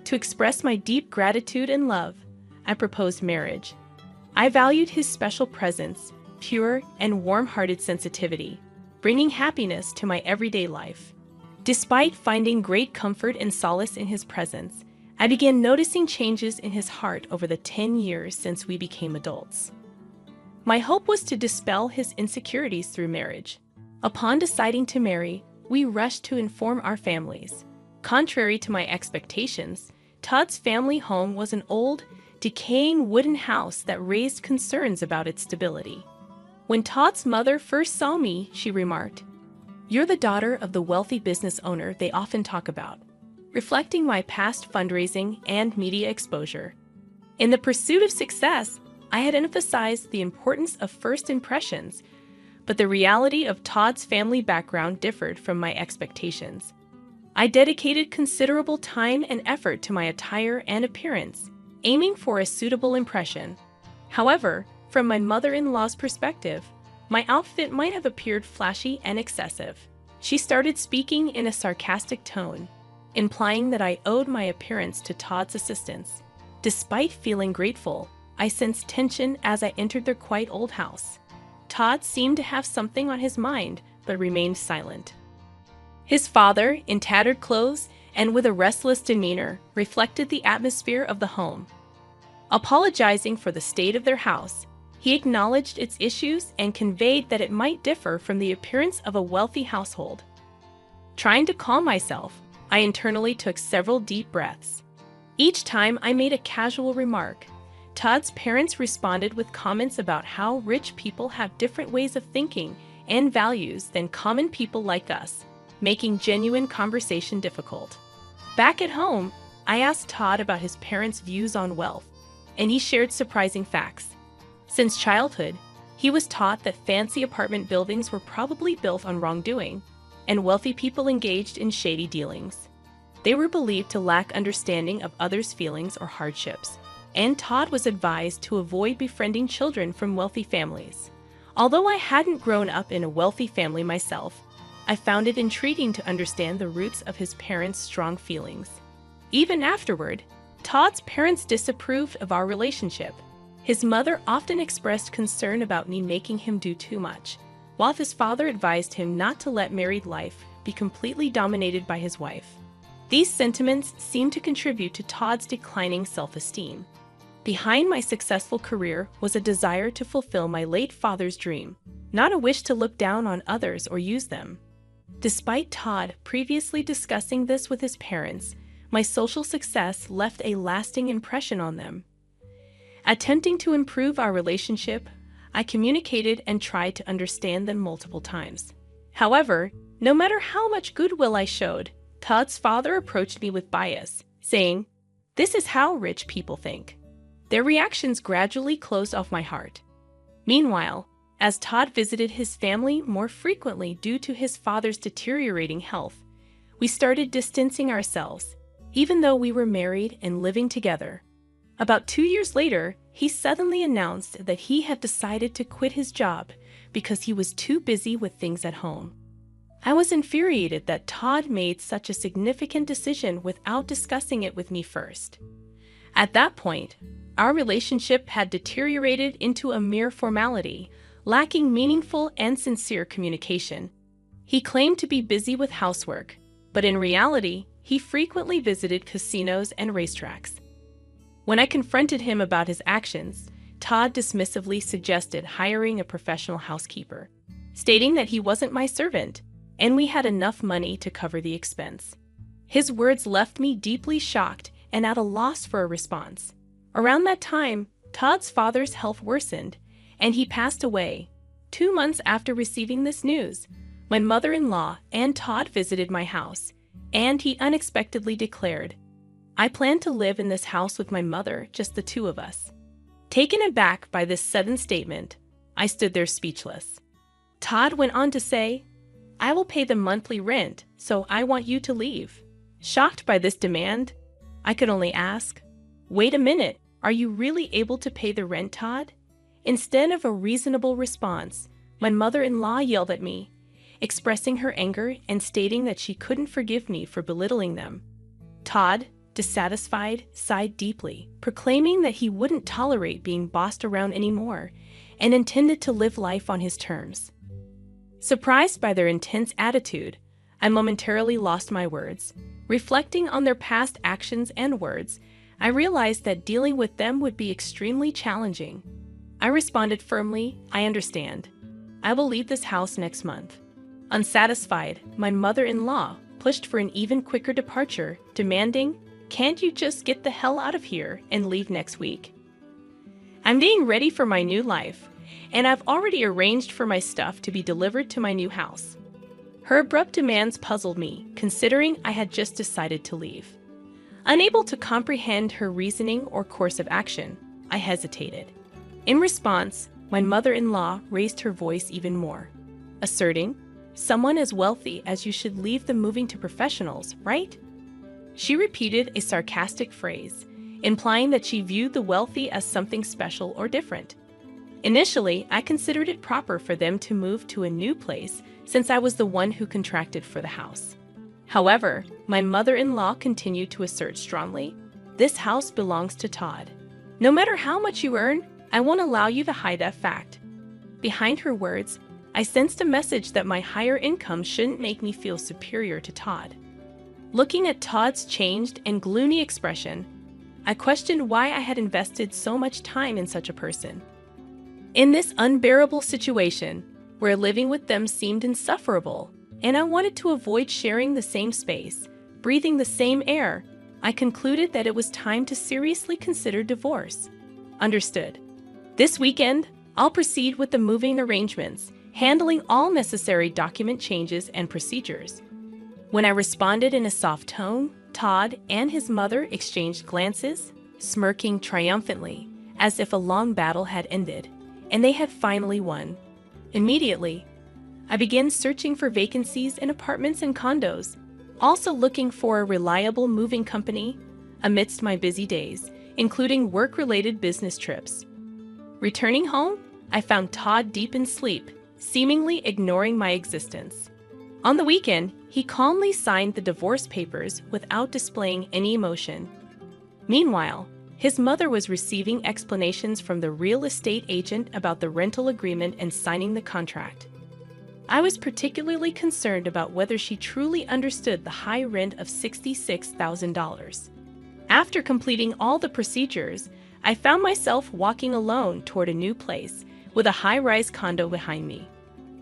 To express my deep gratitude and love, I proposed marriage. I valued his special presence, pure and warm-hearted sensitivity, bringing happiness to my everyday life. Despite finding great comfort and solace in his presence, I began noticing changes in his heart over the 10 years since we became adults. My hope was to dispel his insecurities through marriage. Upon deciding to marry, we rushed to inform our families. Contrary to my expectations, Todd's family home was an old, decaying wooden house that raised concerns about its stability. When Todd's mother first saw me, she remarked, "You're the daughter of the wealthy business owner they often talk about," reflecting my past fundraising and media exposure. In the pursuit of success, I had emphasized the importance of first impressions, but the reality of Todd's family background differed from my expectations. I dedicated considerable time and effort to my attire and appearance, aiming for a suitable impression. However, from my mother-in-law's perspective, my outfit might have appeared flashy and excessive. She started speaking in a sarcastic tone, implying that I owed my appearance to Todd's assistance. Despite feeling grateful, I sensed tension as I entered their quite old house. Todd seemed to have something on his mind, but remained silent. His father, in tattered clothes and with a restless demeanor, reflected the atmosphere of the home. Apologizing for the state of their house, he acknowledged its issues and conveyed that it might differ from the appearance of a wealthy household. Trying to calm myself, I internally took several deep breaths. Each time I made a casual remark, Todd's parents responded with comments about how rich people have different ways of thinking and values than common people like us, making genuine conversation difficult. Back at home, I asked Todd about his parents' views on wealth, and he shared surprising facts. Since childhood, he was taught that fancy apartment buildings were probably built on wrongdoing, and wealthy people engaged in shady dealings. They were believed to lack understanding of others' feelings or hardships, and Todd was advised to avoid befriending children from wealthy families. Although I hadn't grown up in a wealthy family myself, I found it intriguing to understand the roots of his parents' strong feelings. Even afterward, Todd's parents disapproved of our relationship. His mother often expressed concern about me making him do too much, while his father advised him not to let married life be completely dominated by his wife. These sentiments seemed to contribute to Todd's declining self-esteem. Behind my successful career was a desire to fulfill my late father's dream, not a wish to look down on others or use them. Despite Todd previously discussing this with his parents, my social success left a lasting impression on them. Attempting to improve our relationship, I communicated and tried to understand them multiple times. However, no matter how much goodwill I showed, Todd's father approached me with bias, saying, "This is how rich people think." Their reactions gradually closed off my heart. Meanwhile, as Todd visited his family more frequently due to his father's deteriorating health, we started distancing ourselves, even though we were married and living together. About 2 years later, he suddenly announced that he had decided to quit his job because he was too busy with things at home. I was infuriated that Todd made such a significant decision without discussing it with me first. At that point, our relationship had deteriorated into a mere formality, lacking meaningful and sincere communication. He claimed to be busy with housework, but in reality, he frequently visited casinos and racetracks. When I confronted him about his actions, Todd dismissively suggested hiring a professional housekeeper, stating that he wasn't my servant, and we had enough money to cover the expense. His words left me deeply shocked and at a loss for a response. Around that time, Todd's father's health worsened, and he passed away. 2 months after receiving this news, my mother-in-law and Todd visited my house, and he unexpectedly declared, "I plan to live in this house with my mother, just the two of us." Taken aback by this sudden statement, I stood there speechless. Todd went on to say, "I will pay the monthly rent, so I want you to leave." Shocked by this demand, I could only ask, "Wait a minute, are you really able to pay the rent, Todd?" Instead of a reasonable response, my mother-in-law yelled at me, expressing her anger and stating that she couldn't forgive me for belittling them. Todd, dissatisfied, sighed deeply, proclaiming that he wouldn't tolerate being bossed around anymore and intended to live life on his terms. Surprised by their intense attitude, I momentarily lost my words. Reflecting on their past actions and words, I realized that dealing with them would be extremely challenging. I responded firmly, "I understand. I will leave this house next month." Unsatisfied, my mother-in-law pushed for an even quicker departure, demanding, "Can't you just get the hell out of here and leave next week?" I'm getting ready for my new life, and I've already arranged for my stuff to be delivered to my new house. Her abrupt demands puzzled me, considering I had just decided to leave. Unable to comprehend her reasoning or course of action, I hesitated. In response, my mother-in-law raised her voice even more, asserting, "Someone as wealthy as you should leave them moving to professionals, right?" She repeated a sarcastic phrase, implying that she viewed the wealthy as something special or different. Initially, I considered it proper for them to move to a new place since I was the one who contracted for the house. However, my mother-in-law continued to assert strongly, "This house belongs to Todd. No matter how much you earn, I won't allow you to hide that fact." Behind her words, I sensed a message that my higher income shouldn't make me feel superior to Todd. Looking at Todd's changed and gloomy expression, I questioned why I had invested so much time in such a person. In this unbearable situation, where living with them seemed insufferable, and I wanted to avoid sharing the same space, breathing the same air, I concluded that it was time to seriously consider divorce. Understood. This weekend, I'll proceed with the moving arrangements, handling all necessary document changes and procedures. When I responded in a soft tone, Todd and his mother exchanged glances, smirking triumphantly, as if a long battle had ended, and they had finally won. Immediately, I began searching for vacancies in apartments and condos, also looking for a reliable moving company amidst my busy days, including work-related business trips. Returning home, I found Todd deep in sleep, seemingly ignoring my existence. On the weekend, he calmly signed the divorce papers without displaying any emotion. Meanwhile, his mother was receiving explanations from the real estate agent about the rental agreement and signing the contract. I was particularly concerned about whether she truly understood the high rent of $66,000. After completing all the procedures, I found myself walking alone toward a new place with a high-rise condo behind me.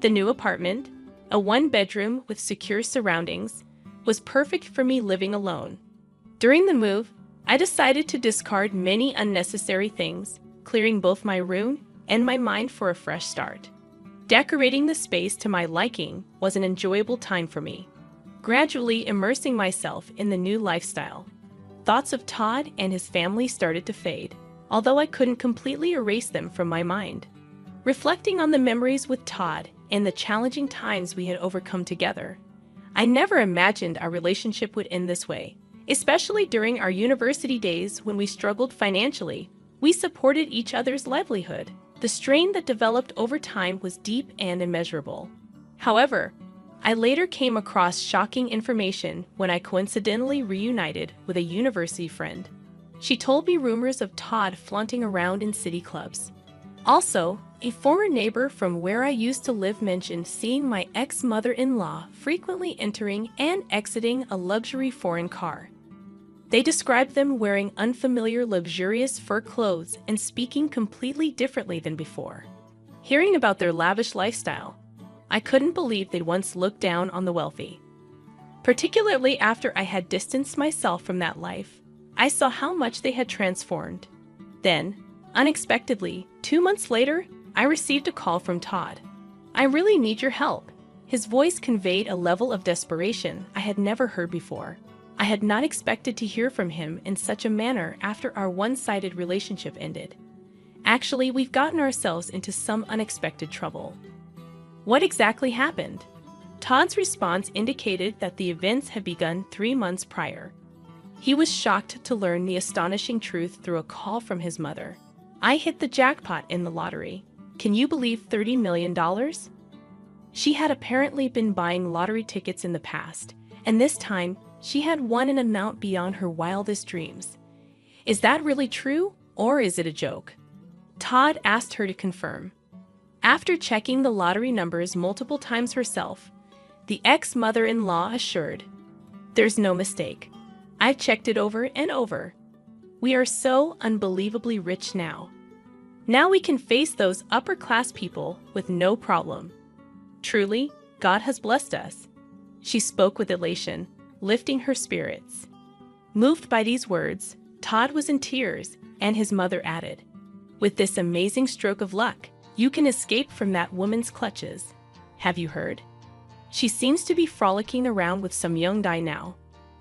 The new apartment, a one-bedroom with secure surroundings, was perfect for me living alone. During the move, I decided to discard many unnecessary things, clearing both my room and my mind for a fresh start. Decorating the space to my liking was an enjoyable time for me, gradually immersing myself in the new lifestyle. Thoughts of Todd and his family started to fade, although I couldn't completely erase them from my mind. Reflecting on the memories with Todd and the challenging times we had overcome together, I never imagined our relationship would end this way, especially during our university days when we struggled financially. We supported each other's livelihood. The strain that developed over time was deep and immeasurable. However, I later came across shocking information when I coincidentally reunited with a university friend. She told me rumors of Todd flaunting around in city clubs. Also, a former neighbor from where I used to live mentioned seeing my ex-mother-in-law frequently entering and exiting a luxury foreign car. They described them wearing unfamiliar luxurious fur clothes and speaking completely differently than before. Hearing about their lavish lifestyle, I couldn't believe they'd once looked down on the wealthy. Particularly after I had distanced myself from that life, I saw how much they had transformed. Then, unexpectedly, 2 months later, I received a call from Todd. "I really need your help." His voice conveyed a level of desperation I had never heard before. I had not expected to hear from him in such a manner after our one-sided relationship ended. Actually, we've gotten ourselves into some unexpected trouble. What exactly happened? Todd's response indicated that the events had begun 3 months prior. He was shocked to learn the astonishing truth through a call from his mother. "I hit the jackpot in the lottery. Can you believe $30 million? She had apparently been buying lottery tickets in the past, and this time she had won an amount beyond her wildest dreams. Is that really true, or is it a joke?" Todd asked her to confirm. After checking the lottery numbers multiple times herself, the ex-mother-in-law assured, "There's no mistake. I've checked it over and over. We are so unbelievably rich now. Now we can face those upper-class people with no problem. Truly, God has blessed us." She spoke with elation, lifting her spirits. Moved by these words, Todd was in tears, and his mother added, "With this amazing stroke of luck, you can escape from that woman's clutches. Have you heard? She seems to be frolicking around with some young guy now.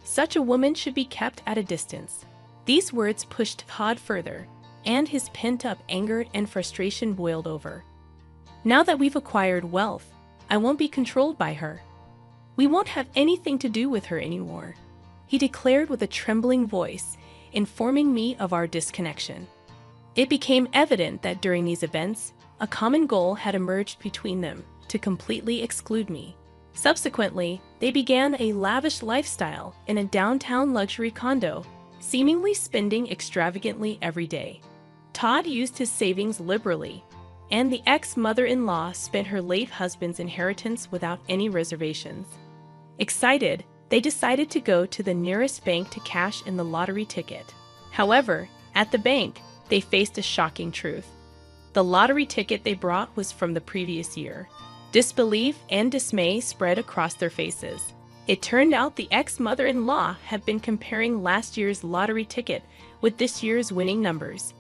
Such a woman should be kept at a distance." These words pushed Todd further, and his pent-up anger and frustration boiled over. "Now that we've acquired wealth, I won't be controlled by her. We won't have anything to do with her anymore," he declared with a trembling voice, informing me of our disconnection. It became evident that during these events, a common goal had emerged between them to completely exclude me. Subsequently, they began a lavish lifestyle in a downtown luxury condo, seemingly spending extravagantly every day. Todd used his savings liberally, and the ex-mother-in-law spent her late husband's inheritance without any reservations. Excited, they decided to go to the nearest bank to cash in the lottery ticket. However, at the bank, they faced a shocking truth. The lottery ticket they brought was from the previous year. Disbelief and dismay spread across their faces. It turned out the ex-mother-in-law had been comparing last year's lottery ticket with this year's winning numbers.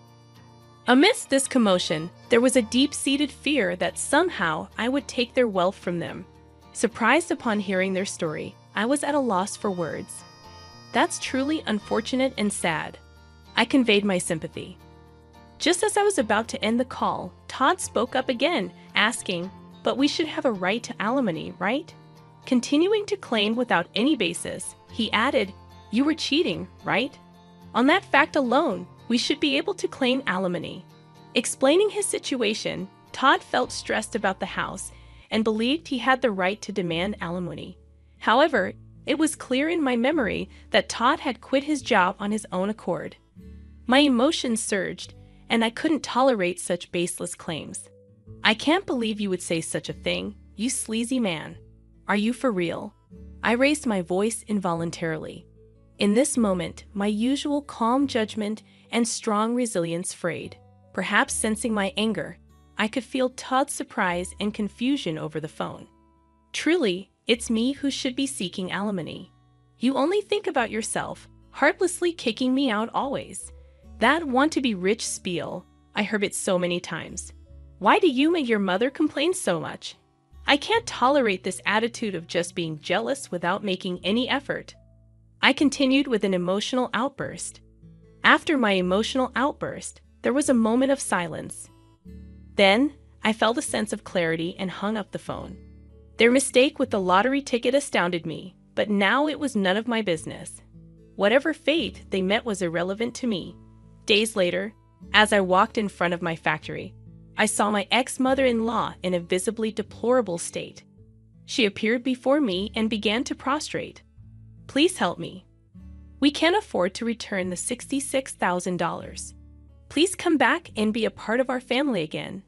Amidst this commotion, there was a deep-seated fear that somehow I would take their wealth from them. Surprised upon hearing their story, I was at a loss for words. "That's truly unfortunate and sad." I conveyed my sympathy. Just as I was about to end the call, Todd spoke up again, asking, "But we should have a right to alimony, right?" Continuing to claim without any basis, he added, "You were cheating, right? On that fact alone, we should be able to claim alimony." Explaining his situation, Todd felt stressed about the house and believed he had the right to demand alimony. However, it was clear in my memory that Todd had quit his job on his own accord. My emotions surged, and I couldn't tolerate such baseless claims. "I can't believe you would say such a thing, you sleazy man. Are you for real?" I raised my voice involuntarily. In this moment, my usual calm judgment and strong resilience frayed. Perhaps sensing my anger, I could feel Todd's surprise and confusion over the phone. "Truly, it's me who should be seeking alimony. You only think about yourself, heartlessly kicking me out always. That want-to-be-rich spiel, I heard it so many times. Why do you make your mother complain so much? I can't tolerate this attitude of just being jealous without making any effort." I continued with an emotional outburst. After my emotional outburst, there was a moment of silence. Then, I felt a sense of clarity and hung up the phone. Their mistake with the lottery ticket astounded me, but now it was none of my business. Whatever fate they met was irrelevant to me. Days later, as I walked in front of my factory, I saw my ex-mother-in-law in a visibly deplorable state. She appeared before me and began to prostrate. "Please help me. We can't afford to return the $66,000. Please come back and be a part of our family again.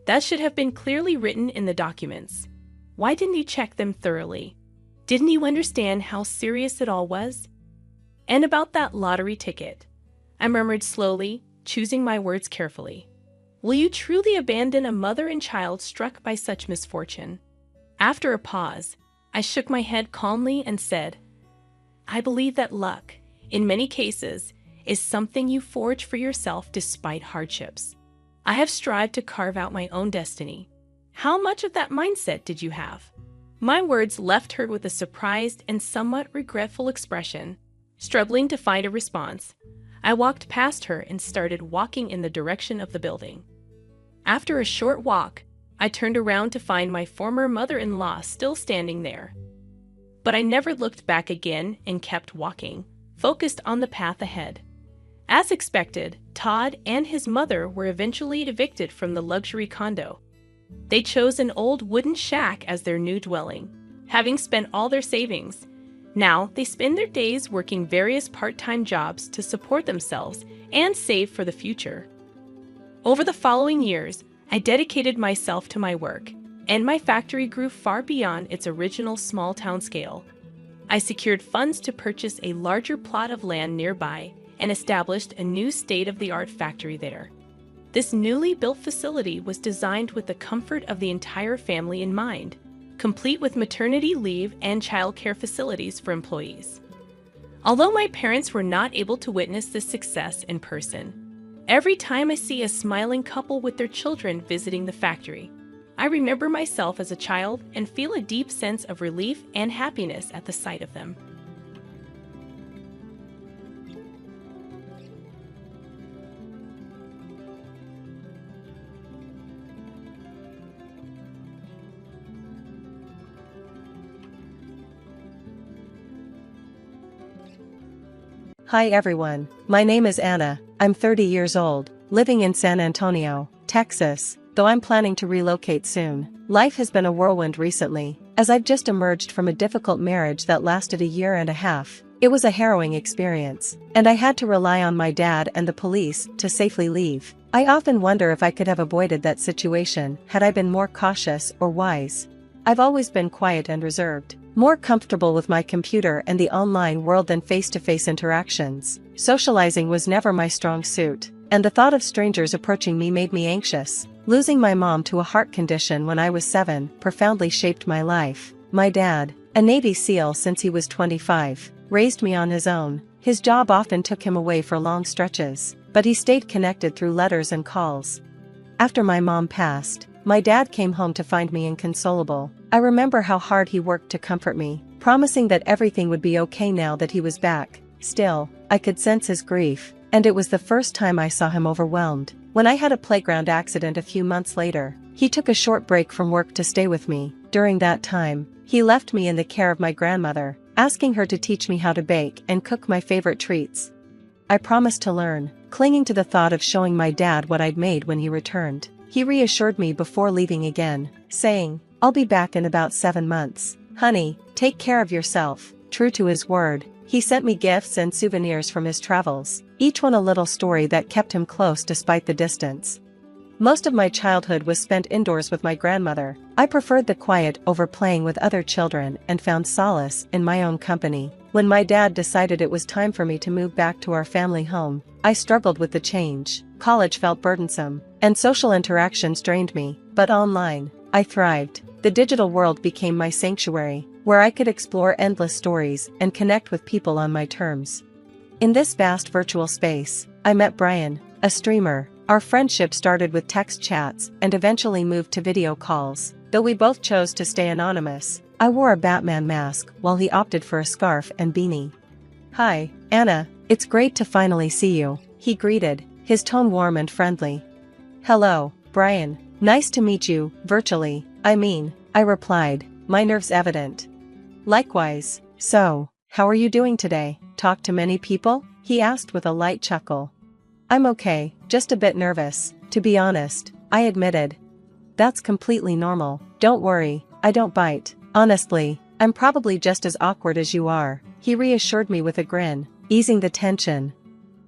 That should have been clearly written in the documents. Why didn't you check them thoroughly? Didn't you understand how serious it all was? And about that lottery ticket, I murmured slowly, choosing my words carefully. Will you truly abandon a mother and child struck by such misfortune? After a pause, I shook my head calmly and said, I believe that luck, in many cases, is something you forge for yourself despite hardships. I have strived to carve out my own destiny. How much of that mindset did you have? My words left her with a surprised and somewhat regretful expression. Struggling to find a response, I walked past her and started walking in the direction of the building. After a short walk, I turned around to find my former mother-in-law still standing there. But I never looked back again and kept walking, focused on the path ahead. As expected, Todd and his mother were eventually evicted from the luxury condo. They chose an old wooden shack as their new dwelling, having spent all their savings. Now, they spend their days working various part-time jobs to support themselves and save for the future. Over the following years, I dedicated myself to my work, and my factory grew far beyond its original small-town scale. I secured funds to purchase a larger plot of land nearby and established a new state-of-the-art factory there. This newly built facility was designed with the comfort of the entire family in mind, complete with maternity leave and childcare facilities for employees. Although my parents were not able to witness this success in person, every time I see a smiling couple with their children visiting the factory, I remember myself as a child and feel a deep sense of relief and happiness at the sight of them. Hi everyone, my name is Anna, I'm 30 years old, living in San Antonio, Texas, though I'm planning to relocate soon. Life has been a whirlwind recently, as I've just emerged from a difficult marriage that lasted a year and a half. It was a harrowing experience, and I had to rely on my dad and the police to safely leave. I often wonder if I could have avoided that situation had I been more cautious or wise. I've always been quiet and reserved, more comfortable with my computer and the online world than face-to-face interactions. Socializing was never my strong suit, and the thought of strangers approaching me made me anxious. Losing my mom to a heart condition when I was 7 profoundly shaped my life. My dad, a Navy SEAL since he was 25, raised me on his own. His job often took him away for long stretches, but he stayed connected through letters and calls. After my mom passed, my dad came home to find me inconsolable. I remember how hard he worked to comfort me, promising that everything would be okay now that he was back. Still, I could sense his grief, and it was the first time I saw him overwhelmed. When I had a playground accident a few months later, he took a short break from work to stay with me. During that time, he left me in the care of my grandmother, asking her to teach me how to bake and cook my favorite treats. I promised to learn, clinging to the thought of showing my dad what I'd made when he returned. He reassured me before leaving again, saying, "I'll be back in about 7 months. Honey, take care of yourself." True to his word, he sent me gifts and souvenirs from his travels, each one a little story that kept him close despite the distance. Most of my childhood was spent indoors with my grandmother. I preferred the quiet over playing with other children and found solace in my own company. When my dad decided it was time for me to move back to our family home, I struggled with the change. College felt burdensome, and social interactions drained me, but online, I thrived. The digital world became my sanctuary, where I could explore endless stories and connect with people on my terms. In this vast virtual space, I met Brian, a streamer. Our friendship started with text chats and eventually moved to video calls. Though we both chose to stay anonymous, I wore a Batman mask while he opted for a scarf and beanie. "Hi, Anna, it's great to finally see you," he greeted, his tone warm and friendly. "Hello, Brian, nice to meet you, virtually, I replied, my nerves evident. "Likewise. So, how are you doing today? Talk to many people?" he asked with a light chuckle. "I'm okay, just a bit nervous, to be honest," I admitted. "That's completely normal, don't worry, I don't bite. Honestly, I'm probably just as awkward as you are," he reassured me with a grin. easing the tension.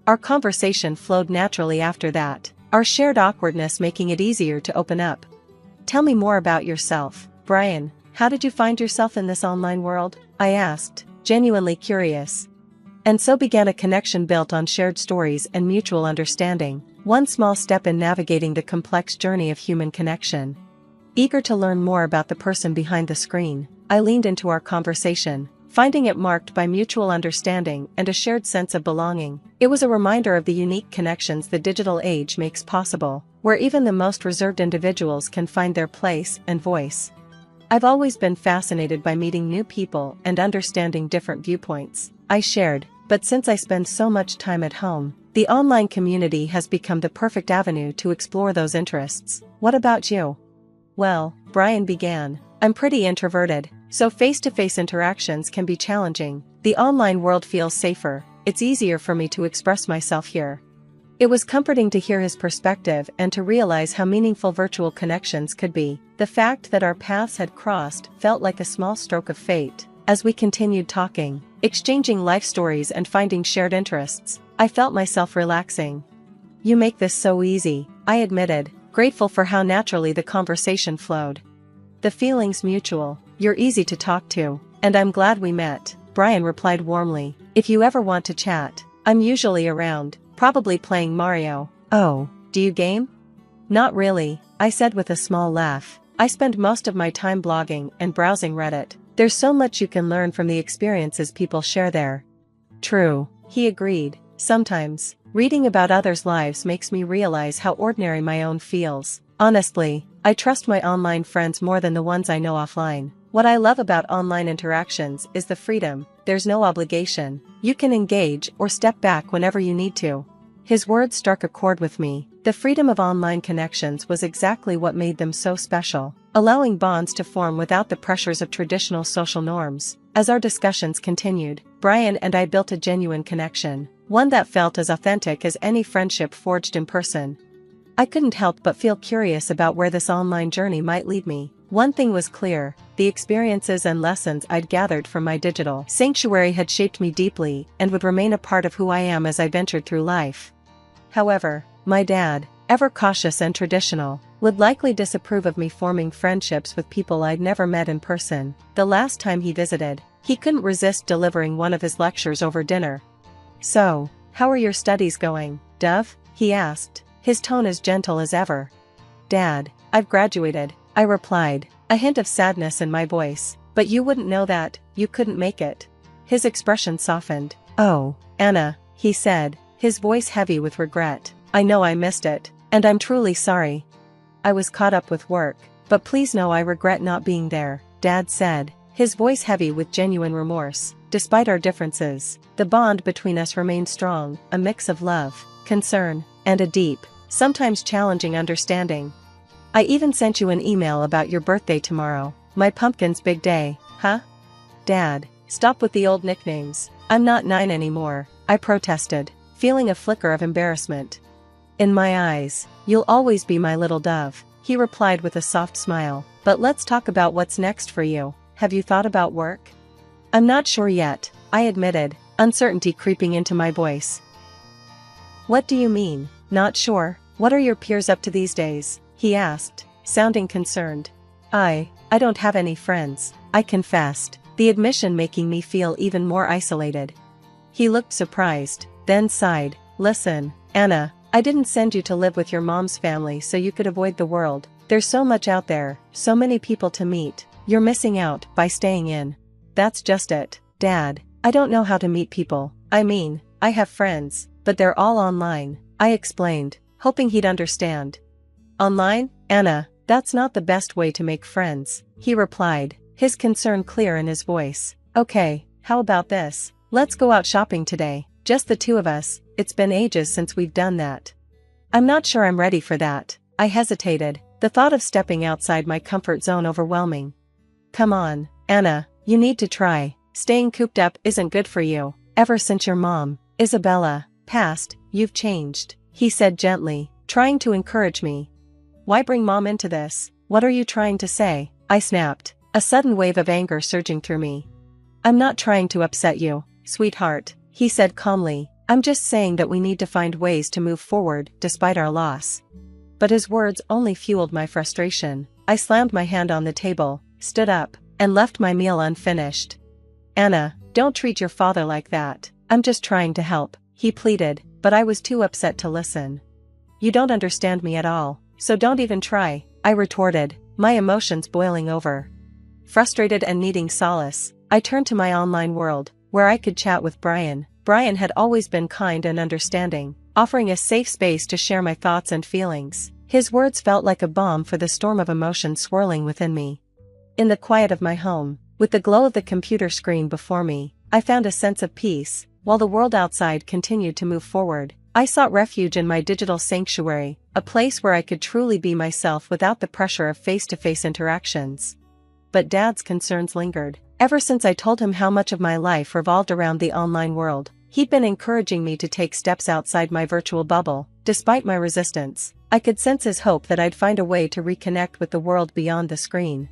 Our conversation flowed naturally after that, our shared awkwardness making it easier to open up. Tell me more about yourself, Brian. How did you find yourself in this online world? I asked, genuinely curious. And so began a connection built on shared stories and mutual understanding, one small step in navigating the complex journey of human connection. Eager to learn more about the person behind the screen, I leaned into our conversation, finding it marked by mutual understanding and a shared sense of belonging. It was a reminder of the unique connections the digital age makes possible, where even the most reserved individuals can find their place and voice. I've always been fascinated by meeting new people and understanding different viewpoints, I shared, but since I spend so much time at home, the online community has become the perfect avenue to explore those interests. What about you? Well, Brian began, I'm pretty introverted, so face-to-face interactions can be challenging. The online world feels safer, it's easier for me to express myself here. It was comforting to hear his perspective and to realize how meaningful virtual connections could be. The fact that our paths had crossed felt like a small stroke of fate. As we continued talking, exchanging life stories and finding shared interests, I felt myself relaxing. You make this so easy, I admitted, grateful for how naturally the conversation flowed. The feeling's mutual, you're easy to talk to, and I'm glad we met, Brian replied warmly. If you ever want to chat, I'm usually around, probably playing Mario. Oh, do you game? Not really, I said with a small laugh. I spend most of my time blogging and browsing Reddit. There's so much you can learn from the experiences people share there. True, he agreed. Sometimes, reading about others' lives makes me realize how ordinary my own feels. Honestly, I trust my online friends more than the ones I know offline. What I love about online interactions is the freedom. There's no obligation. You can engage or step back whenever you need to. His words struck a chord with me. The freedom of online connections was exactly what made them so special, allowing bonds to form without the pressures of traditional social norms. As our discussions continued, Brian and I built a genuine connection, one that felt as authentic as any friendship forged in person. I couldn't help but feel curious about where this online journey might lead me. One thing was clear, the experiences and lessons I'd gathered from my digital sanctuary had shaped me deeply and would remain a part of who I am as I ventured through life. However, my dad, ever cautious and traditional, would likely disapprove of me forming friendships with people I'd never met in person. The last time he visited, he couldn't resist delivering one of his lectures over dinner. So, how are your studies going, Dove? He asked, his tone as gentle as ever. Dad, I've graduated, I replied, a hint of sadness in my voice. But you wouldn't know that, you couldn't make it. His expression softened. Oh, Anna, he said, his voice heavy with regret. I know I missed it, and I'm truly sorry. I was caught up with work, but please know I regret not being there, Dad said, his voice heavy with genuine remorse. Despite our differences, the bond between us remained strong, a mix of love, concern, and a deep, sometimes challenging understanding. I even sent you an email about your birthday tomorrow, my pumpkin's big day, huh? Dad, stop with the old nicknames. I'm not 9 anymore, I protested, feeling a flicker of embarrassment. In my eyes, you'll always be my little Dove, he replied with a soft smile. But let's talk about what's next for you. Have you thought about work? I'm not sure yet, I admitted, uncertainty creeping into my voice. What do you mean, not sure? What are your peers up to these days? He asked, sounding concerned. I don't have any friends, I confessed, the admission making me feel even more isolated. He looked surprised, then sighed. Listen, Anna, I didn't send you to live with your mom's family so you could avoid the world. There's so much out there, so many people to meet. You're missing out by staying in. That's just it, Dad. I don't know how to meet people. I mean, I have friends, but they're all online, I explained, hoping he'd understand. Online, Anna, that's not the best way to make friends, he replied, his concern clear in his voice. Okay, how about this? Let's go out shopping today, just the two of us. It's been ages since we've done that. I'm not sure I'm ready for that, I hesitated, the thought of stepping outside my comfort zone overwhelming. Come on, Anna, you need to try. Staying cooped up isn't good for you. Ever since your mom, Isabella, passed, you've changed, he said gently, trying to encourage me. Why bring Mom into this? What are you trying to say? I snapped, a sudden wave of anger surging through me. I'm not trying to upset you, sweetheart, he said calmly. I'm just saying that we need to find ways to move forward despite our loss. But his words only fueled my frustration. I slammed my hand on the table, stood up, and left my meal unfinished. Anna, don't treat your father like that. I'm just trying to help, he pleaded, but I was too upset to listen. You don't understand me at all, so don't even try, I retorted, my emotions boiling over. Frustrated and needing solace, I turned to my online world, where I could chat with Brian. Brian had always been kind and understanding, offering a safe space to share my thoughts and feelings. His words felt like a balm for the storm of emotion swirling within me. In the quiet of my home, with the glow of the computer screen before me, I found a sense of peace. While the world outside continued to move forward, I sought refuge in my digital sanctuary, a place where I could truly be myself without the pressure of face-to-face interactions. But Dad's concerns lingered. Ever since I told him how much of my life revolved around the online world, he'd been encouraging me to take steps outside my virtual bubble. Despite my resistance, I could sense his hope that I'd find a way to reconnect with the world beyond the screen.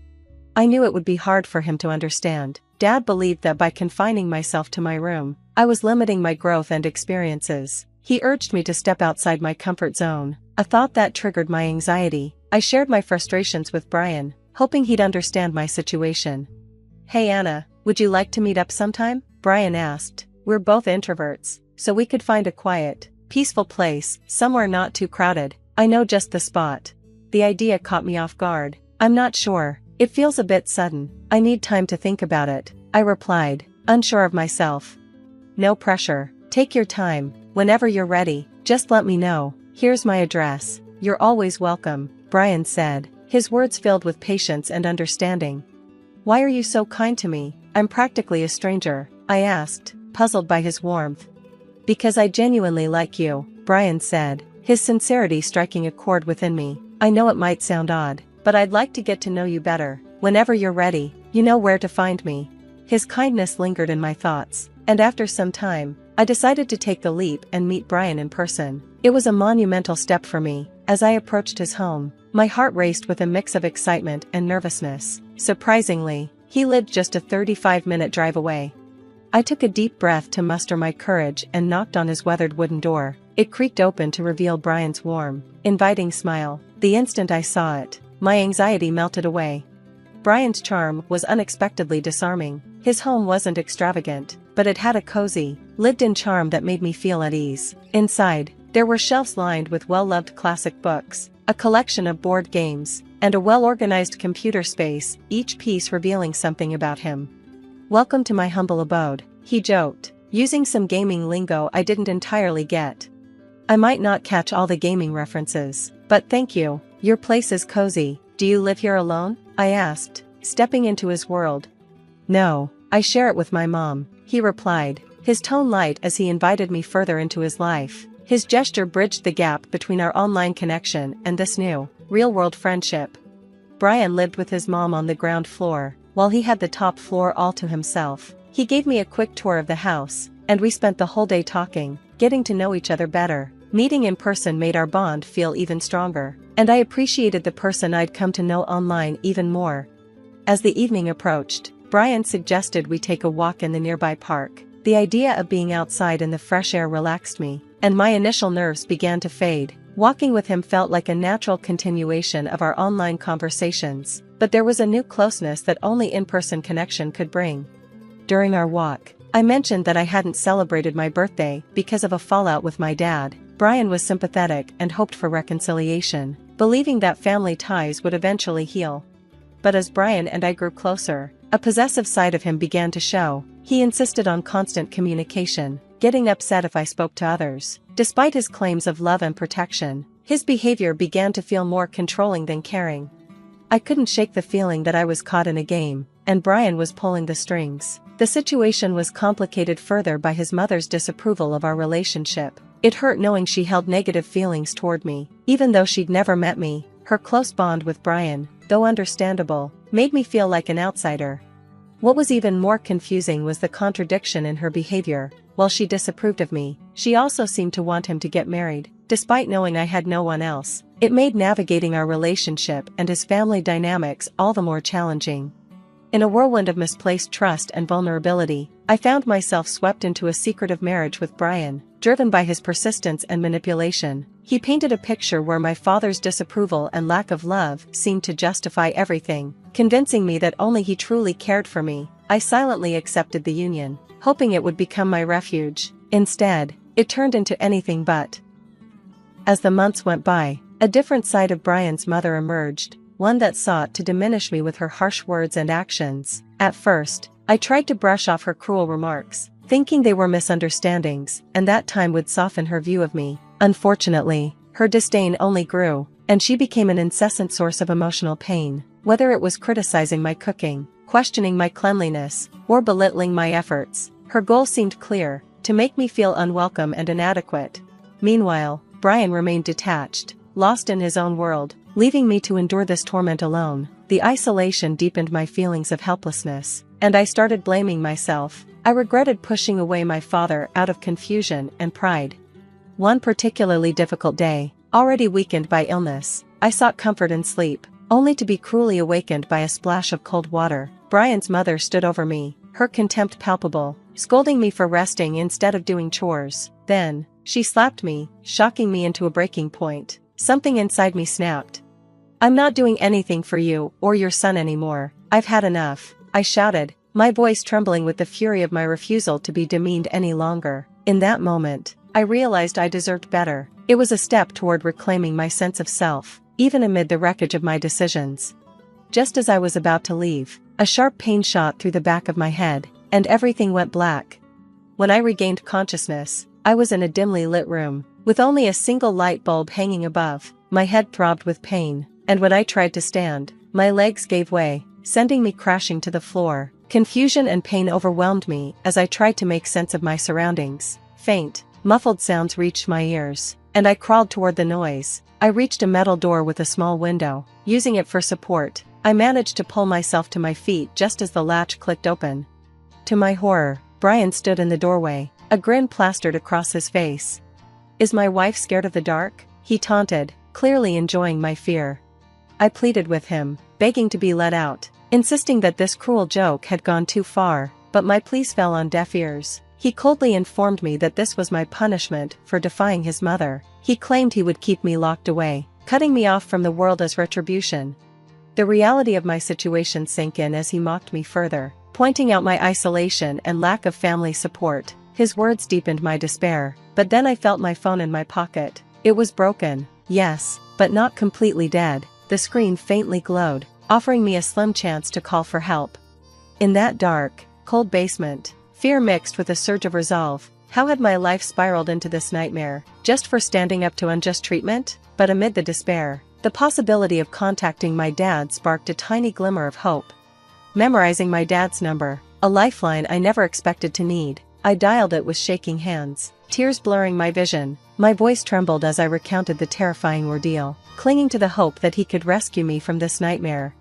I knew it would be hard for him to understand. Dad believed that by confining myself to my room, I was limiting my growth and experiences. He urged me to step outside my comfort zone, a thought that triggered my anxiety. I shared my frustrations with Brian, hoping he'd understand my situation. Hey Anna, would you like to meet up sometime? Brian asked. We're both introverts, so we could find a quiet, peaceful place, somewhere not too crowded. I know just the spot. The idea caught me off guard. I'm not sure. It feels a bit sudden. I need time to think about it, I replied, unsure of myself. No pressure. Take your time. Whenever you're ready, just let me know. Here's my address. You're always welcome, Brian said, his words filled with patience and understanding. Why are you so kind to me? I'm practically a stranger, I asked, puzzled by his warmth. Because I genuinely like you, Brian said, his sincerity striking a chord within me. I know it might sound odd, but I'd like to get to know you better. Whenever you're ready, you know where to find me. His kindness lingered in my thoughts, and after some time, I decided to take the leap and meet Brian in person. It was a monumental step for me. As I approached his home, my heart raced with a mix of excitement and nervousness. Surprisingly, he lived just a 35-minute drive away. I took a deep breath to muster my courage and knocked on his weathered wooden door. It creaked open to reveal Brian's warm, inviting smile. The instant I saw it, my anxiety melted away. Brian's charm was unexpectedly disarming. His home wasn't extravagant, but it had a cozy, lived-in charm that made me feel at ease. Inside, there were shelves lined with well-loved classic books, a collection of board games, and a well-organized computer space, each piece revealing something about him. Welcome to my humble abode, he joked, using some gaming lingo I didn't entirely get. I might not catch all the gaming references, but thank you. Your place is cozy. Do you live here alone? I asked, stepping into his world. No, I share it with my mom, he replied, his tone light as he invited me further into his life. His gesture bridged the gap between our online connection and this new, real-world friendship. Brian lived with his mom on the ground floor, while he had the top floor all to himself. He gave me a quick tour of the house, and we spent the whole day talking, getting to know each other better. Meeting in person made our bond feel even stronger, and I appreciated the person I'd come to know online even more. As the evening approached, Brian suggested we take a walk in the nearby park. The idea of being outside in the fresh air relaxed me, and my initial nerves began to fade. Walking with him felt like a natural continuation of our online conversations, but there was a new closeness that only in-person connection could bring. During our walk, I mentioned that I hadn't celebrated my birthday because of a fallout with my dad. Brian was sympathetic and hoped for reconciliation, believing that family ties would eventually heal. But as Brian and I grew closer, a possessive side of him began to show. He insisted on constant communication, getting upset if I spoke to others. Despite his claims of love and protection, his behavior began to feel more controlling than caring. I couldn't shake the feeling that I was caught in a game, and Brian was pulling the strings. The situation was complicated further by his mother's disapproval of our relationship. It hurt knowing she held negative feelings toward me. Even though she'd never met me, her close bond with Brian, though understandable, made me feel like an outsider. What was even more confusing was the contradiction in her behavior. While she disapproved of me, she also seemed to want him to get married, despite knowing I had no one else. It made navigating our relationship and his family dynamics all the more challenging. In a whirlwind of misplaced trust and vulnerability, I found myself swept into a secretive marriage with Brian, driven by his persistence and manipulation. He painted a picture where my father's disapproval and lack of love seemed to justify everything, convincing me that only he truly cared for me. I silently accepted the union, hoping it would become my refuge. Instead, it turned into anything but. As the months went by, a different side of Brian's mother emerged, one that sought to diminish me with her harsh words and actions. At first, I tried to brush off her cruel remarks, thinking they were misunderstandings, and that time would soften her view of me. Unfortunately, her disdain only grew, and she became an incessant source of emotional pain. Whether it was criticizing my cooking, questioning my cleanliness, or belittling my efforts, her goal seemed clear: to make me feel unwelcome and inadequate. Meanwhile, Brian remained detached, lost in his own world, leaving me to endure this torment alone. The isolation deepened my feelings of helplessness, and I started blaming myself. I regretted pushing away my father out of confusion and pride. One particularly difficult day, already weakened by illness, I sought comfort in sleep, only to be cruelly awakened by a splash of cold water. Brian's mother stood over me, her contempt palpable, scolding me for resting instead of doing chores. Then, she slapped me, shocking me into a breaking point. Something inside me snapped. "I'm not doing anything for you or your son anymore. I've had enough," I shouted, my voice trembling with the fury of my refusal to be demeaned any longer. In that moment, I realized I deserved better. It was a step toward reclaiming my sense of self, even amid the wreckage of my decisions. Just as I was about to leave, a sharp pain shot through the back of my head, and everything went black. When I regained consciousness, I was in a dimly lit room, with only a single light bulb hanging above. My head throbbed with pain, and when I tried to stand, my legs gave way, sending me crashing to the floor. Confusion and pain overwhelmed me as I tried to make sense of my surroundings. Faint, muffled sounds reached my ears, and I crawled toward the noise. I reached a metal door with a small window. Using it for support, I managed to pull myself to my feet just as the latch clicked open. To my horror, Brian stood in the doorway, a grin plastered across his face. "Is my wife scared of the dark?" he taunted, clearly enjoying my fear. I pleaded with him, begging to be let out, insisting that this cruel joke had gone too far, but my pleas fell on deaf ears. He coldly informed me that this was my punishment for defying his mother. He claimed he would keep me locked away, cutting me off from the world as retribution. The reality of my situation sank in as he mocked me further, pointing out my isolation and lack of family support. His words deepened my despair, but then I felt my phone in my pocket. It was broken, yes, but not completely dead. The screen faintly glowed, offering me a slim chance to call for help. In that dark, cold basement, fear mixed with a surge of resolve. How had my life spiraled into this nightmare, just for standing up to unjust treatment? But amid the despair, the possibility of contacting my dad sparked a tiny glimmer of hope. Memorizing my dad's number, a lifeline I never expected to need, I dialed it with shaking hands, tears blurring my vision. My voice trembled as I recounted the terrifying ordeal, clinging to the hope that he could rescue me from this nightmare.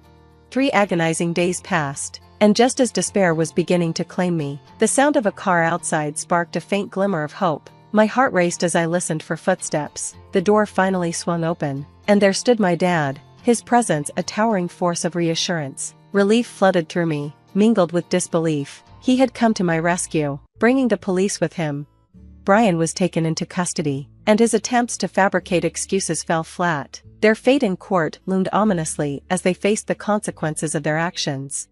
3 agonizing days passed, and just as despair was beginning to claim me, the sound of a car outside sparked a faint glimmer of hope. My heart raced as I listened for footsteps. The door finally swung open, and there stood my dad, his presence a towering force of reassurance. Relief flooded through me, mingled with disbelief. He had come to my rescue, bringing the police with him. Brian was taken into custody, and his attempts to fabricate excuses fell flat. Their fate in court loomed ominously as they faced the consequences of their actions.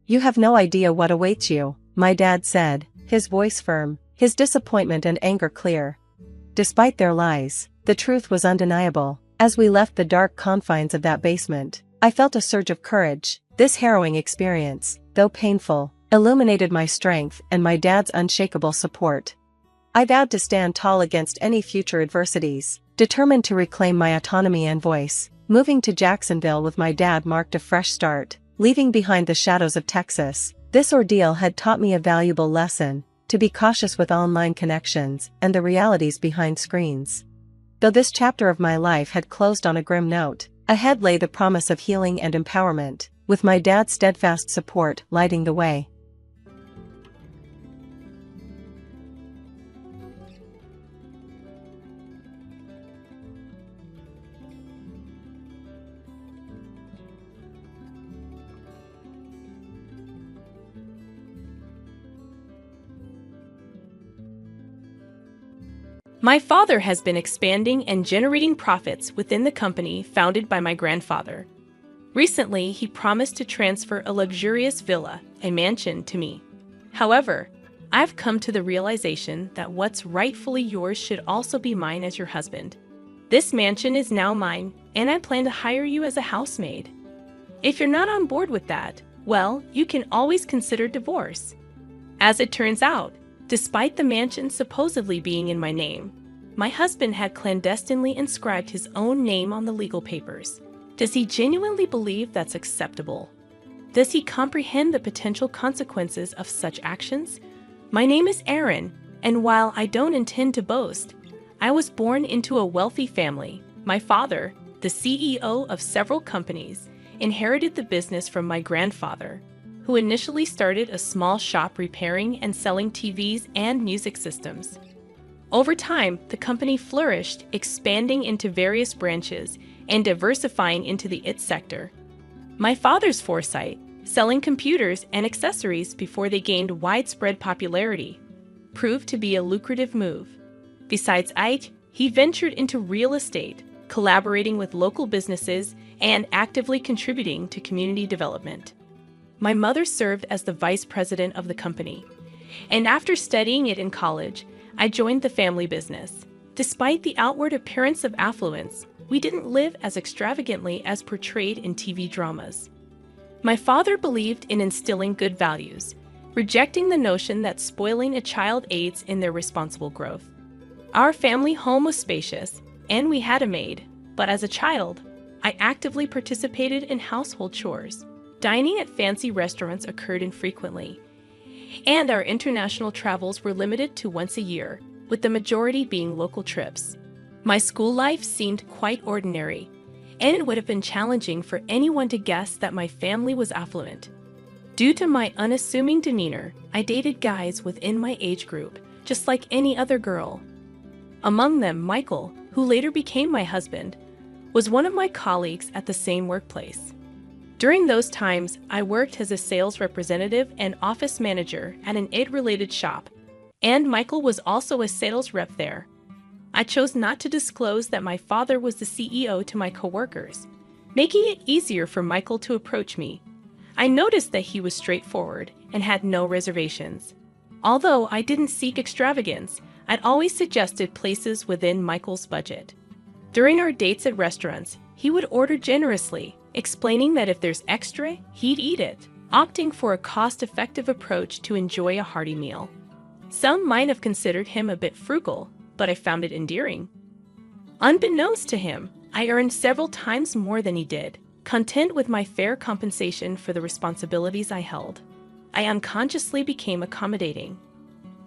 "You have no idea what awaits you," my dad said, his voice firm, his disappointment and anger clear. Despite their lies, the truth was undeniable. As we left the dark confines of that basement, I felt a surge of courage. This harrowing experience, though painful, illuminated my strength and my dad's unshakable support. I vowed to stand tall against any future adversities, determined to reclaim my autonomy and voice. Moving to Jacksonville with my dad marked a fresh start, leaving behind the shadows of Texas. This ordeal had taught me a valuable lesson: to be cautious with online connections and the realities behind screens. Though this chapter of my life had closed on a grim note, ahead lay the promise of healing and empowerment, with my dad's steadfast support lighting the way. My father has been expanding and generating profits within the company founded by my grandfather. Recently, he promised to transfer a luxurious villa, a mansion, to me. However, I've come to the realization that what's rightfully yours should also be mine as your husband. This mansion is now mine, and I plan to hire you as a housemaid. If you're not on board with that, well, you can always consider divorce. As it turns out, despite the mansion supposedly being in my name, my husband had clandestinely inscribed his own name on the legal papers. Does he genuinely believe that's acceptable? Does he comprehend the potential consequences of such actions? My name is Aaron, and while I don't intend to boast, I was born into a wealthy family. My father, the CEO of several companies, inherited the business from my grandfather, who initially started a small shop repairing and selling TVs and music systems. Over time, the company flourished, expanding into various branches and diversifying into the IT sector. My father's foresight, selling computers and accessories before they gained widespread popularity, proved to be a lucrative move. Besides IT, he ventured into real estate, collaborating with local businesses and actively contributing to community development. My mother served as the vice president of the company, and after studying it in college, I joined the family business. Despite the outward appearance of affluence, we didn't live as extravagantly as portrayed in TV dramas. My father believed in instilling good values, rejecting the notion that spoiling a child aids in their responsible growth. Our family home was spacious, and we had a maid, but as a child, I actively participated in household chores. Dining at fancy restaurants occurred infrequently, and our international travels were limited to once a year, with the majority being local trips. My school life seemed quite ordinary, and it would have been challenging for anyone to guess that my family was affluent. Due to my unassuming demeanor, I dated guys within my age group, just like any other girl. Among them, Michael, who later became my husband, was one of my colleagues at the same workplace. During those times, I worked as a sales representative and office manager at an IT-related shop, and Michael was also a sales rep there. I chose not to disclose that my father was the CEO to my coworkers, making it easier for Michael to approach me. I noticed that he was straightforward and had no reservations. Although I didn't seek extravagance, I'd always suggested places within Michael's budget. During our dates at restaurants, he would order generously, explaining that if there's extra, he'd eat it, opting for a cost-effective approach to enjoy a hearty meal. Some might have considered him a bit frugal, but I found it endearing. Unbeknownst to him, I earned several times more than he did, content with my fair compensation for the responsibilities I held. I unconsciously became accommodating.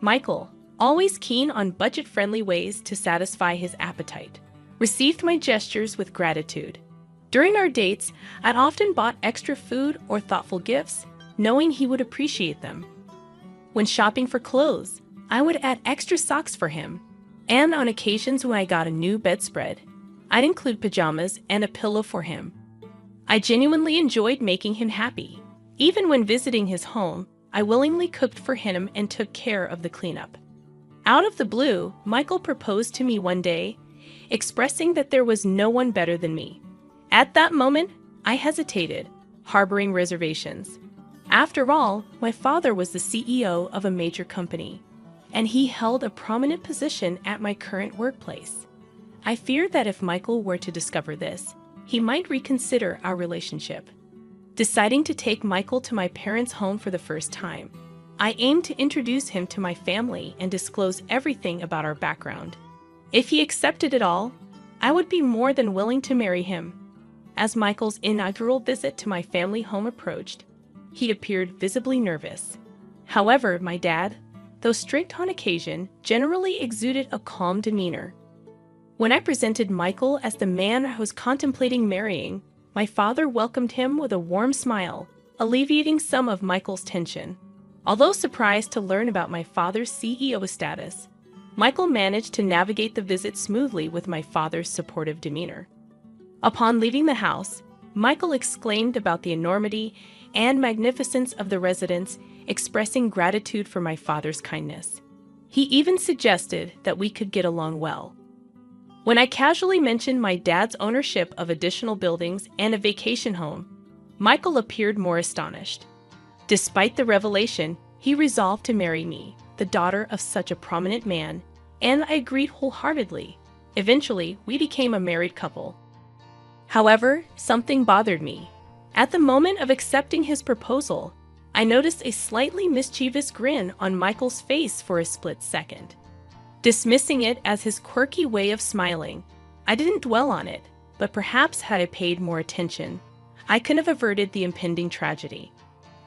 Michael, always keen on budget-friendly ways to satisfy his appetite, received my gestures with gratitude. During our dates, I'd often bought extra food or thoughtful gifts, knowing he would appreciate them. When shopping for clothes, I would add extra socks for him, and on occasions when I got a new bedspread, I'd include pajamas and a pillow for him. I genuinely enjoyed making him happy. Even when visiting his home, I willingly cooked for him and took care of the cleanup. Out of the blue, Michael proposed to me one day, expressing that there was no one better than me. At that moment, I hesitated, harboring reservations. After all, my father was the CEO of a major company, and he held a prominent position at my current workplace. I feared that if Michael were to discover this, he might reconsider our relationship. Deciding to take Michael to my parents' home for the first time, I aimed to introduce him to my family and disclose everything about our background. If he accepted it all, I would be more than willing to marry him. As Michael's inaugural visit to my family home approached, he appeared visibly nervous. However, my dad, though strict on occasion, generally exuded a calm demeanor. When I presented Michael as the man I was contemplating marrying, my father welcomed him with a warm smile, alleviating some of Michael's tension. Although surprised to learn about my father's CEO status, Michael managed to navigate the visit smoothly with my father's supportive demeanor. Upon leaving the house, Michael exclaimed about the enormity and magnificence of the residence, expressing gratitude for my father's kindness. He even suggested that we could get along well. When I casually mentioned my dad's ownership of additional buildings and a vacation home, Michael appeared more astonished. Despite the revelation, he resolved to marry me, the daughter of such a prominent man, and I agreed wholeheartedly. Eventually, we became a married couple. However, something bothered me. At the moment of accepting his proposal, I noticed a slightly mischievous grin on Michael's face for a split second. Dismissing it as his quirky way of smiling, I didn't dwell on it, but perhaps had I paid more attention, I could have averted the impending tragedy.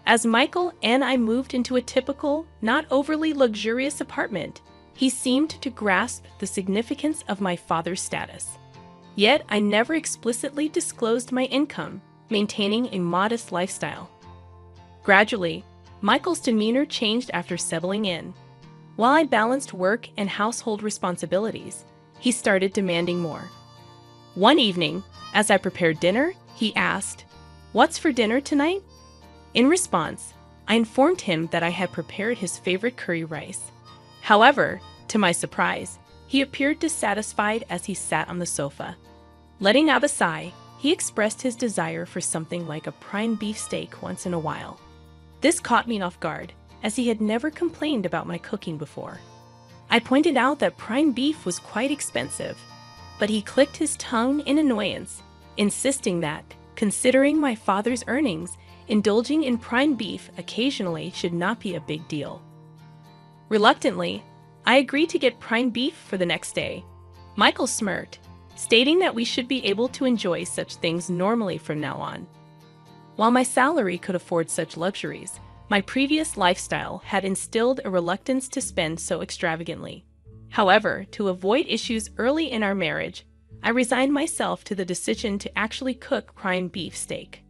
As Michael and I moved into a typical, not overly luxurious apartment, he seemed to grasp the significance of my father's status. Yet I never explicitly disclosed my income, maintaining a modest lifestyle. Gradually, Michael's demeanor changed after settling in. While I balanced work and household responsibilities, he started demanding more. One evening, as I prepared dinner, he asked, "What's for dinner tonight?" In response, I informed him that I had prepared his favorite curry rice. However, to my surprise, he appeared dissatisfied as he sat on the sofa. Letting out a sigh, he expressed his desire for something like a prime beef steak once in a while. This caught me off guard, as he had never complained about my cooking before. I pointed out that prime beef was quite expensive, but he clicked his tongue in annoyance, insisting that, considering my father's earnings, indulging in prime beef occasionally should not be a big deal. Reluctantly, I agreed to get prime beef for the next day. Michael smirked, stating that we should be able to enjoy such things normally from now on. While my salary could afford such luxuries, my previous lifestyle had instilled a reluctance to spend so extravagantly. However, to avoid issues early in our marriage, I resigned myself to the decision to actually cook prime beef steak.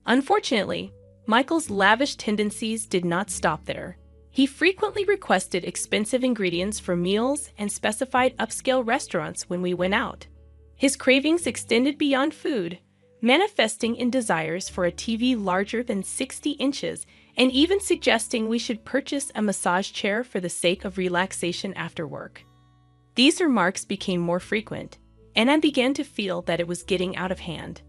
Unfortunately, Michael's lavish tendencies did not stop there. He frequently requested expensive ingredients for meals and specified upscale restaurants when we went out. His cravings extended beyond food, manifesting in desires for a TV larger than 60 inches and even suggesting we should purchase a massage chair for the sake of relaxation after work. These remarks became more frequent, and I began to feel that it was getting out of hand.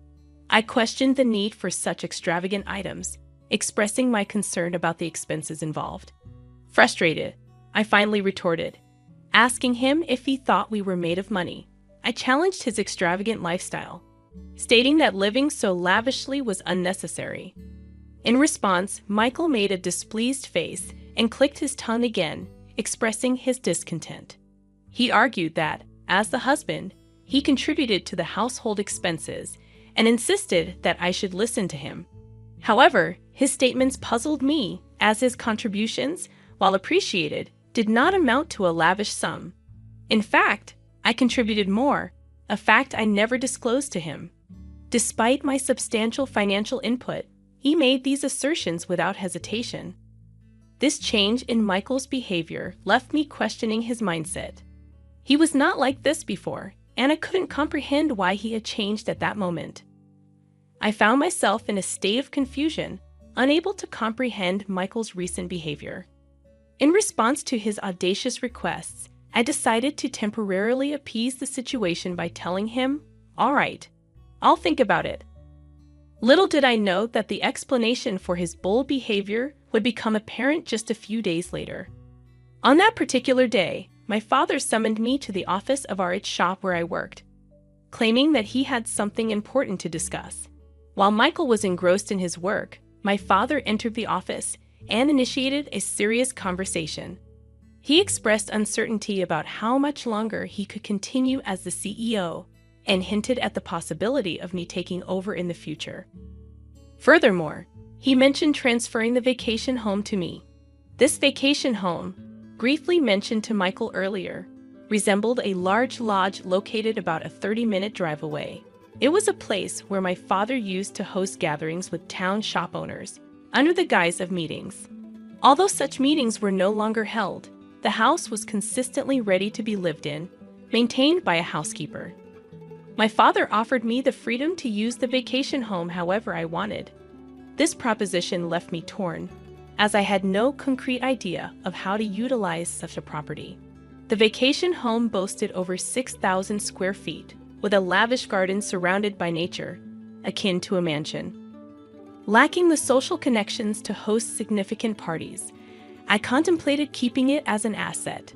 I questioned the need for such extravagant items, expressing my concern about the expenses involved. Frustrated, I finally retorted, asking him if he thought we were made of money. I challenged his extravagant lifestyle, stating that living so lavishly was unnecessary. In response, Michael made a displeased face and clicked his tongue again, expressing his discontent. He argued that, as the husband, he contributed to the household expenses and insisted that I should listen to him. However, his statements puzzled me, as his contributions, while appreciated, did not amount to a lavish sum. In fact, I contributed more, a fact I never disclosed to him. Despite my substantial financial input, he made these assertions without hesitation. This change in Michael's behavior left me questioning his mindset. He was not like this before, and I couldn't comprehend why he had changed at that moment. I found myself in a state of confusion, unable to comprehend Michael's recent behavior. In response to his audacious requests, I decided to temporarily appease the situation by telling him, "All right, I'll think about it." Little did I know that the explanation for his bold behavior would become apparent just a few days later. On that particular day, my father summoned me to the office of our shop where I worked, claiming that he had something important to discuss. While Michael was engrossed in his work, my father entered the office and initiated a serious conversation. He expressed uncertainty about how much longer he could continue as the CEO and hinted at the possibility of me taking over in the future. Furthermore, he mentioned transferring the vacation home to me. This vacation home, briefly mentioned to Michael earlier, resembled a large lodge located about a 30-minute drive away. It was a place where my father used to host gatherings with town shop owners, under the guise of meetings. Although such meetings were no longer held, the house was consistently ready to be lived in, maintained by a housekeeper. My father offered me the freedom to use the vacation home however I wanted. This proposition left me torn. as I had no concrete idea of how to utilize such a property. The vacation home boasted over 6,000 square feet, with a lavish garden surrounded by nature, akin to a mansion. Lacking the social connections to host significant parties, I contemplated keeping it as an asset.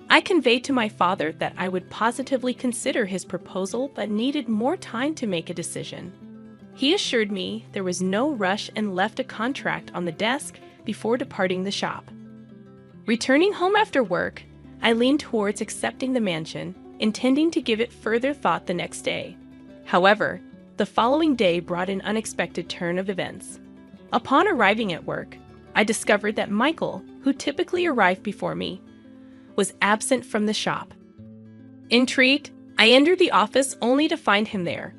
I conveyed to my father that I would positively consider his proposal but needed more time to make a decision. He assured me there was no rush and left a contract on the desk before departing the shop. Returning home after work, I leaned towards accepting the mansion, intending to give it further thought the next day. However, the following day brought an unexpected turn of events. Upon arriving at work, I discovered that Michael, who typically arrived before me, was absent from the shop. Intrigued, I entered the office only to find him there.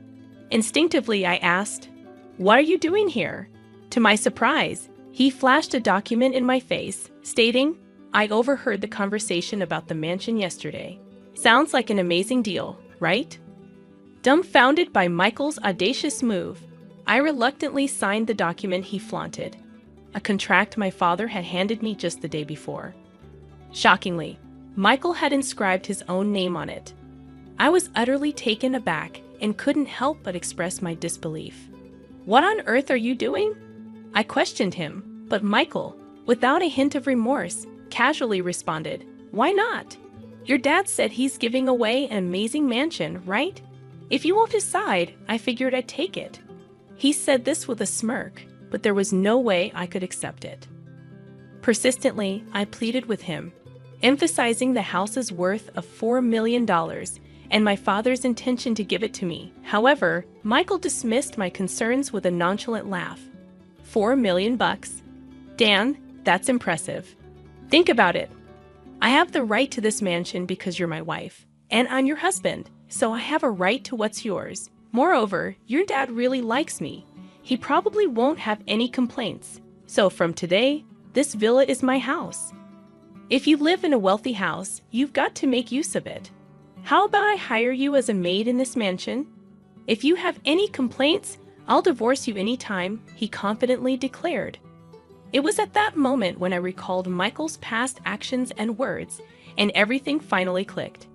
Instinctively, I asked, "What are you doing here?" To my surprise, he flashed a document in my face, stating, "I overheard the conversation about the mansion yesterday. Sounds like an amazing deal, right?" Dumbfounded by Michael's audacious move, I reluctantly signed the document he flaunted, a contract my father had handed me just the day before. Shockingly, Michael had inscribed his own name on it. I was utterly taken aback and couldn't help but express my disbelief. "What on earth are you doing?" I questioned him, but Michael, without a hint of remorse, casually responded, "Why not? Your dad said he's giving away an amazing mansion, right? If you won't decide, I figured I'd take it." He said this with a smirk, but there was no way I could accept it. Persistently, I pleaded with him, emphasizing the house's worth of $4 million and my father's intention to give it to me. However, Michael dismissed my concerns with a nonchalant laugh. $4 million bucks? Dan, that's impressive. Think about it. I have the right to this mansion because you're my wife, and I'm your husband, so I have a right to what's yours. Moreover, your dad really likes me. He probably won't have any complaints. So from today, this villa is my house. If you live in a wealthy house, you've got to make use of it. How about I hire you as a maid in this mansion? If you have any complaints, I'll divorce you anytime, he confidently declared. It was at that moment when I recalled Michael's past actions and words, and everything finally clicked.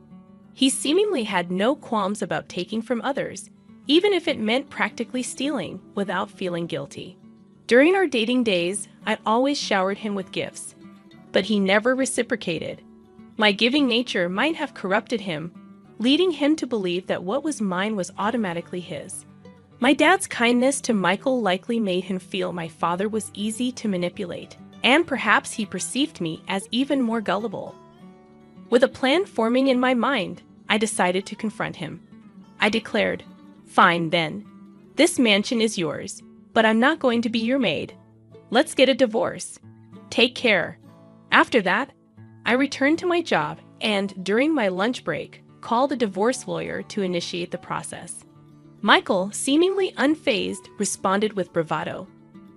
He seemingly had no qualms about taking from others, even if it meant practically stealing, without feeling guilty. During our dating days, I'd always showered him with gifts, but he never reciprocated. My giving nature might have corrupted him, leading him to believe that what was mine was automatically his. My dad's kindness to Michael likely made him feel my father was easy to manipulate, and perhaps he perceived me as even more gullible. With a plan forming in my mind, I decided to confront him. I declared, "Fine then. This mansion is yours, but I'm not going to be your maid. Let's get a divorce. Take care." After that, I returned to my job and, during my lunch break, called a divorce lawyer to initiate the process. Michael, seemingly unfazed, responded with bravado,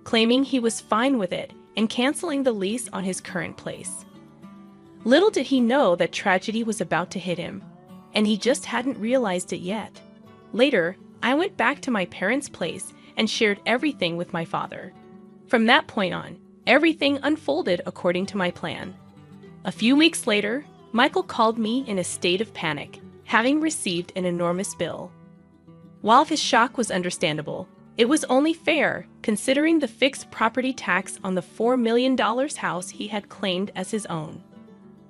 claiming he was fine with it and canceling the lease on his current place. Little did he know that tragedy was about to hit him, and he just hadn't realized it yet. Later, I went back to my parents' place and shared everything with my father. From that point on, everything unfolded according to my plan. A few weeks later, Michael called me in a state of panic, having received an enormous bill. While his shock was understandable, it was only fair, considering the fixed property tax on the $4 million house he had claimed as his own.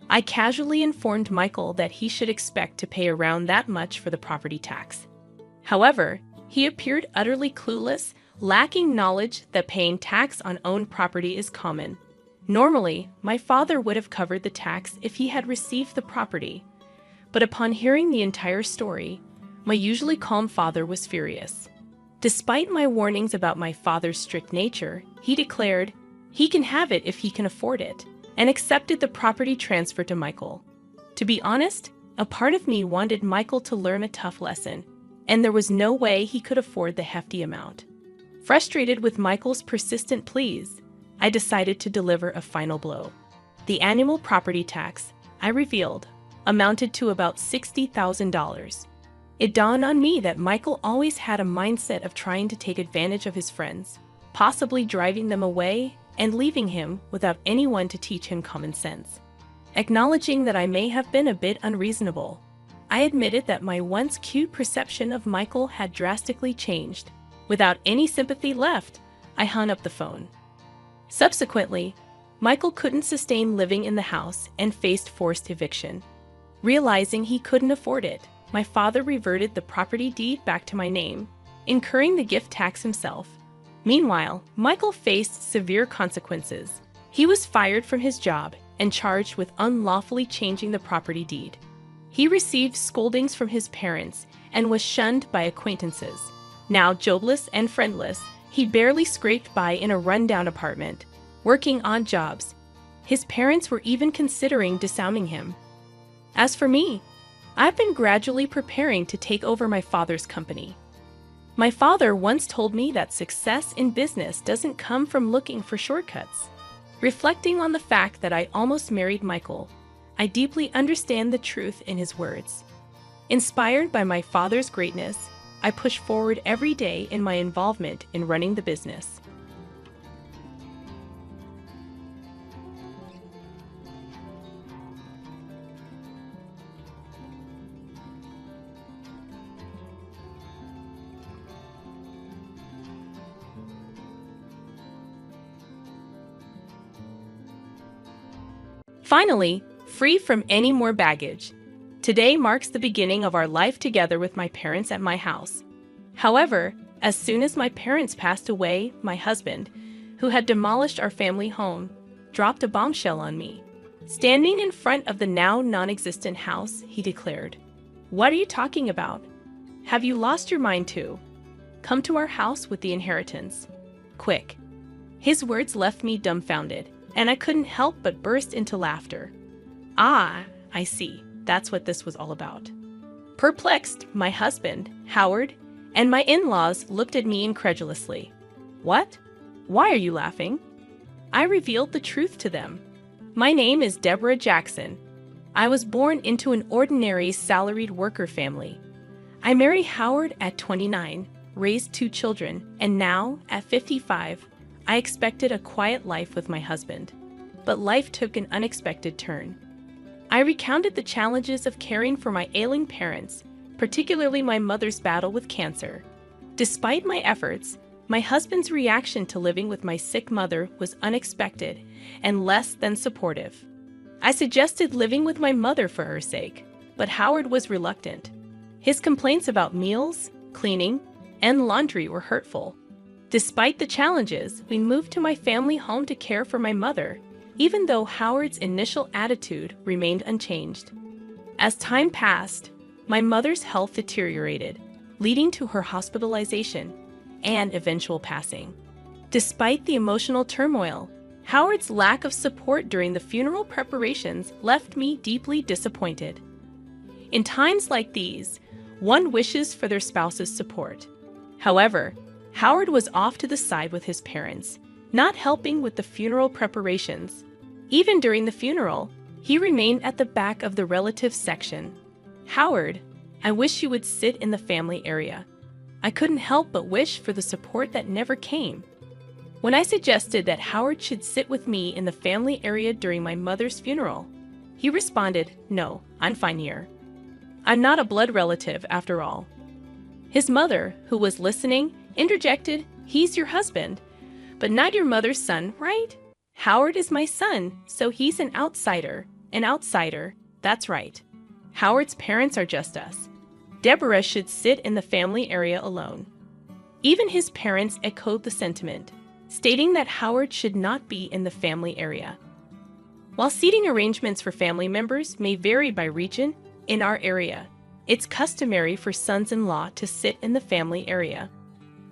I casually informed Michael that he should expect to pay around that much for the property tax. However, he appeared utterly clueless, lacking knowledge that paying tax on owned property is common. Normally, my father would have covered the tax if he had received the property, but upon hearing the entire story, my usually calm father was furious. Despite my warnings about my father's strict nature, he declared he can have it if he can afford it, and accepted the property transfer to Michael. To be honest, a part of me wanted Michael to learn a tough lesson, and there was no way he could afford the hefty amount. Frustrated with Michael's persistent pleas, I decided to deliver a final blow. The annual property tax, I revealed, amounted to about $60,000. It dawned on me that Michael always had a mindset of trying to take advantage of his friends, possibly driving them away and leaving him without anyone to teach him common sense. Acknowledging that I may have been a bit unreasonable, I admitted that my once cute perception of Michael had drastically changed. Without any sympathy left, I hung up the phone. Subsequently, Michael couldn't sustain living in the house and faced forced eviction. Realizing he couldn't afford it, my father reverted the property deed back to my name, incurring the gift tax himself. Meanwhile, Michael faced severe consequences. He was fired from his job and charged with unlawfully changing the property deed. He received scoldings from his parents and was shunned by acquaintances. Now jobless and friendless, he barely scraped by in a rundown apartment, working odd jobs. His parents were even considering disowning him. As for me, I've been gradually preparing to take over my father's company. My father once told me that success in business doesn't come from looking for shortcuts. Reflecting on the fact that I almost married Michael, I deeply understand the truth in his words. Inspired by my father's greatness, I push forward every day in my involvement in running the business. Finally, free from any more baggage. Today marks the beginning of our life together with my parents at my house. However, as soon as my parents passed away, my husband, who had demolished our family home, dropped a bombshell on me. Standing in front of the now non-existent house, he declared, "What are you talking about? Have you lost your mind too? Come to our house with the inheritance. Quick." His words left me dumbfounded, and I couldn't help but burst into laughter. Ah, I see. That's what this was all about. Perplexed, my husband, Howard, and my in-laws looked at me incredulously. What? Why are you laughing? I revealed the truth to them. My name is Deborah Jackson. I was born into an ordinary salaried worker family. I married Howard at 29, raised 2 children, and now, at 55, I expected a quiet life with my husband. But life took an unexpected turn. I recounted the challenges of caring for my ailing parents, particularly my mother's battle with cancer. Despite my efforts, my husband's reaction to living with my sick mother was unexpected and less than supportive. I suggested living with my mother for her sake, but Howard was reluctant. His complaints about meals, cleaning, and laundry were hurtful. Despite the challenges, we moved to my family home to care for my mother, even though Howard's initial attitude remained unchanged. As time passed, my mother's health deteriorated, leading to her hospitalization and eventual passing. Despite the emotional turmoil, Howard's lack of support during the funeral preparations left me deeply disappointed. In times like these, one wishes for their spouse's support. However, Howard was off to the side with his parents, not helping with the funeral preparations. Even during the funeral, he remained at the back of the relatives section. "Howard, I wish you would sit in the family area." I couldn't help but wish for the support that never came. When I suggested that Howard should sit with me in the family area during my mother's funeral, he responded, "No, I'm fine here. I'm not a blood relative after all." His mother, who was listening, interjected, "He's your husband, but not your mother's son, right? Howard is my son, so he's an outsider. An outsider, that's right. Howard's parents are just us. Deborah should sit in the family area alone." Even his parents echoed the sentiment, stating that Howard should not be in the family area. While seating arrangements for family members may vary by region, in our area, it's customary for sons-in-law to sit in the family area.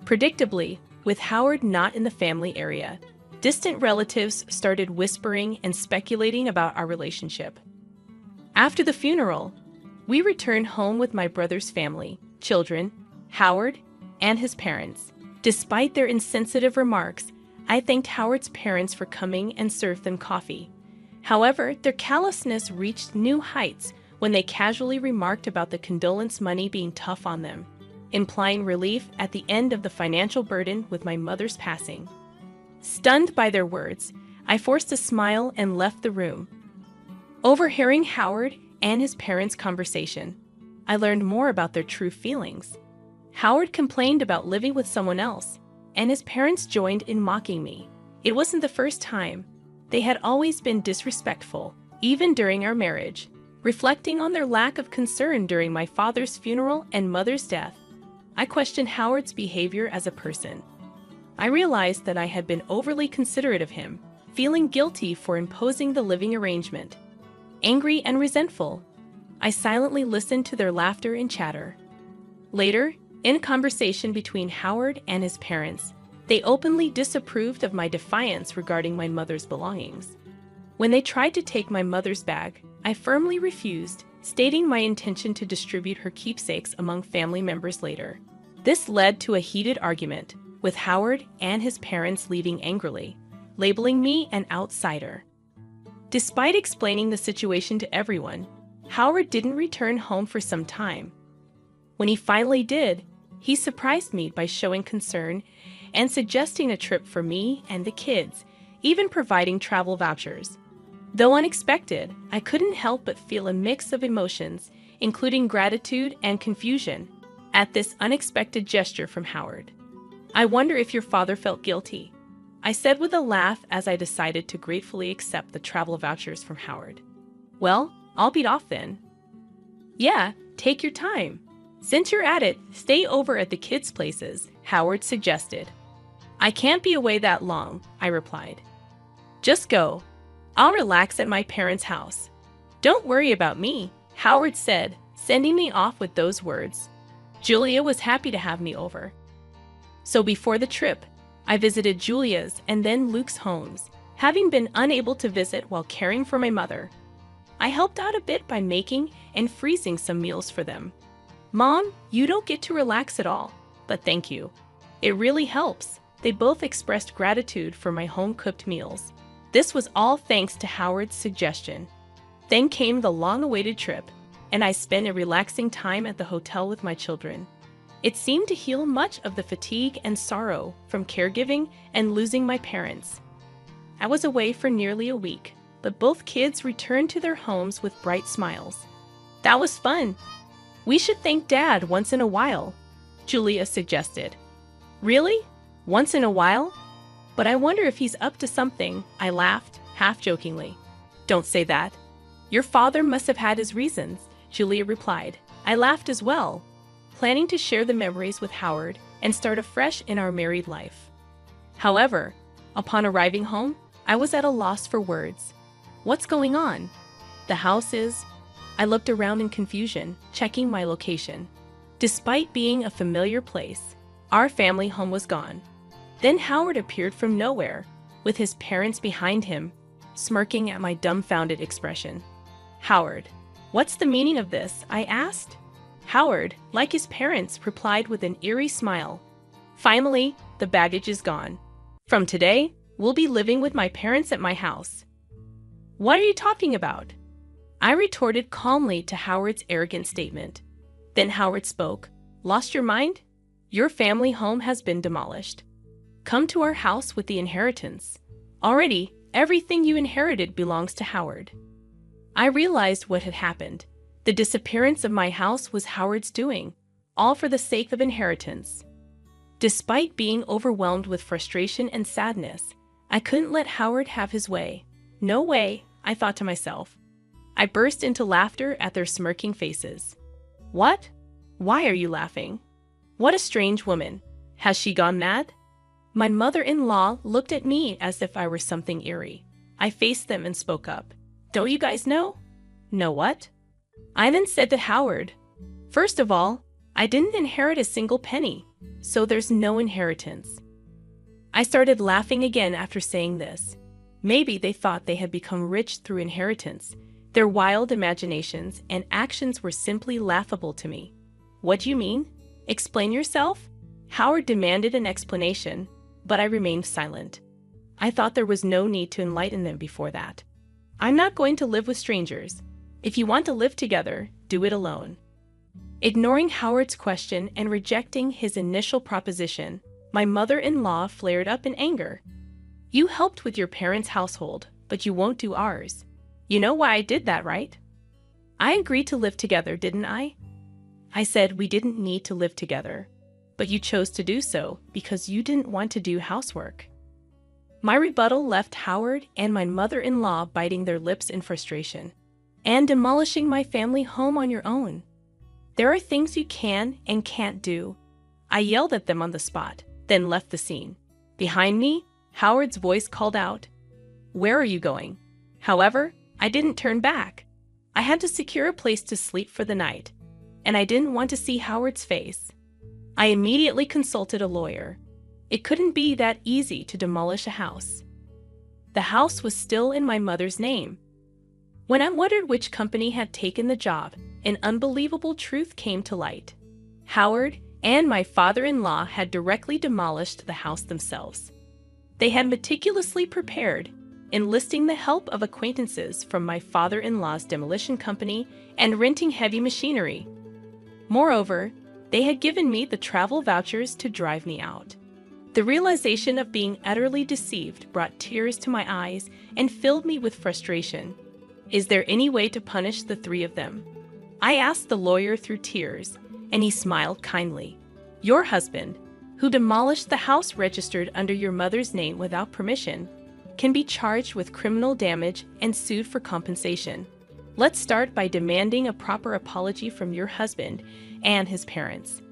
Predictably, with Howard not in the family area, distant relatives started whispering and speculating about our relationship. After the funeral, we returned home with my brother's family, children, Howard, and his parents. Despite their insensitive remarks, I thanked Howard's parents for coming and served them coffee. However, their callousness reached new heights when they casually remarked about the condolence money being tough on them, implying relief at the end of the financial burden with my mother's passing. Stunned by their words, I forced a smile and left the room. Overhearing Howard and his parents' conversation, I learned more about their true feelings. Howard complained about living with someone else, and his parents joined in mocking me. It wasn't the first time. They had always been disrespectful, even during our marriage. Reflecting on their lack of concern during my father's funeral and mother's death, I questioned Howard's behavior as a person. I realized that I had been overly considerate of him, feeling guilty for imposing the living arrangement. Angry and resentful, I silently listened to their laughter and chatter. Later, in a conversation between Howard and his parents, they openly disapproved of my defiance regarding my mother's belongings. When they tried to take my mother's bag, I firmly refused, stating my intention to distribute her keepsakes among family members later. This led to a heated argument, with Howard and his parents leaving angrily, labeling me an outsider. Despite explaining the situation to everyone, Howard didn't return home for some time. When he finally did, he surprised me by showing concern and suggesting a trip for me and the kids, even providing travel vouchers. Though unexpected, I couldn't help but feel a mix of emotions, including gratitude and confusion, at this unexpected gesture from Howard. I wonder if your father felt guilty, I said with a laugh as I decided to gratefully accept the travel vouchers from Howard. Well, I'll beat off then. Yeah, take your time. Since you're at it, stay over at the kids' places, Howard suggested. I can't be away that long, I replied. Just go. I'll relax at my parents' house. Don't worry about me, Howard said, sending me off with those words. Julia was happy to have me over. So before the trip, I visited Julia's and then Luke's homes, having been unable to visit while caring for my mother. I helped out a bit by making and freezing some meals for them. Mom, you don't get to relax at all, but thank you. It really helps. They both expressed gratitude for my home-cooked meals. This was all thanks to Howard's suggestion. Then came the long-awaited trip, and I spent a relaxing time at the hotel with my children. It seemed to heal much of the fatigue and sorrow from caregiving and losing my parents. I was away for nearly a week, but both kids returned to their homes with bright smiles. That was fun. We should thank Dad once in a while, Julia suggested. Really? Once in a while? But I wonder if he's up to something, I laughed, half-jokingly. Don't say that. Your father must have had his reasons, Julia replied. I laughed as well, planning to share the memories with Howard and start afresh in our married life. However, upon arriving home, I was at a loss for words. What's going on? The house is... I looked around in confusion, checking my location. Despite being a familiar place, our family home was gone. Then Howard appeared from nowhere, with his parents behind him, smirking at my dumbfounded expression. Howard, what's the meaning of this? I asked. Howard, like his parents, replied with an eerie smile. Finally, the baggage is gone. From today, we'll be living with my parents at my house. What are you talking about? I retorted calmly to Howard's arrogant statement. Then Howard spoke. Lost your mind? Your family home has been demolished. Come to our house with the inheritance. Already, everything you inherited belongs to Howard. I realized what had happened. The disappearance of my house was Howard's doing, all for the sake of inheritance. Despite being overwhelmed with frustration and sadness, I couldn't let Howard have his way. No way, I thought to myself. I burst into laughter at their smirking faces. What? Why are you laughing? What a strange woman. Has she gone mad? My mother-in-law looked at me as if I were something eerie. I faced them and spoke up. Don't you guys know? Know what? I then said to Howard, first of all, I didn't inherit a single penny, so there's no inheritance. I started laughing again after saying this. Maybe they thought they had become rich through inheritance. Their wild imaginations and actions were simply laughable to me. What do you mean? Explain yourself? Howard demanded an explanation, but I remained silent. I thought there was no need to enlighten them before that. I'm not going to live with strangers. If you want to live together, do it alone. Ignoring Howard's question and rejecting his initial proposition, my mother-in-law flared up in anger. You helped with your parents' household, but you won't do ours. You know why I did that, right? I agreed to live together, didn't I? I said we didn't need to live together, but you chose to do so because you didn't want to do housework. My rebuttal left Howard and my mother-in-law biting their lips in frustration and demolishing my family home on your own. There are things you can and can't do. I yelled at them on the spot, then left the scene. Behind me, Howard's voice called out, "Where are you going?" However, I didn't turn back. I had to secure a place to sleep for the night, and I didn't want to see Howard's face. I immediately consulted a lawyer. It couldn't be that easy to demolish a house. The house was still in my mother's name. When I wondered which company had taken the job, an unbelievable truth came to light. Howard and my father-in-law had directly demolished the house themselves. They had meticulously prepared, enlisting the help of acquaintances from my father-in-law's demolition company and renting heavy machinery. Moreover, they had given me the travel vouchers to drive me out. The realization of being utterly deceived brought tears to my eyes and filled me with frustration. Is there any way to punish the three of them? I asked the lawyer through tears, and he smiled kindly. Your husband, who demolished the house registered under your mother's name without permission, can be charged with criminal damage and sued for compensation. Let's start by demanding a proper apology from your husband and his parents.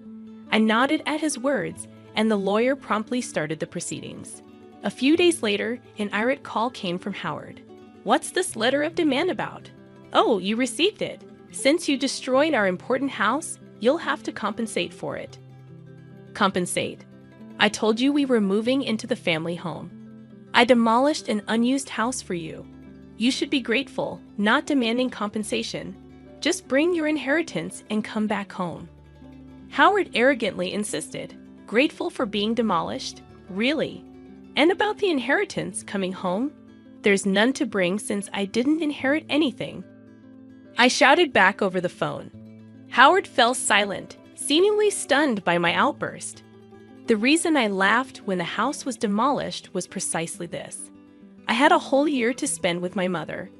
I nodded at his words, and the lawyer promptly started the proceedings. A few days later, an irate call came from Howard. What's this letter of demand about? Oh, you received it. Since you destroyed our important house, you'll have to compensate for it. Compensate? I told you we were moving into the family home. I demolished an unused house for you. You should be grateful, not demanding compensation. Just bring your inheritance and come back home. Howard arrogantly insisted. Grateful for being demolished? Really? And about the inheritance coming home? There's none to bring since I didn't inherit anything. I shouted back over the phone. Howard fell silent, seemingly stunned by my outburst. The reason I laughed when the house was demolished was precisely this. I had a whole year to spend with my mother.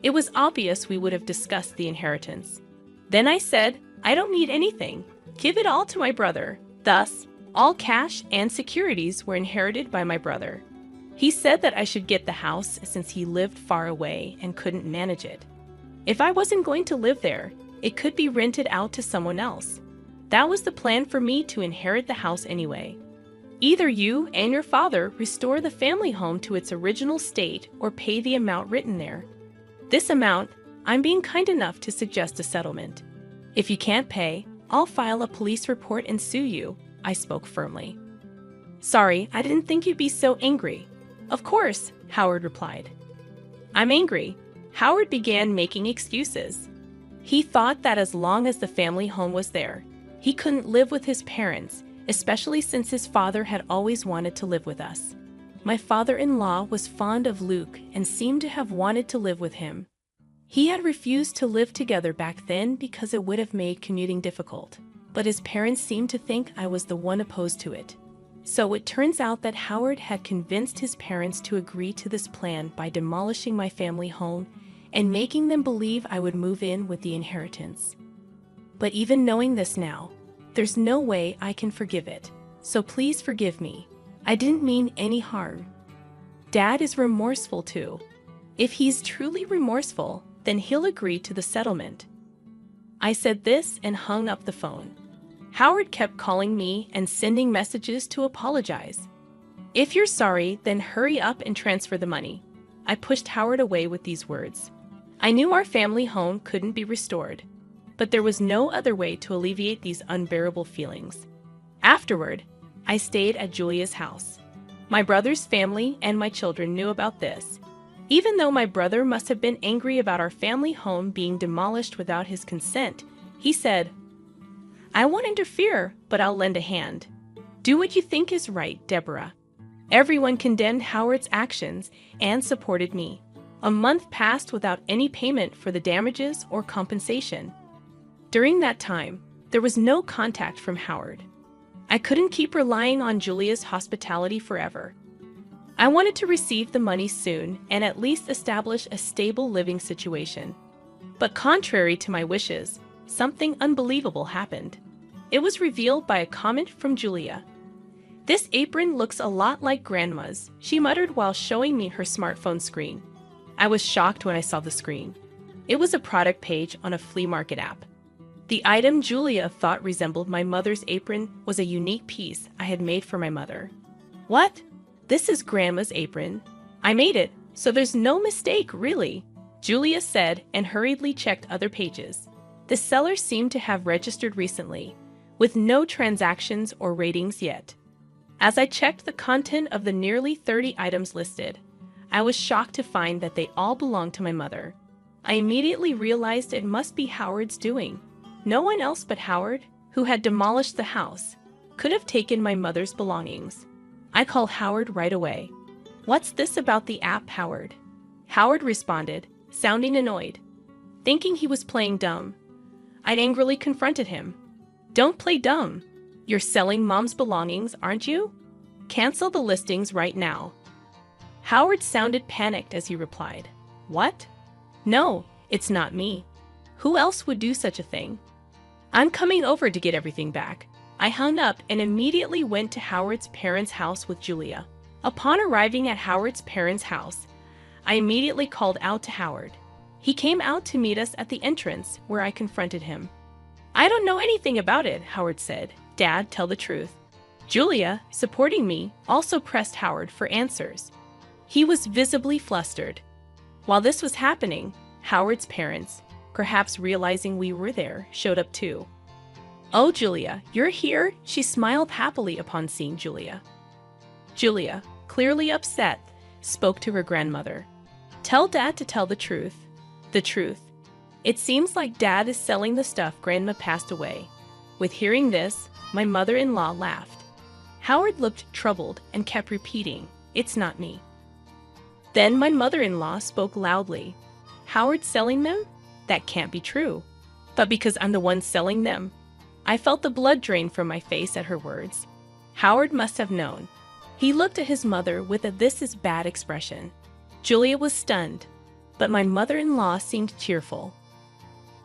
It was obvious we would have discussed the inheritance. Then I said, I don't need anything. Give it all to my brother. Thus, all cash and securities were inherited by my brother. He said that I should get the house since he lived far away and couldn't manage it. If I wasn't going to live there, it could be rented out to someone else. That was the plan for me to inherit the house anyway. Either you and your father restore the family home to its original state or pay the amount written there. This amount, I'm being kind enough to suggest a settlement. If you can't pay, I'll file a police report and sue you, I spoke firmly. Sorry, I didn't think you'd be so angry. Of course, Howard replied. I'm angry. Howard began making excuses. He thought that as long as the family home was there, he couldn't live with his parents, especially since his father had always wanted to live with us. My father-in-law was fond of Luke and seemed to have wanted to live with him. He had refused to live together back then because it would have made commuting difficult, but his parents seemed to think I was the one opposed to it. So it turns out that Howard had convinced his parents to agree to this plan by demolishing my family home and making them believe I would move in with the inheritance. But even knowing this now, there's no way I can forgive it. So please forgive me. I didn't mean any harm. Dad is remorseful too. If he's truly remorseful, then he'll agree to the settlement. I said this and hung up the phone. Howard kept calling me and sending messages to apologize. If you're sorry, then hurry up and transfer the money. I pushed Howard away with these words. I knew our family home couldn't be restored, but there was no other way to alleviate these unbearable feelings. Afterward, I stayed at Julia's house. My brother's family and my children knew about this. Even though my brother must have been angry about our family home being demolished without his consent, he said, I won't interfere, but I'll lend a hand. Do what you think is right, Deborah. Everyone condemned Howard's actions and supported me. A month passed without any payment for the damages or compensation. During that time, there was no contact from Howard. I couldn't keep relying on Julia's hospitality forever. I wanted to receive the money soon and at least establish a stable living situation. But contrary to my wishes, something unbelievable happened. It was revealed by a comment from Julia. "This apron looks a lot like Grandma's," she muttered while showing me her smartphone screen. I was shocked when I saw the screen. It was a product page on a flea market app. The item Julia thought resembled my mother's apron was a unique piece I had made for my mother. "What? This is Grandma's apron. I made it, so there's no mistake, really," Julia said and hurriedly checked other pages. The seller seemed to have registered recently, with no transactions or ratings yet. As I checked the content of the nearly 30 items listed, I was shocked to find that they all belonged to my mother. I immediately realized it must be Howard's doing. No one else but Howard, who had demolished the house, could have taken my mother's belongings. I called Howard right away. "What's this about the app, Howard?" Howard responded, sounding annoyed. Thinking he was playing dumb, I angrily confronted him. "Don't play dumb. You're selling Mom's belongings, aren't you? Cancel the listings right now." Howard sounded panicked as he replied, "What? No, it's not me. Who else would do such a thing? I'm coming over to get everything back." I hung up and immediately went to Howard's parents' house with Julia. Upon arriving at Howard's parents' house, I immediately called out to Howard. He came out to meet us at the entrance, where I confronted him. "I don't know anything about it," Howard said. "Dad, tell the truth." Julia, supporting me, also pressed Howard for answers. He was visibly flustered. While this was happening, Howard's parents, perhaps realizing we were there, showed up too. "Oh, Julia, you're here?" She smiled happily upon seeing Julia. Julia, clearly upset, spoke to her grandmother. "Tell Dad to tell the truth. The truth. It seems like Dad is selling the stuff Grandma passed away." With hearing this, my mother-in-law laughed. Howard looked troubled and kept repeating, "It's not me." Then my mother-in-law spoke loudly. "Howard's selling them? That can't be true. But because I'm the one selling them." I felt the blood drain from my face at her words. Howard must have known. He looked at his mother with a "this is bad" expression. Julia was stunned, but my mother-in-law seemed cheerful.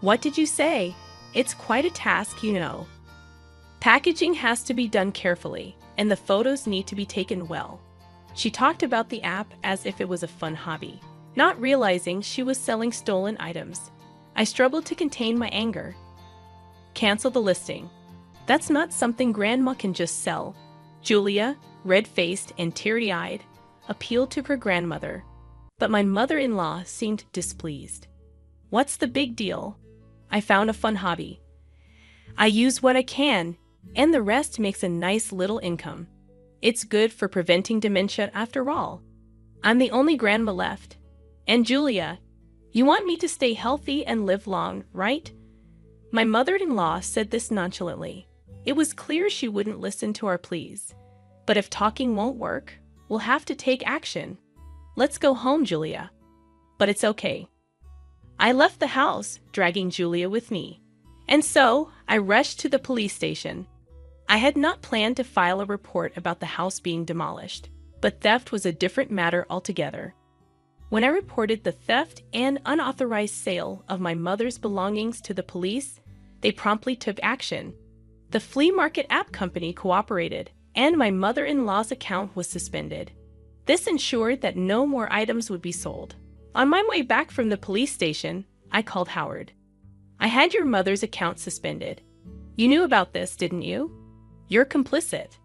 "What did you say? It's quite a task, you know. Packaging has to be done carefully, and the photos need to be taken well." She talked about the app as if it was a fun hobby, not realizing she was selling stolen items. I struggled to contain my anger. "Cancel the listing. That's not something Grandma can just sell." Julia, red-faced and teary-eyed, appealed to her grandmother, but my mother-in-law seemed displeased. "What's the big deal? I found a fun hobby. I use what I can, and the rest makes a nice little income. It's good for preventing dementia after all. I'm the only grandma left. And Julia, you want me to stay healthy and live long, right?" My mother-in-law said this nonchalantly. It was clear she wouldn't listen to our pleas. But if talking won't work, we'll have to take action. "Let's go home, Julia." "But it's okay." I left the house, dragging Julia with me. And so, I rushed to the police station. I had not planned to file a report about the house being demolished, but theft was a different matter altogether. When I reported the theft and unauthorized sale of my mother's belongings to the police, they promptly took action. The flea market app company cooperated, and my mother-in-law's account was suspended. This ensured that no more items would be sold. On my way back from the police station, I called Howard. "I had your mother's account suspended. You knew about this, didn't you? You're complicit."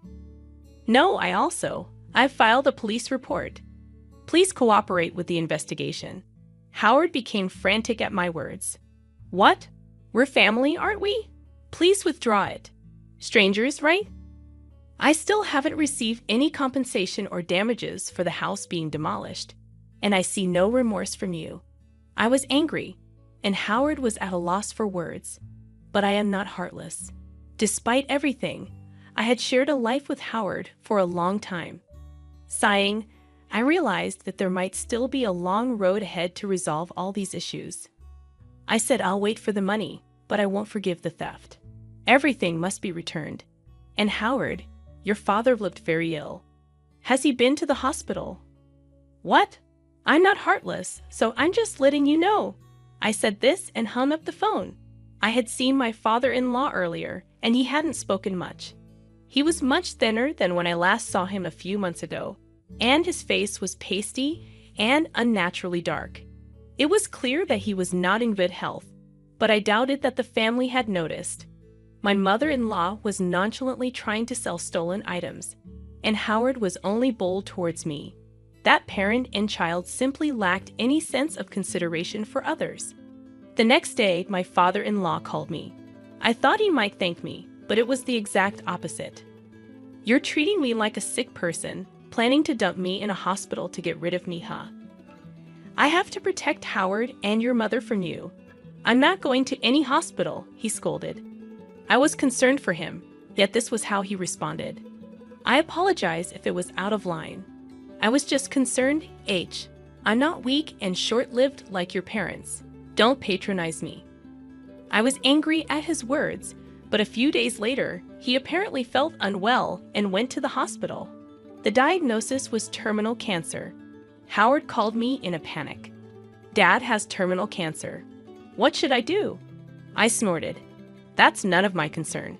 "No, I've filed a police report. Please cooperate with the investigation." Howard became frantic at my words. "What? We're family, aren't we? Please withdraw it. Strangers, right? I still haven't received any compensation or damages for the house being demolished, and I see no remorse from you." I was angry, and Howard was at a loss for words. But I am not heartless. Despite everything, I had shared a life with Howard for a long time. Sighing, I realized that there might still be a long road ahead to resolve all these issues. I said, "I'll wait for the money, but I won't forgive the theft. Everything must be returned. And Howard, your father looked very ill." Has he been to the hospital? What? I'm not heartless, so I'm just letting you know. I said this and hung up the phone. I had seen my father-in-law earlier, and he hadn't spoken much. He was much thinner than when I last saw him a few months ago, and his face was pasty and unnaturally dark. It was clear that he was not in good health, but I doubted that the family had noticed. My mother-in-law was nonchalantly trying to sell stolen items, and Howard was only bold towards me. That parent and child simply lacked any sense of consideration for others. The next day, my father-in-law called me. I thought he might thank me, but it was the exact opposite. You're treating me like a sick person, planning to dump me in a hospital to get rid of me, huh? I have to protect Howard and your mother from you. I'm not going to any hospital, he scolded. I was concerned for him, yet this was how he responded. I apologize if it was out of line. I was just concerned, I'm not weak and short-lived like your parents. Don't patronize me. I was angry at his words, but a few days later, he apparently felt unwell and went to the hospital. The diagnosis was terminal cancer. Howard called me in a panic. Dad has terminal cancer. What should I do? I snorted. That's none of my concern.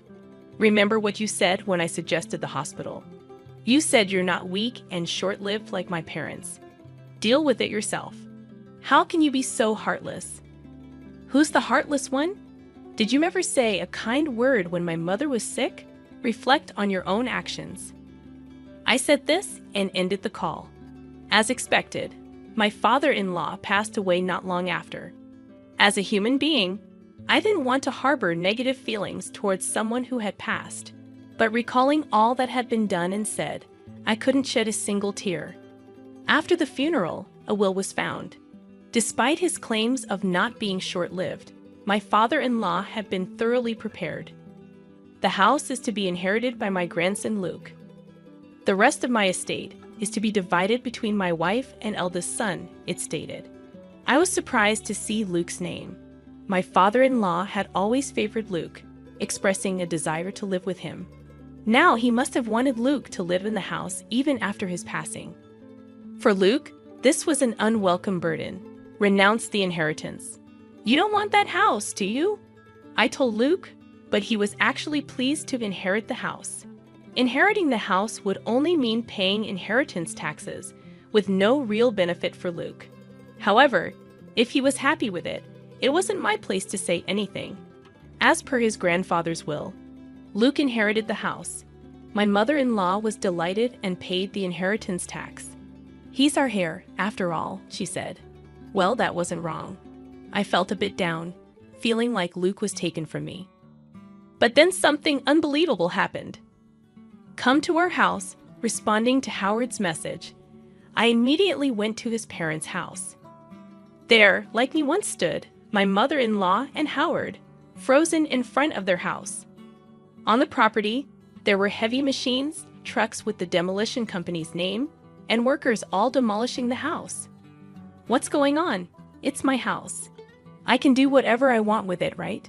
Remember what you said when I suggested the hospital. You said you're not weak and short-lived like my parents. Deal with it yourself. How can you be so heartless? Who's the heartless one? Did you ever say a kind word when my mother was sick? Reflect on your own actions. I said this and ended the call. As expected, my father-in-law passed away not long after. As a human being, I didn't want to harbor negative feelings towards someone who had passed, but recalling all that had been done and said, I couldn't shed a single tear. After the funeral, a will was found. Despite his claims of not being short-lived, my father-in-law had been thoroughly prepared. The house is to be inherited by my grandson Luke. The rest of my estate is to be divided between my wife and eldest son, it stated. I was surprised to see Luke's name. My father-in-law had always favored Luke, expressing a desire to live with him. Now he must have wanted Luke to live in the house even after his passing. For Luke, this was an unwelcome burden. Renounce the inheritance. You don't want that house, do you? I told Luke, but he was actually pleased to inherit the house. Inheriting the house would only mean paying inheritance taxes, with no real benefit for Luke. However, if he was happy with it, it wasn't my place to say anything. As per his grandfather's will, Luke inherited the house. My mother-in-law was delighted and paid the inheritance tax. He's our heir, after all, she said. Well, that wasn't wrong. I felt a bit down, feeling like Luke was taken from me. But then something unbelievable happened. Come to our house, responding to Howard's message, I immediately went to his parents' house. There, like me once stood, my mother-in-law and Howard, frozen in front of their house. On the property, there were heavy machines, trucks with the demolition company's name, and workers all demolishing the house. What's going on? It's my house. I can do whatever I want with it, right?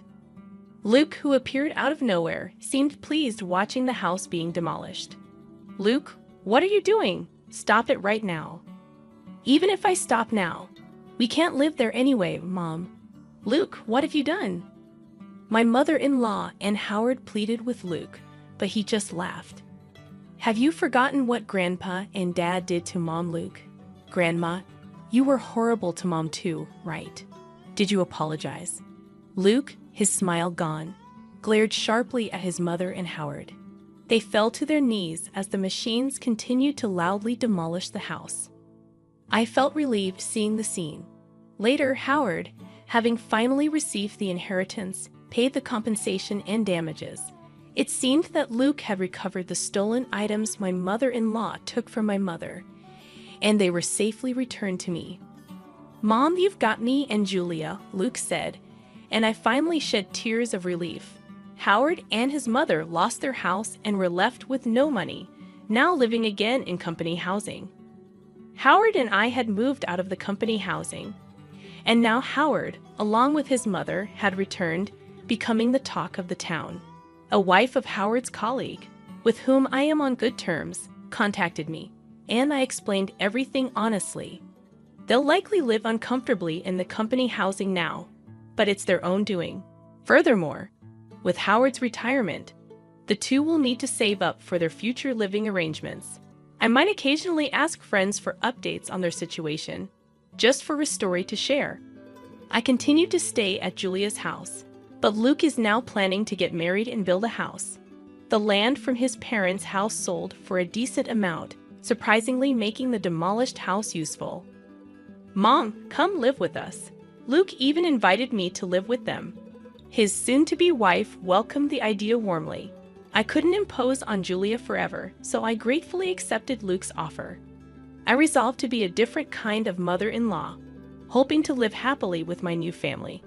Luke, who appeared out of nowhere, seemed pleased watching the house being demolished. Luke, what are you doing? Stop it right now. Even if I stop now, we can't live there anyway, Mom. Luke, what have you done? My mother-in-law and Howard pleaded with Luke, but he just laughed. Have you forgotten what Grandpa and Dad did to Mom, Luke? Grandma, you were horrible to Mom too, right? Did you apologize? Luke, his smile gone, glared sharply at his mother and Howard. They fell to their knees as the machines continued to loudly demolish the house. I felt relieved seeing the scene. Later, Howard, having finally received the inheritance, paid the compensation and damages. It seemed that Luke had recovered the stolen items my mother-in-law took from my mother, and they were safely returned to me. Mom, you've got me and Julia, Luke said, and I finally shed tears of relief. Howard and his mother lost their house and were left with no money, now living again in company housing. Howard and I had moved out of the company housing, and now Howard, along with his mother, had returned, becoming the talk of the town. A wife of Howard's colleague, with whom I am on good terms, contacted me. and I explained everything honestly. They'll likely live uncomfortably in the company housing now, but it's their own doing. Furthermore, with Howard's retirement, the two will need to save up for their future living arrangements. I might occasionally ask friends for updates on their situation, just for a story to share. I continued to stay at Julia's house, but Luke is now planning to get married and build a house. The land from his parents' house sold for a decent amount, surprisingly making the demolished house useful. "Mom, come live with us." Luke even invited me to live with them. His soon-to-be wife welcomed the idea warmly. I couldn't impose on Julia forever, so I gratefully accepted Luke's offer. I resolved to be a different kind of mother-in-law, hoping to live happily with my new family.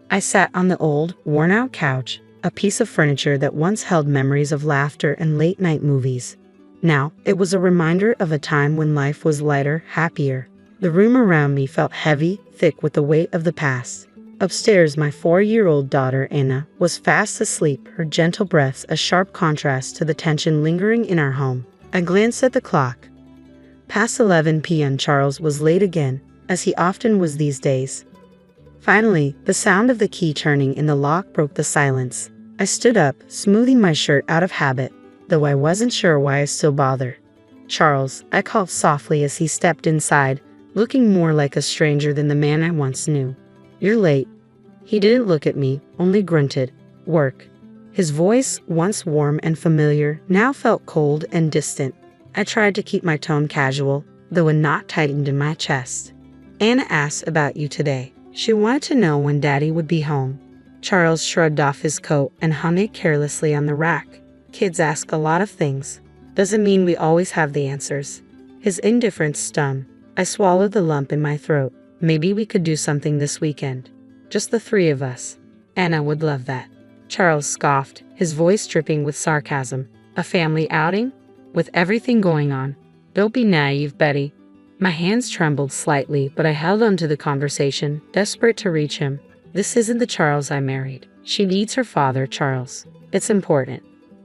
I sat on the old, worn-out couch, a piece of furniture that once held memories of laughter and late-night movies. Now, it was a reminder of a time when life was lighter, happier. The room around me felt heavy, thick with the weight of the past. Upstairs, my 4-year-old daughter, Anna, was fast asleep, her gentle breaths a sharp contrast to the tension lingering in our home. I glanced at the clock. Past 11 p.m. Charles was late again, as he often was these days. Finally, the sound of the key turning in the lock broke the silence. I stood up, smoothing my shirt out of habit, though I wasn't sure why I still bothered. "Charles," I called softly as he stepped inside, looking more like a stranger than the man I once knew. "You're late." He didn't look at me, only grunted. "Work." His voice, once warm and familiar, now felt cold and distant. I tried to keep my tone casual, though a knot tightened in my chest. "Anna asked about you today. She wanted to know when Daddy would be home." Charles shrugged off his coat and hung it carelessly on the rack. "Kids ask a lot of things. Doesn't mean we always have the answers." His indifference stung. I swallowed the lump in my throat. "Maybe we could do something this weekend. Just the three of us. Anna would love that." Charles scoffed, his voice dripping with sarcasm. "A family outing? With everything going on? Don't be naive, Betty." My hands trembled slightly, but I held on to the conversation, desperate to reach him. "This isn't the Charles I married. She needs her father, Charles. It's important."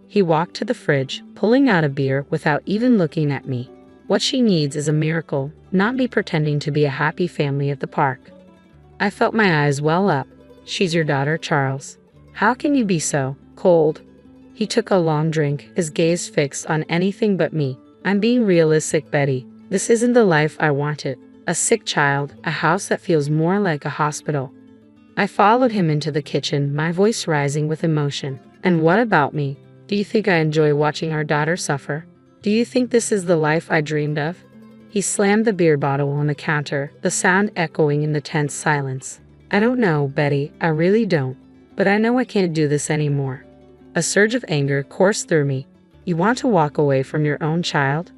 He walked to the fridge, pulling out a beer without even looking at me. "What she needs is a miracle, not me pretending to be a happy family at the park." I felt my eyes well up. "She's your daughter, Charles. How can you be so cold?" He took a long drink, his gaze fixed on anything but me. "I'm being realistic, Betty. This isn't the life I wanted. A sick child, a house that feels more like a hospital." I followed him into the kitchen, my voice rising with emotion. "And what about me? Do you think I enjoy watching our daughter suffer? Do you think this is the life I dreamed of?" He slammed the beer bottle on the counter, the sound echoing in the tense silence. "I don't know, Betty, I really don't. But I know I can't do this anymore." A surge of anger coursed through me. "You want to walk away from your own child?"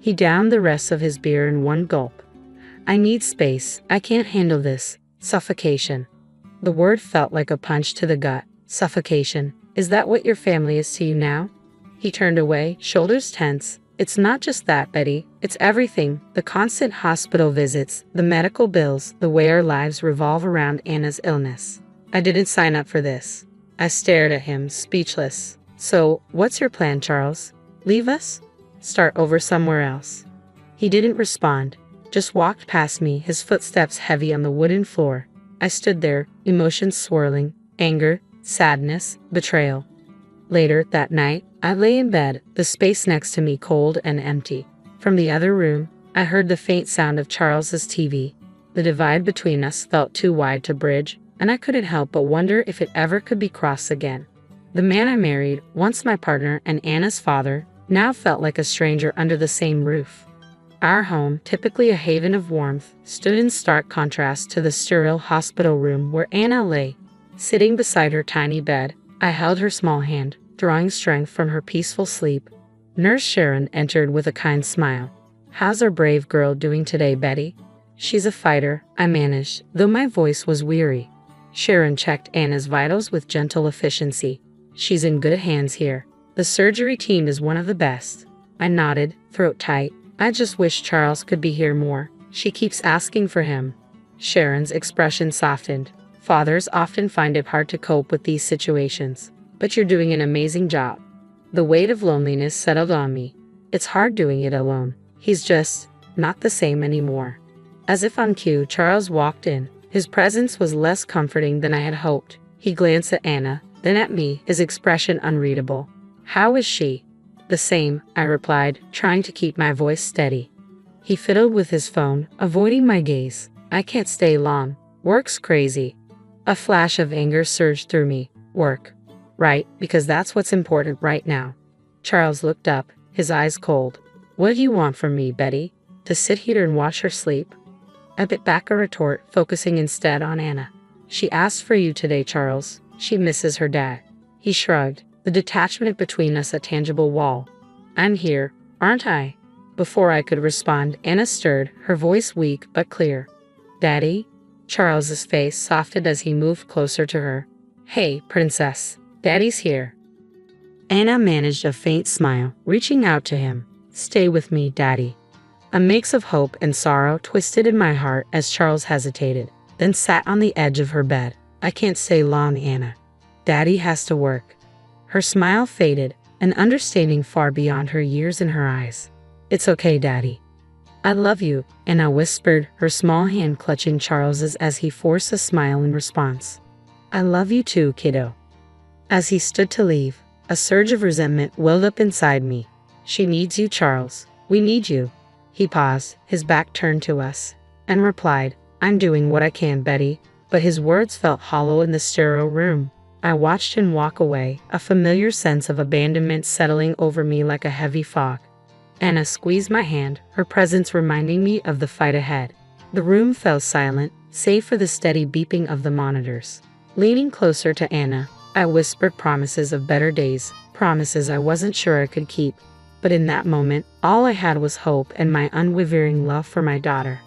He downed the rest of his beer in one gulp. "I need space. I can't handle this. Suffocation." The word felt like a punch to the gut. Suffocation. Is that what your family is to you now? He turned away, shoulders tense. "It's not just that, Betty. It's everything. The constant hospital visits, the medical bills, the way our lives revolve around Anna's illness. I didn't sign up for this." I stared at him, speechless. "So, what's your plan, Charles? Leave us? Start over somewhere else?" He didn't respond, just walked past me, his footsteps heavy on the wooden floor. I stood there, emotions swirling, anger, sadness, betrayal. Later that night, I lay in bed, the space next to me cold and empty. From the other room, I heard the faint sound of Charles's TV. The divide between us felt too wide to bridge, and I couldn't help but wonder if it ever could be crossed again. The man I married, once my partner and Anna's father, now felt like a stranger under the same roof. Our home, typically a haven of warmth, stood in stark contrast to the sterile hospital room where Anna lay. Sitting beside her tiny bed, I held her small hand, drawing strength from her peaceful sleep. Nurse Sharon entered with a kind smile. "How's our brave girl doing today, Betty?" "She's a fighter," I managed, though my voice was weary. Sharon checked Anna's vitals with gentle efficiency. "She's in good hands here." The surgery team is one of the best. I nodded, throat tight. I just wish Charles could be here more. She keeps asking for him. Sharon's expression softened. Fathers often find it hard to cope with these situations, but you're doing an amazing job. The weight of loneliness settled on me. It's hard doing it alone. He's just not the same anymore. As if on cue, Charles walked in. His presence was less comforting than I had hoped. He glanced at Anna, then at me, his expression unreadable. How is she? The same, I replied, trying to keep my voice steady. He fiddled with his phone, avoiding my gaze. I can't stay long. Work's crazy. A flash of anger surged through me. Work. Right, because that's what's important right now. Charles looked up, his eyes cold. What do you want from me, Betty? To sit here and watch her sleep? I bit back a retort, focusing instead on Anna. She asked for you today, Charles. She misses her dad. He shrugged, the detachment between us a tangible wall. I'm here, aren't I? Before I could respond, Anna stirred, her voice weak but clear. Daddy? Charles's face softened as he moved closer to her. Hey, princess. Daddy's here. Anna managed a faint smile, reaching out to him. Stay with me, Daddy. A mix of hope and sorrow twisted in my heart as Charles hesitated, then sat on the edge of her bed. I can't stay long, Anna. Daddy has to work. Her smile faded, an understanding far beyond her years in her eyes. It's okay, Daddy. I love you, Anna whispered, her small hand clutching Charles's as he forced a smile in response. I love you too, kiddo. As he stood to leave, a surge of resentment welled up inside me. She needs you, Charles. We need you. He paused, his back turned to us, and replied, I'm doing what I can, Betty, but his words felt hollow in the sterile room. I watched him walk away, a familiar sense of abandonment settling over me like a heavy fog. Anna squeezed my hand, her presence reminding me of the fight ahead. The room fell silent, save for the steady beeping of the monitors. Leaning closer to Anna, I whispered promises of better days, promises I wasn't sure I could keep. But in that moment, all I had was hope and my unwavering love for my daughter.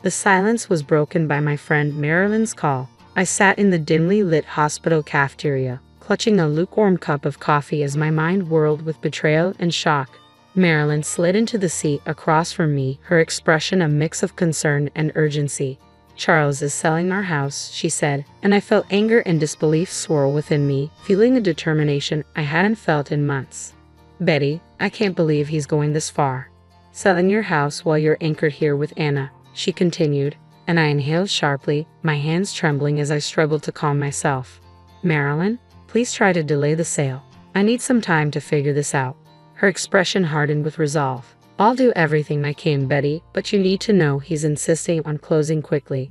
The silence was broken by my friend Marilyn's call. I sat in the dimly lit hospital cafeteria, clutching a lukewarm cup of coffee as my mind whirled with betrayal and shock. Marilyn slid into the seat across from me, her expression a mix of concern and urgency. Charles is selling our house, she said, and I felt anger and disbelief swirl within me, feeling a determination I hadn't felt in months. Betty, I can't believe he's going this far. Selling your house while you're anchored here with Anna, she continued, and I inhaled sharply, my hands trembling as I struggled to calm myself. Marilyn, please try to delay the sale. I need some time to figure this out. Her expression hardened with resolve. I'll do everything I can, Betty, but you need to know he's insisting on closing quickly.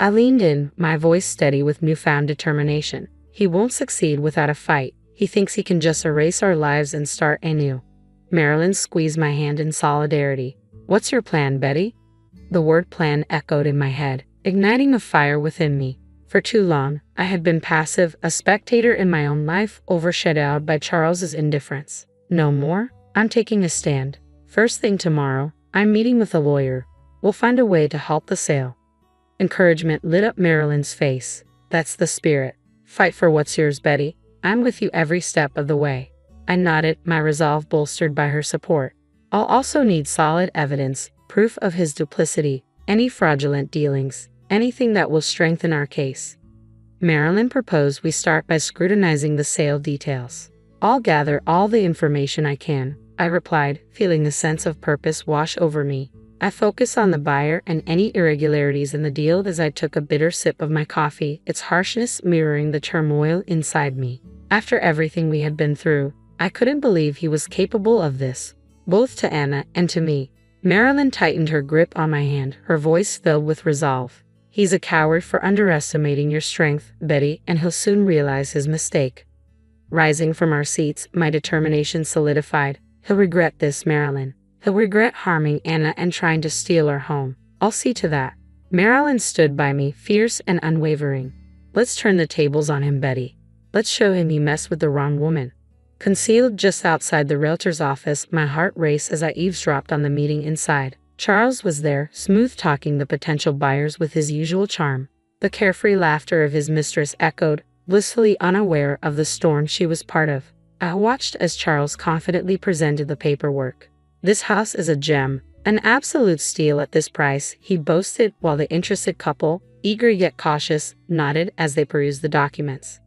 I leaned in, my voice steady with newfound determination. He won't succeed without a fight. He thinks he can just erase our lives and start anew. Marilyn squeezed my hand in solidarity. What's your plan, Betty? The word plan echoed in my head, igniting a fire within me. For too long, I had been passive, a spectator in my own life, overshadowed by Charles's indifference. No more. I'm taking a stand. First thing tomorrow, I'm meeting with a lawyer. We'll find a way to help the sale. Encouragement lit up Marilyn's face. That's the spirit. Fight for what's yours, Betty. I'm with you every step of the way. I nodded, my resolve bolstered by her support. I'll also need solid evidence, proof of his duplicity, any fraudulent dealings, anything that will strengthen our case. Marilyn proposed we start by scrutinizing the sale details. I'll gather all the information I can, I replied, feeling a sense of purpose wash over me. I focused on the buyer and any irregularities in the deal as I took a bitter sip of my coffee, its harshness mirroring the turmoil inside me. After everything we had been through, I couldn't believe he was capable of this, both to Anna and to me. Marilyn tightened her grip on my hand, her voice filled with resolve. He's a coward for underestimating your strength, Betty, and he'll soon realize his mistake. Rising from our seats, my determination solidified. He'll regret this, Marilyn. He'll regret harming Anna and trying to steal our home. I'll see to that. Marilyn stood by me, fierce and unwavering. Let's turn the tables on him, Betty. Let's show him he messed with the wrong woman. Concealed just outside the realtor's office, my heart raced as I eavesdropped on the meeting inside. Charles was there, smooth-talking the potential buyers with his usual charm. The carefree laughter of his mistress echoed, blissfully unaware of the storm she was part of. I watched as Charles confidently presented the paperwork. This house is a gem, an absolute steal at this price, he boasted while the interested couple, eager yet cautious, nodded as they perused the documents.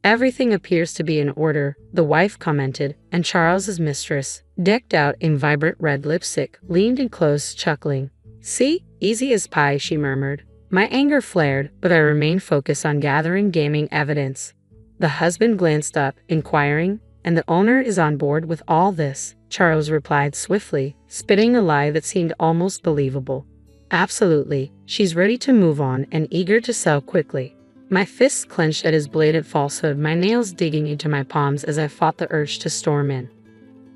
Everything appears to be in order, the wife commented, and Charles's mistress, decked out in vibrant red lipstick, leaned in close, chuckling. See? Easy as pie, she murmured. My anger flared, but I remained focused on gathering gaming evidence. The husband glanced up, inquiring, and the owner is on board with all this, Charles replied swiftly, spitting a lie that seemed almost believable. Absolutely, she's ready to move on and eager to sell quickly. My fists clenched at his blatant falsehood, my nails digging into my palms as I fought the urge to storm in.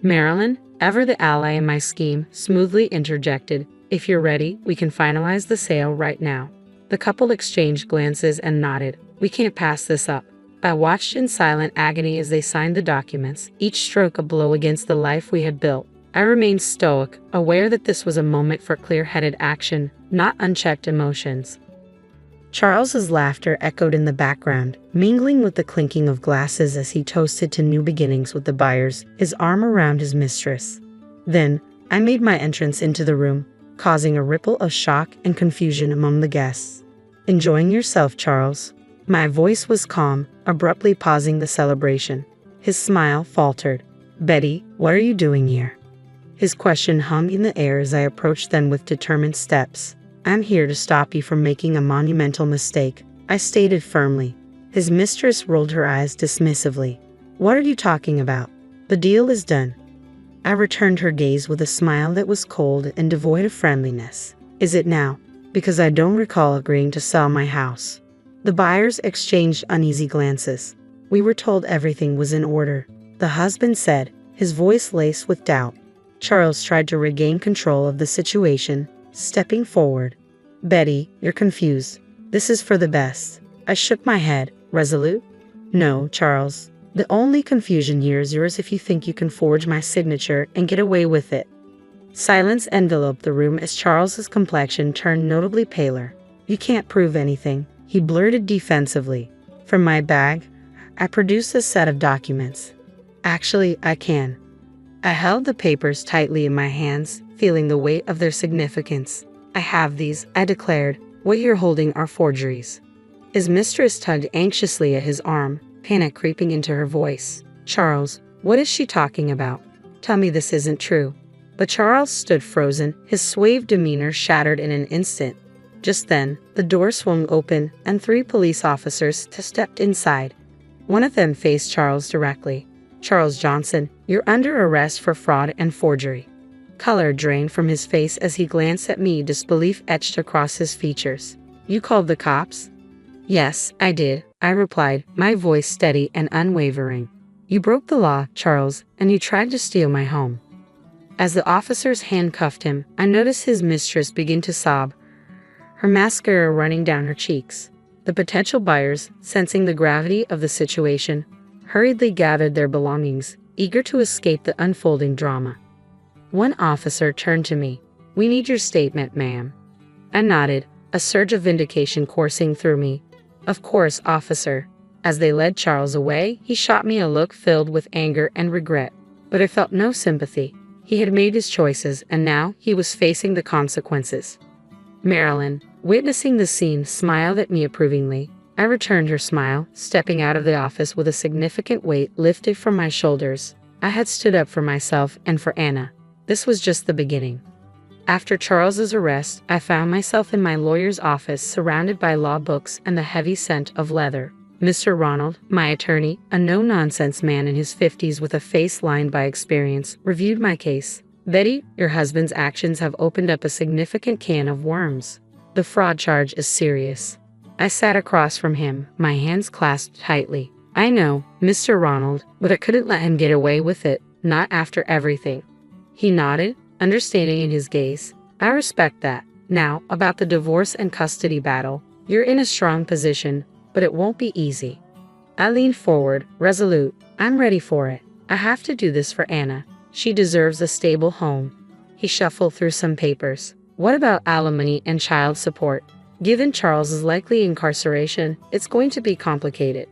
Marilyn, ever the ally in my scheme, smoothly interjected, if you're ready, we can finalize the sale right now. The couple exchanged glances and nodded. We can't pass this up. I watched in silent agony as they signed the documents, each stroke a blow against the life we had built. I remained stoic, aware that this was a moment for clear-headed action, not unchecked emotions. Charles's laughter echoed in the background, mingling with the clinking of glasses as he toasted to new beginnings with the buyers, his arm around his mistress. Then, I made my entrance into the room, causing a ripple of shock and confusion among the guests. Enjoying yourself, Charles? My voice was calm, abruptly pausing the celebration. His smile faltered. Betty, what are you doing here? His question hung in the air as I approached them with determined steps. I'm here to stop you from making a monumental mistake, I stated firmly. His mistress rolled her eyes dismissively. What are you talking about? The deal is done. I returned her gaze with a smile that was cold and devoid of friendliness. Is it now? Because I don't recall agreeing to sell my house. The buyers exchanged uneasy glances. We were told everything was in order, the husband said, his voice laced with doubt. Charles tried to regain control of the situation, stepping forward. Betty, you're confused. This is for the best. I shook my head, resolute. No, Charles. The only confusion here is yours if you think you can forge my signature and get away with it. Silence enveloped the room as Charles's complexion turned notably paler. You can't prove anything, he blurted defensively. From my bag, I produced a set of documents. Actually, I can. I held the papers tightly in my hands, feeling the weight of their significance. I have these, I declared. What you're holding are forgeries. His mistress tugged anxiously at his arm, panic creeping into her voice. Charles, what is she talking about? Tell me this isn't true. But Charles stood frozen, his suave demeanor shattered in an instant. Just then, the door swung open, and 3 police officers stepped inside. One of them faced Charles directly. Charles Johnson, you're under arrest for fraud and forgery. Color drained from his face as he glanced at me, disbelief etched across his features. You called the cops? Yes, I did, I replied, my voice steady and unwavering. You broke the law, Charles, and you tried to steal my home. As the officers handcuffed him, I noticed his mistress begin to sob, her mascara running down her cheeks. The potential buyers, sensing the gravity of the situation, hurriedly gathered their belongings, eager to escape the unfolding drama. One officer turned to me. We need your statement, ma'am. I nodded, a surge of vindication coursing through me. Of course, officer. As they led Charles away, he shot me a look filled with anger and regret. But I felt no sympathy. He had made his choices, and now he was facing the consequences. Marilyn, witnessing the scene, smiled at me approvingly. I returned her smile, stepping out of the office with a significant weight lifted from my shoulders. I had stood up for myself and for Anna. This was just the beginning. After Charles's arrest, I found myself in my lawyer's office surrounded by law books and the heavy scent of leather. Mr. Ronald, my attorney, a no-nonsense man in his 50s with a face lined by experience, reviewed my case. Betty, your husband's actions have opened up a significant can of worms. The fraud charge is serious. I sat across from him, my hands clasped tightly. I know, Mr. Ronald, but I couldn't let him get away with it, not after everything. He nodded, understanding in his gaze. I respect that. Now, about the divorce and custody battle. You're in a strong position, but it won't be easy. I leaned forward, resolute. I'm ready for it. I have to do this for Anna. She deserves a stable home. He shuffled through some papers. What about alimony and child support? Given Charles's likely incarceration, it's going to be complicated.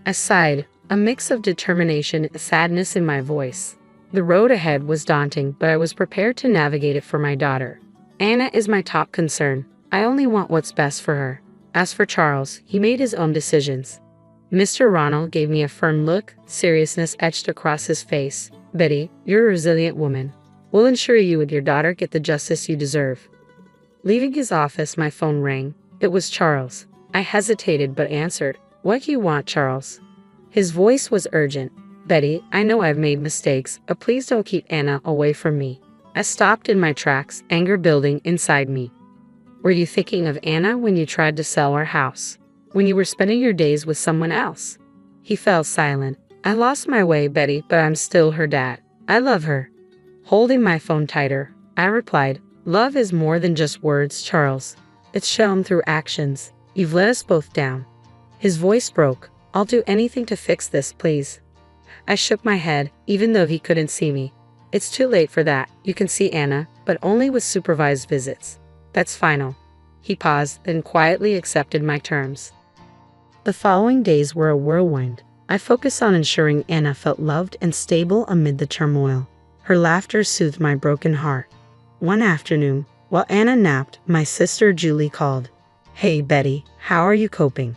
I sighed, a mix of determination and sadness in my voice. The road ahead was daunting, but I was prepared to navigate it for my daughter. Anna is my top concern. I only want what's best for her. As for Charles, he made his own decisions. Mr. Ronald gave me a firm look, seriousness etched across his face. Betty, you're a resilient woman. We'll ensure you and your daughter get the justice you deserve. Leaving his office, my phone rang. It was Charles. I hesitated but answered. What do you want, Charles? His voice was urgent. Betty, I know I've made mistakes, but please don't keep Anna away from me. I stopped in my tracks, anger building inside me. Were you thinking of Anna when you tried to sell our house? When you were spending your days with someone else? He fell silent. I lost my way, Betty, but I'm still her dad. I love her. Holding my phone tighter, I replied, love is more than just words, Charles. It's shown through actions. You've let us both down. His voice broke. I'll do anything to fix this, please. I shook my head, even though he couldn't see me. It's too late for that. You can see Anna, but only with supervised visits. That's final. He paused, then quietly accepted my terms. The following days were a whirlwind. I focused on ensuring Anna felt loved and stable amid the turmoil. Her laughter soothed my broken heart. One afternoon, while Anna napped, my sister Julie called. Hey, Betty, how are you coping?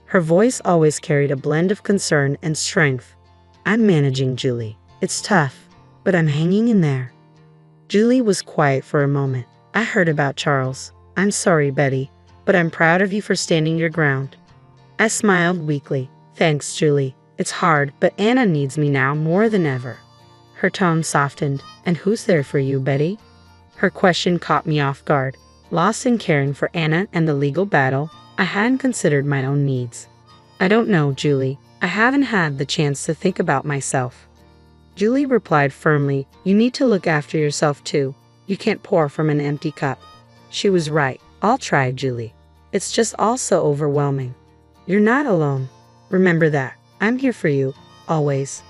Her voice always carried a blend of concern and strength. I'm managing, Julie. It's tough, but I'm hanging in there. Julie was quiet for a moment. I heard about Charles. I'm sorry, Betty, but I'm proud of you for standing your ground. I smiled weakly. Thanks, Julie. It's hard, but Anna needs me now more than ever. Her tone softened. And who's there for you, Betty? Her question caught me off guard. Lost in caring for Anna and the legal battle, I hadn't considered my own needs. I don't know, Julie. I haven't had the chance to think about myself. Julie replied firmly, you need to look after yourself too. You can't pour from an empty cup. She was right. I'll try, Julie. It's just all so overwhelming. You're not alone. Remember that. I'm here for you, always.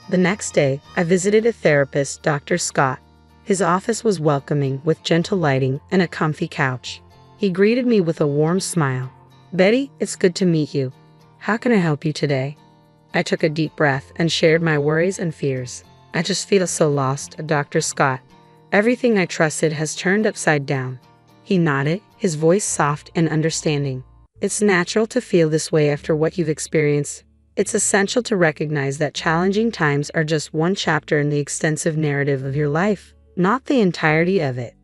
The next day, I visited a therapist, Dr. Scott. His office was welcoming, with gentle lighting and a comfy couch. He greeted me with a warm smile. Betty, it's good to meet you. How can I help you today? I took a deep breath and shared my worries and fears. I just feel so lost, Dr. Scott. Everything I trusted has turned upside down. He nodded, his voice soft and understanding. It's natural to feel this way after what you've experienced. It's essential to recognize that challenging times are just one chapter in the extensive narrative of your life, not the entirety of it.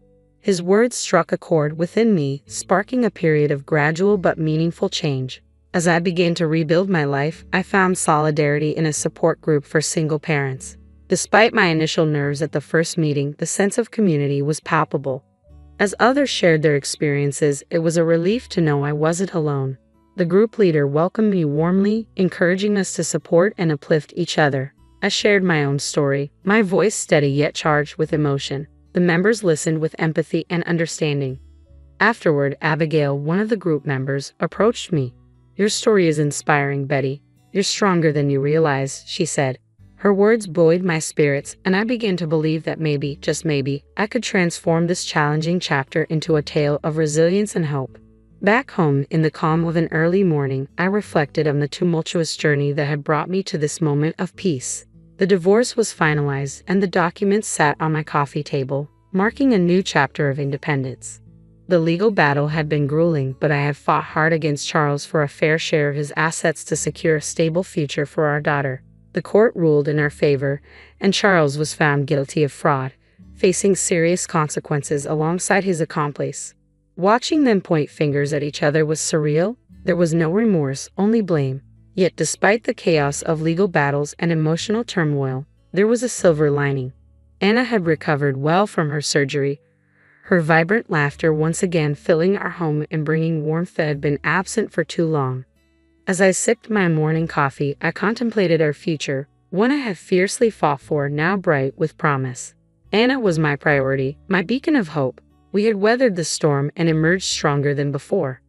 His words struck a chord within me, sparking a period of gradual but meaningful change. As I began to rebuild my life, I found solidarity in a support group for single parents. Despite my initial nerves at the first meeting, the sense of community was palpable. As others shared their experiences, it was a relief to know I wasn't alone. The group leader welcomed me warmly, encouraging us to support and uplift each other. I shared my own story, my voice steady yet charged with emotion. The members listened with empathy and understanding. Afterward, Abigail, one of the group members, approached me. Your story is inspiring, Betty. You're stronger than you realize, she said. Her words buoyed my spirits, and I began to believe that maybe, just maybe, I could transform this challenging chapter into a tale of resilience and hope. Back home, in the calm of an early morning, I reflected on the tumultuous journey that had brought me to this moment of peace. The divorce was finalized, and the documents sat on my coffee table, marking a new chapter of independence. The legal battle had been grueling, but I had fought hard against Charles for a fair share of his assets to secure a stable future for our daughter. The court ruled in our favor, and Charles was found guilty of fraud, facing serious consequences alongside his accomplice. Watching them point fingers at each other was surreal. There was no remorse, only blame. Yet despite the chaos of legal battles and emotional turmoil, there was a silver lining. Anna had recovered well from her surgery, her vibrant laughter once again filling our home and bringing warmth that had been absent for too long. As I sipped my morning coffee, I contemplated our future, one I had fiercely fought for, now bright with promise. Anna was my priority, my beacon of hope. We had weathered the storm and emerged stronger than before.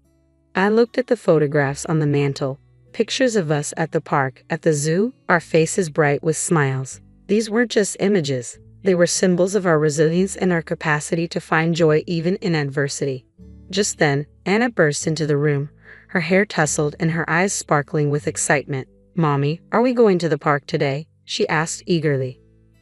I looked at the photographs on the mantel, pictures of us at the park, at the zoo, our faces bright with smiles. These weren't just images. They were symbols of our resilience and our capacity to find joy even in adversity. Just then, Anna burst into the room, her hair tousled and her eyes sparkling with excitement. "Mommy, are we going to the park today?" she asked eagerly.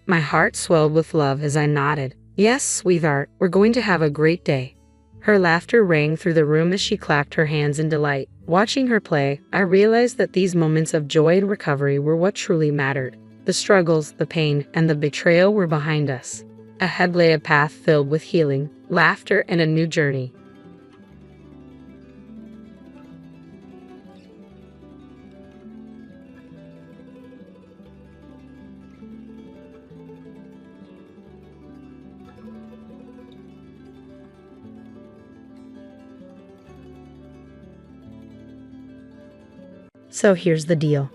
My heart swelled with love as I nodded. "Yes, sweetheart, we're going to have a great day." Her laughter rang through the room as she clapped her hands in delight. Watching her play, I realized that these moments of joy and recovery were what truly mattered. The struggles, the pain, and the betrayal were behind us. Ahead lay a path filled with healing, laughter, and a new journey. So here's the deal.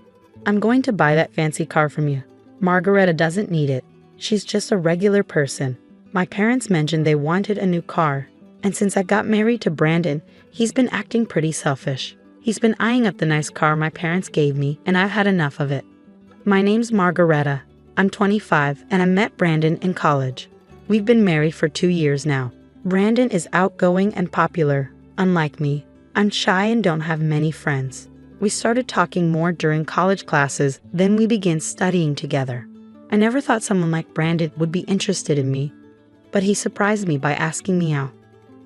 I'm going to buy that fancy car from you. Margareta doesn't need it. She's just a regular person. My parents mentioned they wanted a new car, and since I got married to Brandon, he's been acting pretty selfish. He's been eyeing up the nice car my parents gave me, and I've had enough of it. My name's Margareta. I'm 25, and I met Brandon in college. We've been married for 2 years now. Brandon is outgoing and popular. Unlike me, I'm shy and don't have many friends. We started talking more during college classes, then we began studying together. I never thought someone like Brandon would be interested in me, but he surprised me by asking me out.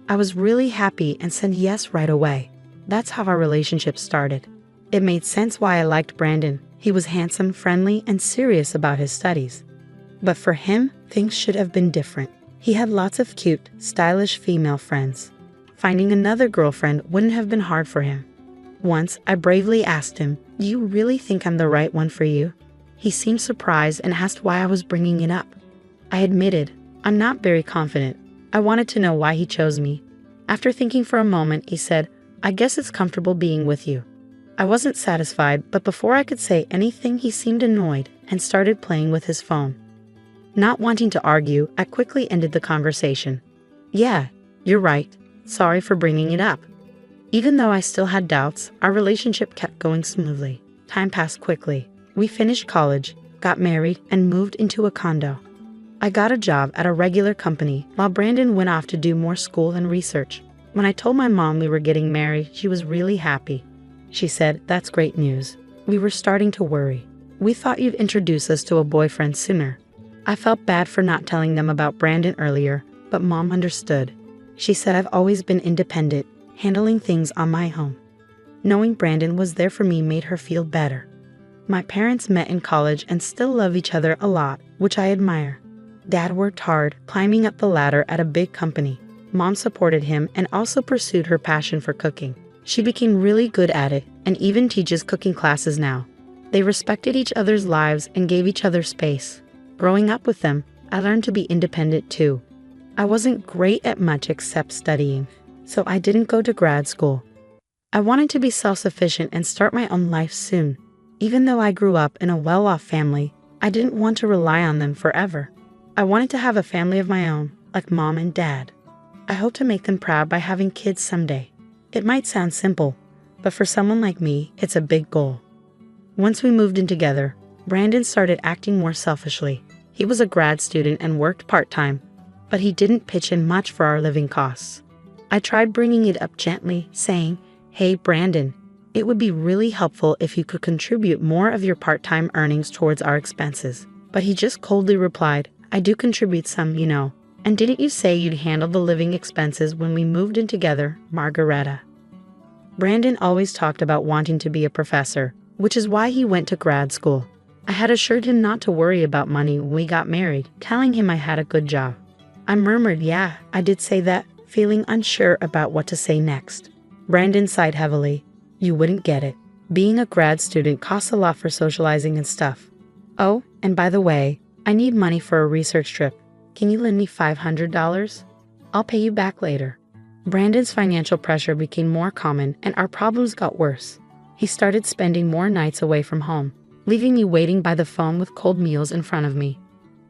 I was really happy and said yes right away. That's how our relationship started. It made sense why I liked Brandon. He was handsome, friendly, and serious about his studies. But for him, things should have been different. He had lots of cute, stylish female friends. Finding another girlfriend wouldn't have been hard for him. Once, I bravely asked him, "Do you really think I'm the right one for you?" He seemed surprised and asked why I was bringing it up. I admitted, I'm not very confident. I wanted to know why he chose me. After thinking for a moment, he said, "I guess it's comfortable being with you." I wasn't satisfied, but before I could say anything, he seemed annoyed and started playing with his phone. Not wanting to argue, I quickly ended the conversation. "Yeah, you're right. Sorry for bringing it up." Even though I still had doubts, our relationship kept going smoothly. Time passed quickly. We finished college, got married, and moved into a condo. I got a job at a regular company while Brandon went off to do more school and research. When I told my mom we were getting married, she was really happy. She said, "That's great news." We were starting to worry. "We thought you'd introduce us to a boyfriend sooner." I felt bad for not telling them about Brandon earlier, but Mom understood. She said I've always been independent, handling things on my own. Knowing Brandon was there for me made her feel better. My parents met in college and still love each other a lot, which I admire. Dad worked hard, climbing up the ladder at a big company. Mom supported him and also pursued her passion for cooking. She became really good at it and even teaches cooking classes now. They respected each other's lives and gave each other space. Growing up with them, I learned to be independent too. I wasn't great at much except studying, so I didn't go to grad school. I wanted to be self-sufficient and start my own life soon. Even though I grew up in a well-off family, I didn't want to rely on them forever. I wanted to have a family of my own, like Mom and Dad. I hope to make them proud by having kids someday. It might sound simple, but for someone like me, it's a big goal. Once we moved in together, Brandon started acting more selfishly. He was a grad student and worked part-time, but he didn't pitch in much for our living costs. I tried bringing it up gently, saying, "Hey, Brandon, it would be really helpful if you could contribute more of your part-time earnings towards our expenses." But he just coldly replied, "I do contribute some, you know. And didn't you say you'd handle the living expenses when we moved in together, Margareta?" Brandon always talked about wanting to be a professor, which is why he went to grad school. I had assured him not to worry about money when we got married, telling him I had a good job. I murmured, "Yeah, I did say that," feeling unsure about what to say next. Brandon sighed heavily. "You wouldn't get it. Being a grad student costs a lot for socializing and stuff. Oh, and by the way, I need money for a research trip. Can you lend me $500? I'll pay you back later." Brandon's financial pressure became more common and our problems got worse. He started spending more nights away from home, leaving me waiting by the phone with cold meals in front of me.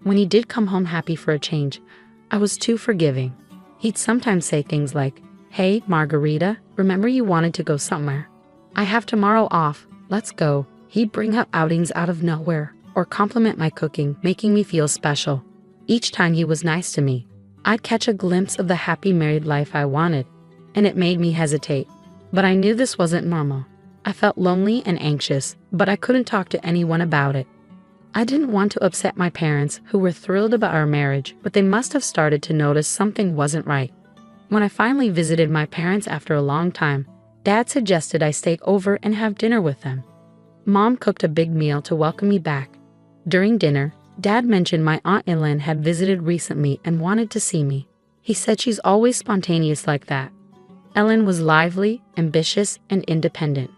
When he did come home happy for a change, I was too forgiving. He'd sometimes say things like, "Hey, Margarita, remember you wanted to go somewhere? I have tomorrow off, let's go." He'd bring up outings out of nowhere, or compliment my cooking, making me feel special. Each time he was nice to me, I'd catch a glimpse of the happy married life I wanted, and it made me hesitate. But I knew this wasn't normal. I felt lonely and anxious, but I couldn't talk to anyone about it. I didn't want to upset my parents, who were thrilled about our marriage, but they must have started to notice something wasn't right. When I finally visited my parents after a long time, Dad suggested I stay over and have dinner with them. Mom cooked a big meal to welcome me back. During dinner, Dad mentioned my Aunt Ellen had visited recently and wanted to see me. He said she's always spontaneous like that. Ellen was lively, ambitious, and independent.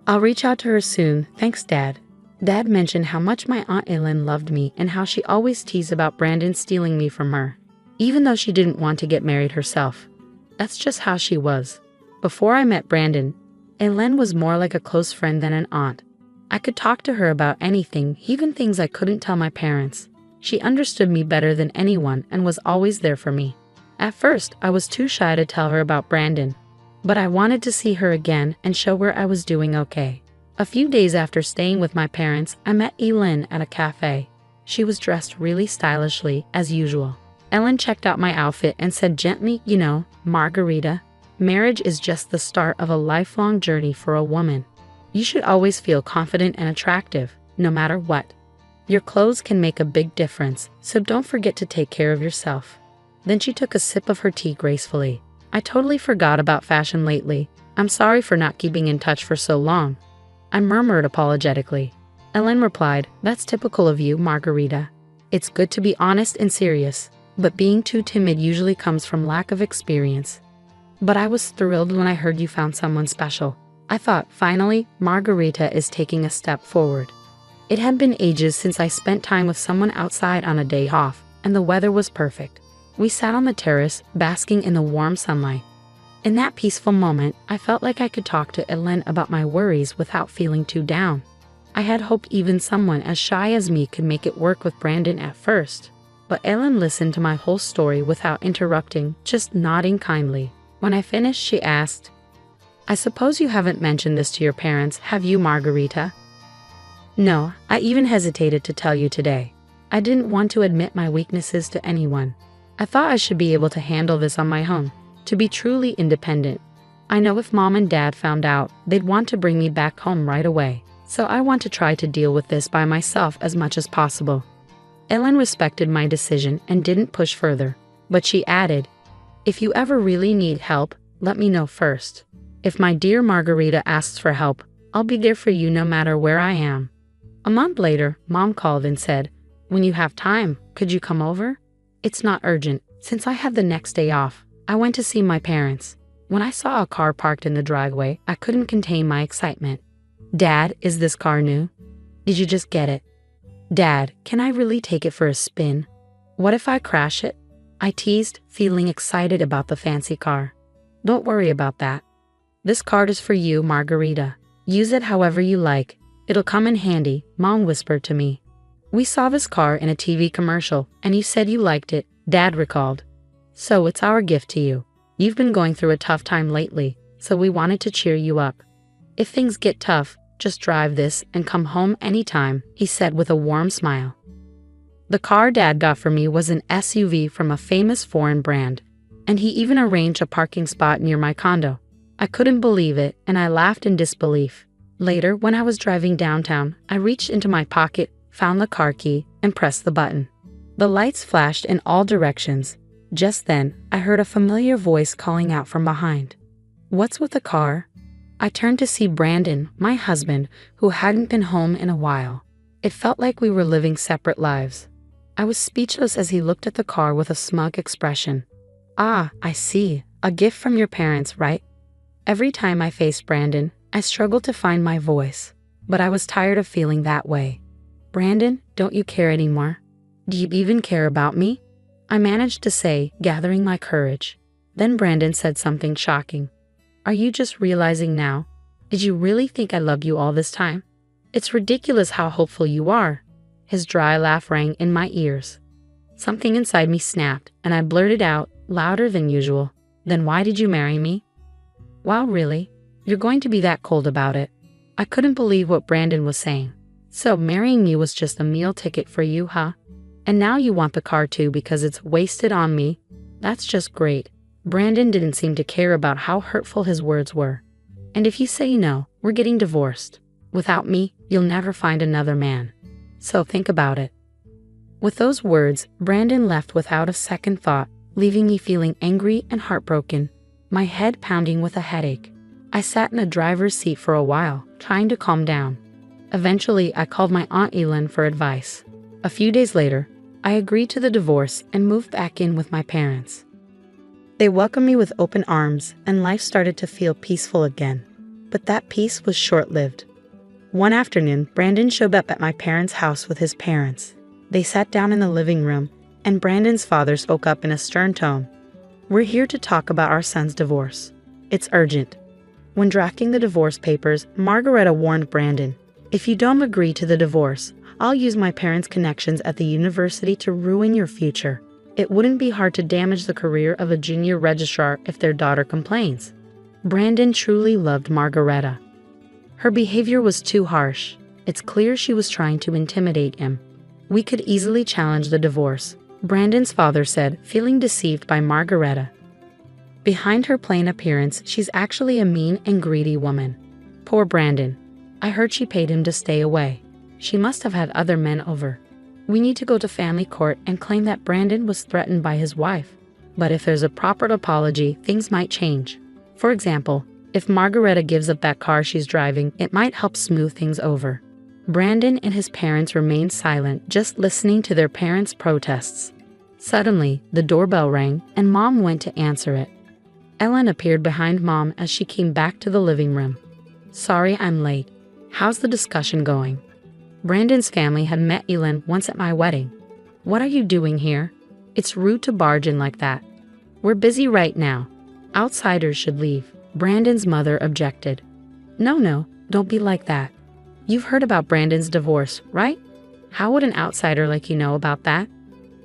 I'll reach out to her soon, thanks Dad. Dad mentioned how much my Aunt Ellen loved me and how she always teased about Brandon stealing me from her, even though she didn't want to get married herself. That's just how she was. Before I met Brandon, Ellen was more like a close friend than an aunt. I could talk to her about anything, even things I couldn't tell my parents. She understood me better than anyone and was always there for me. At first, I was too shy to tell her about Brandon, but I wanted to see her again and show her I was doing okay. A few days after staying with my parents, I met Ellen at a cafe. She was dressed really stylishly, as usual. Ellen checked out my outfit and said gently, Margarita, marriage is just the start of a lifelong journey for a woman. You should always feel confident and attractive, no matter what. Your clothes can make a big difference, so don't forget to take care of yourself. Then she took a sip of her tea gracefully. I totally forgot about fashion lately. I'm sorry for not keeping in touch for so long. I murmured apologetically. Ellen replied, that's typical of you, Margarita. It's good to be honest and serious, but being too timid usually comes from lack of experience. But I was thrilled when I heard you found someone special. I thought, finally, Margarita is taking a step forward. It had been ages since I spent time with someone outside on a day off, and the weather was perfect. We sat on the terrace, basking in the warm sunlight. In that peaceful moment, I felt like I could talk to Ellen about my worries without feeling too down. I had hoped even someone as shy as me could make it work with Brandon at first. But Ellen listened to my whole story without interrupting, just nodding kindly. When I finished, she asked, I suppose you haven't mentioned this to your parents, have you, Margarita? No, I even hesitated to tell you today. I didn't want to admit my weaknesses to anyone. I thought I should be able to handle this on my own, to be truly independent. I know if Mom and Dad found out, they'd want to bring me back home right away, so I want to try to deal with this by myself as much as possible. Ellen respected my decision and didn't push further, but she added, if you ever really need help, let me know first. If my dear Margarita asks for help, I'll be there for you no matter where I am. A month later, Mom called and said, when you have time, could you come over? It's not urgent. Since I had the next day off, I went to see my parents. When I saw a car parked in the driveway, I couldn't contain my excitement. Dad, is this car new? Did you just get it? Dad, can I really take it for a spin? What if I crash it? I teased, feeling excited about the fancy car. Don't worry about that. This card is for you, Margarita. Use it however you like. It'll come in handy, Mom whispered to me. We saw this car in a TV commercial, and you said you liked it, Dad recalled. So it's our gift to you. You've been going through a tough time lately, so we wanted to cheer you up. If things get tough, just drive this and come home anytime, he said with a warm smile. The car Dad got for me was an SUV from a famous foreign brand, and he even arranged a parking spot near my condo. I couldn't believe it, and I laughed in disbelief. Later, when I was driving downtown, I reached into my pocket, found the car key, and pressed the button. The lights flashed in all directions. Just then, I heard a familiar voice calling out from behind. What's with the car? I turned to see Brandon, my husband, who hadn't been home in a while. It felt like we were living separate lives. I was speechless as he looked at the car with a smug expression. Ah, I see. A gift from your parents, right? Every time I faced Brandon, I struggled to find my voice, but I was tired of feeling that way. Brandon, don't you care anymore? Do you even care about me? I managed to say, gathering my courage. Then Brandon said something shocking. Are you just realizing now? Did you really think I loved you all this time? It's ridiculous how hopeful you are. His dry laugh rang in my ears. Something inside me snapped, and I blurted out, louder than usual. Then why did you marry me? Wow, really? You're going to be that cold about it? I couldn't believe what Brandon was saying. So marrying me was just a meal ticket for you, huh? And now you want the car too because it's wasted on me? That's just great. Brandon didn't seem to care about how hurtful his words were. And if you say no, We're getting divorced. Without me, you'll never find another man. So think about it." With those words, Brandon left without a second thought, leaving me feeling angry and heartbroken, my head pounding with a headache. I sat in the driver's seat for a while, trying to calm down. Eventually, I called my Aunt Elin for advice. A few days later, I agreed to the divorce and moved back in with my parents. They welcomed me with open arms, and life started to feel peaceful again. But that peace was short-lived. One afternoon, Brandon showed up at my parents' house with his parents. They sat down in the living room, and Brandon's father spoke up in a stern tone. "We're here to talk about our son's divorce. It's urgent." When drafting the divorce papers, Margareta warned Brandon, "If you don't agree to the divorce, I'll use my parents' connections at the university to ruin your future. It wouldn't be hard to damage the career of a junior registrar if their daughter complains." Brandon truly loved Margareta. Her behavior was too harsh. It's clear she was trying to intimidate him. "We could easily challenge the divorce," Brandon's father said, feeling deceived by Margareta. Behind her plain appearance, she's actually a mean and greedy woman. Poor Brandon. I heard she paid him to stay away. She must have had other men over. We need to go to family court and claim that Brandon was threatened by his wife. But if there's a proper apology, things might change. For example, if Margareta gives up that car she's driving, it might help smooth things over. Brandon and his parents remained silent, just listening to their parents' protests. Suddenly, the doorbell rang, and Mom went to answer it. Ellen appeared behind Mom as she came back to the living room. "Sorry I'm late. How's the discussion going?" Brandon's family had met Elin once at my wedding. "What are you doing here? It's rude to barge in like that. We're busy right now. Outsiders should leave," Brandon's mother objected. No, don't be like that. You've heard about Brandon's divorce, right? How would an outsider like you know about that?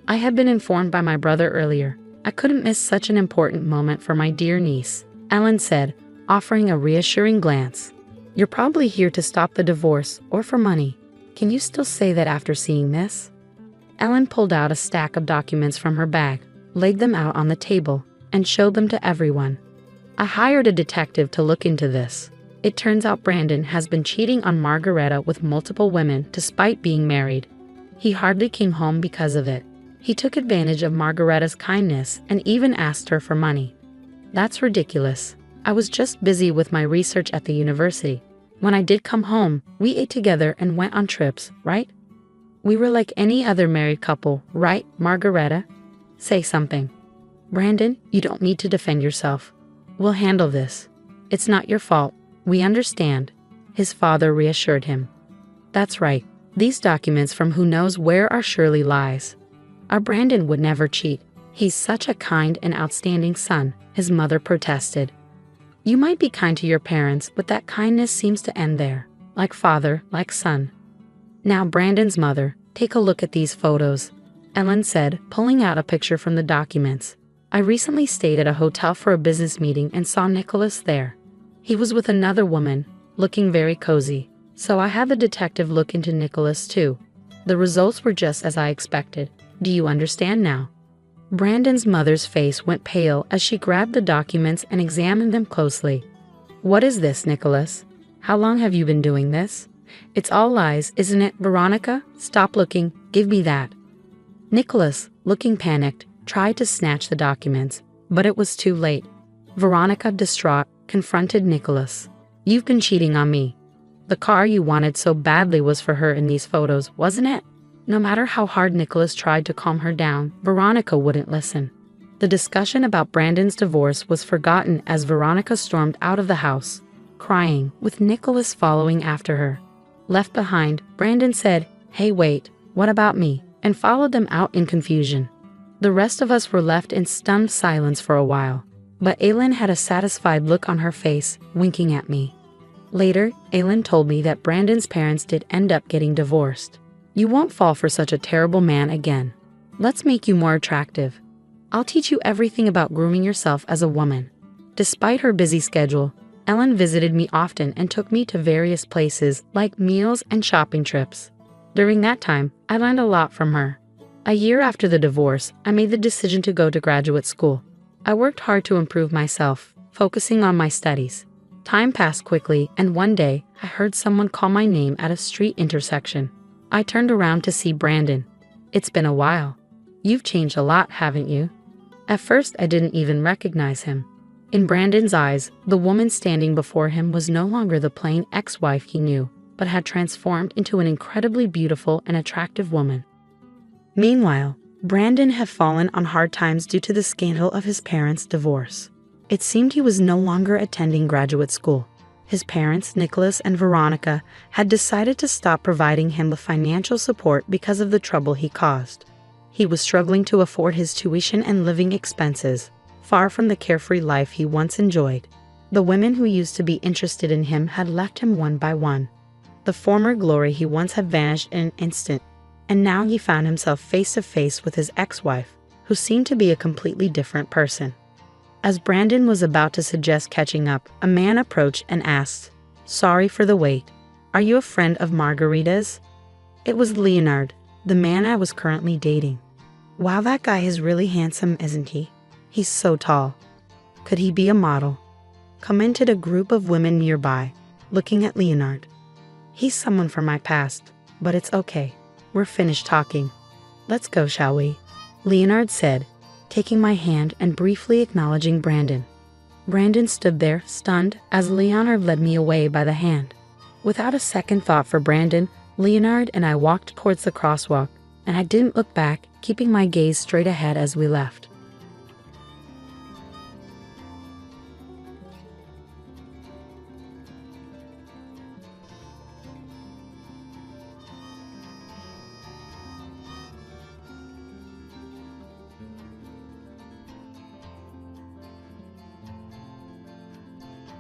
I had been informed by my brother earlier. I couldn't miss such an important moment for my dear niece," Ellen said, offering a reassuring glance. "You're probably here to stop the divorce or for money. Can you still say that after seeing this?" Ellen pulled out a stack of documents from her bag, laid them out on the table, and showed them to everyone. "I hired a detective to look into this. It turns out Brandon has been cheating on Margareta with multiple women despite being married. He hardly came home because of it. He took advantage of Margareta's kindness and even asked her for money. That's ridiculous. I was just busy with my research at the university. When I did come home, we ate together and went on trips, right? We were like any other married couple, right, Margareta? Say something." "Brandon, you don't need to defend yourself. We'll handle this. It's not your fault. We understand," his father reassured him. "That's right. These documents from who knows where are surely lies. Our Brandon would never cheat. He's such a kind and outstanding son," his mother protested. "You might be kind to your parents, but that kindness seems to end there. Like father, like son." "Now, Brandon's mother, take a look at these photos," Ellen said, pulling out a picture from the documents. "I recently stayed at a hotel for a business meeting and saw Nicholas there. He was with another woman, looking very cozy. So I had the detective look into Nicholas too. The results were just as I expected. Do you understand now?" Brandon's mother's face went pale as she grabbed the documents and examined them closely. "What is this, Nicholas? How long have you been doing this? It's all lies, isn't it, Veronica? Stop looking. Give me that." Nicholas, looking panicked, tried to snatch the documents, but it was too late. Veronica, distraught, confronted Nicholas. "You've been cheating on me. The car you wanted so badly was for her in these photos, wasn't it?" No matter how hard Nicholas tried to calm her down, Veronica wouldn't listen. The discussion about Brandon's divorce was forgotten as Veronica stormed out of the house, crying, with Nicholas following after her. Left behind, Brandon said, "Hey, wait, what about me?" and followed them out in confusion. The rest of us were left in stunned silence for a while, but Aylin had a satisfied look on her face, winking at me. Later, Aylin told me that Brandon's parents did end up getting divorced. "You won't fall for such a terrible man again. Let's make you more attractive. I'll teach you everything about grooming yourself as a woman." Despite her busy schedule, Ellen visited me often and took me to various places like meals and shopping trips. During that time, I learned a lot from her. A year after the divorce, I made the decision to go to graduate school. I worked hard to improve myself, focusing on my studies. Time passed quickly, and one day, I heard someone call my name at a street intersection. I turned around to see Brandon. It's been a while. You've changed a lot, haven't you? At first, I didn't even recognize him. In Brandon's eyes, the woman standing before him was no longer the plain ex-wife he knew, but had transformed into an incredibly beautiful and attractive woman. Meanwhile, Brandon had fallen on hard times due to the scandal of his parents' divorce. It seemed he was no longer attending graduate school. His parents, Nicholas and Veronica, had decided to stop providing him with financial support because of the trouble he caused. He was struggling to afford his tuition and living expenses, far from the carefree life he once enjoyed. The women who used to be interested in him had left him one by one. The former glory he once had vanished in an instant, and now he found himself face to face with his ex-wife, who seemed to be a completely different person. As Brandon was about to suggest catching up, a man approached and asked, "Sorry for the wait. Are you a friend of Margarita's?" It was Leonard, the man I was currently dating. Wow, that guy is really handsome, isn't he? He's so tall. Could he be a model? Commented a group of women nearby, looking at Leonard. He's someone from my past, but it's okay. We're finished talking. Let's go, shall we? Leonard said, taking my hand and briefly acknowledging Brandon. Brandon stood there, stunned, as Leonard led me away by the hand. Without a second thought for Brandon, Leonard and I walked towards the crosswalk, and I didn't look back, keeping my gaze straight ahead as we left.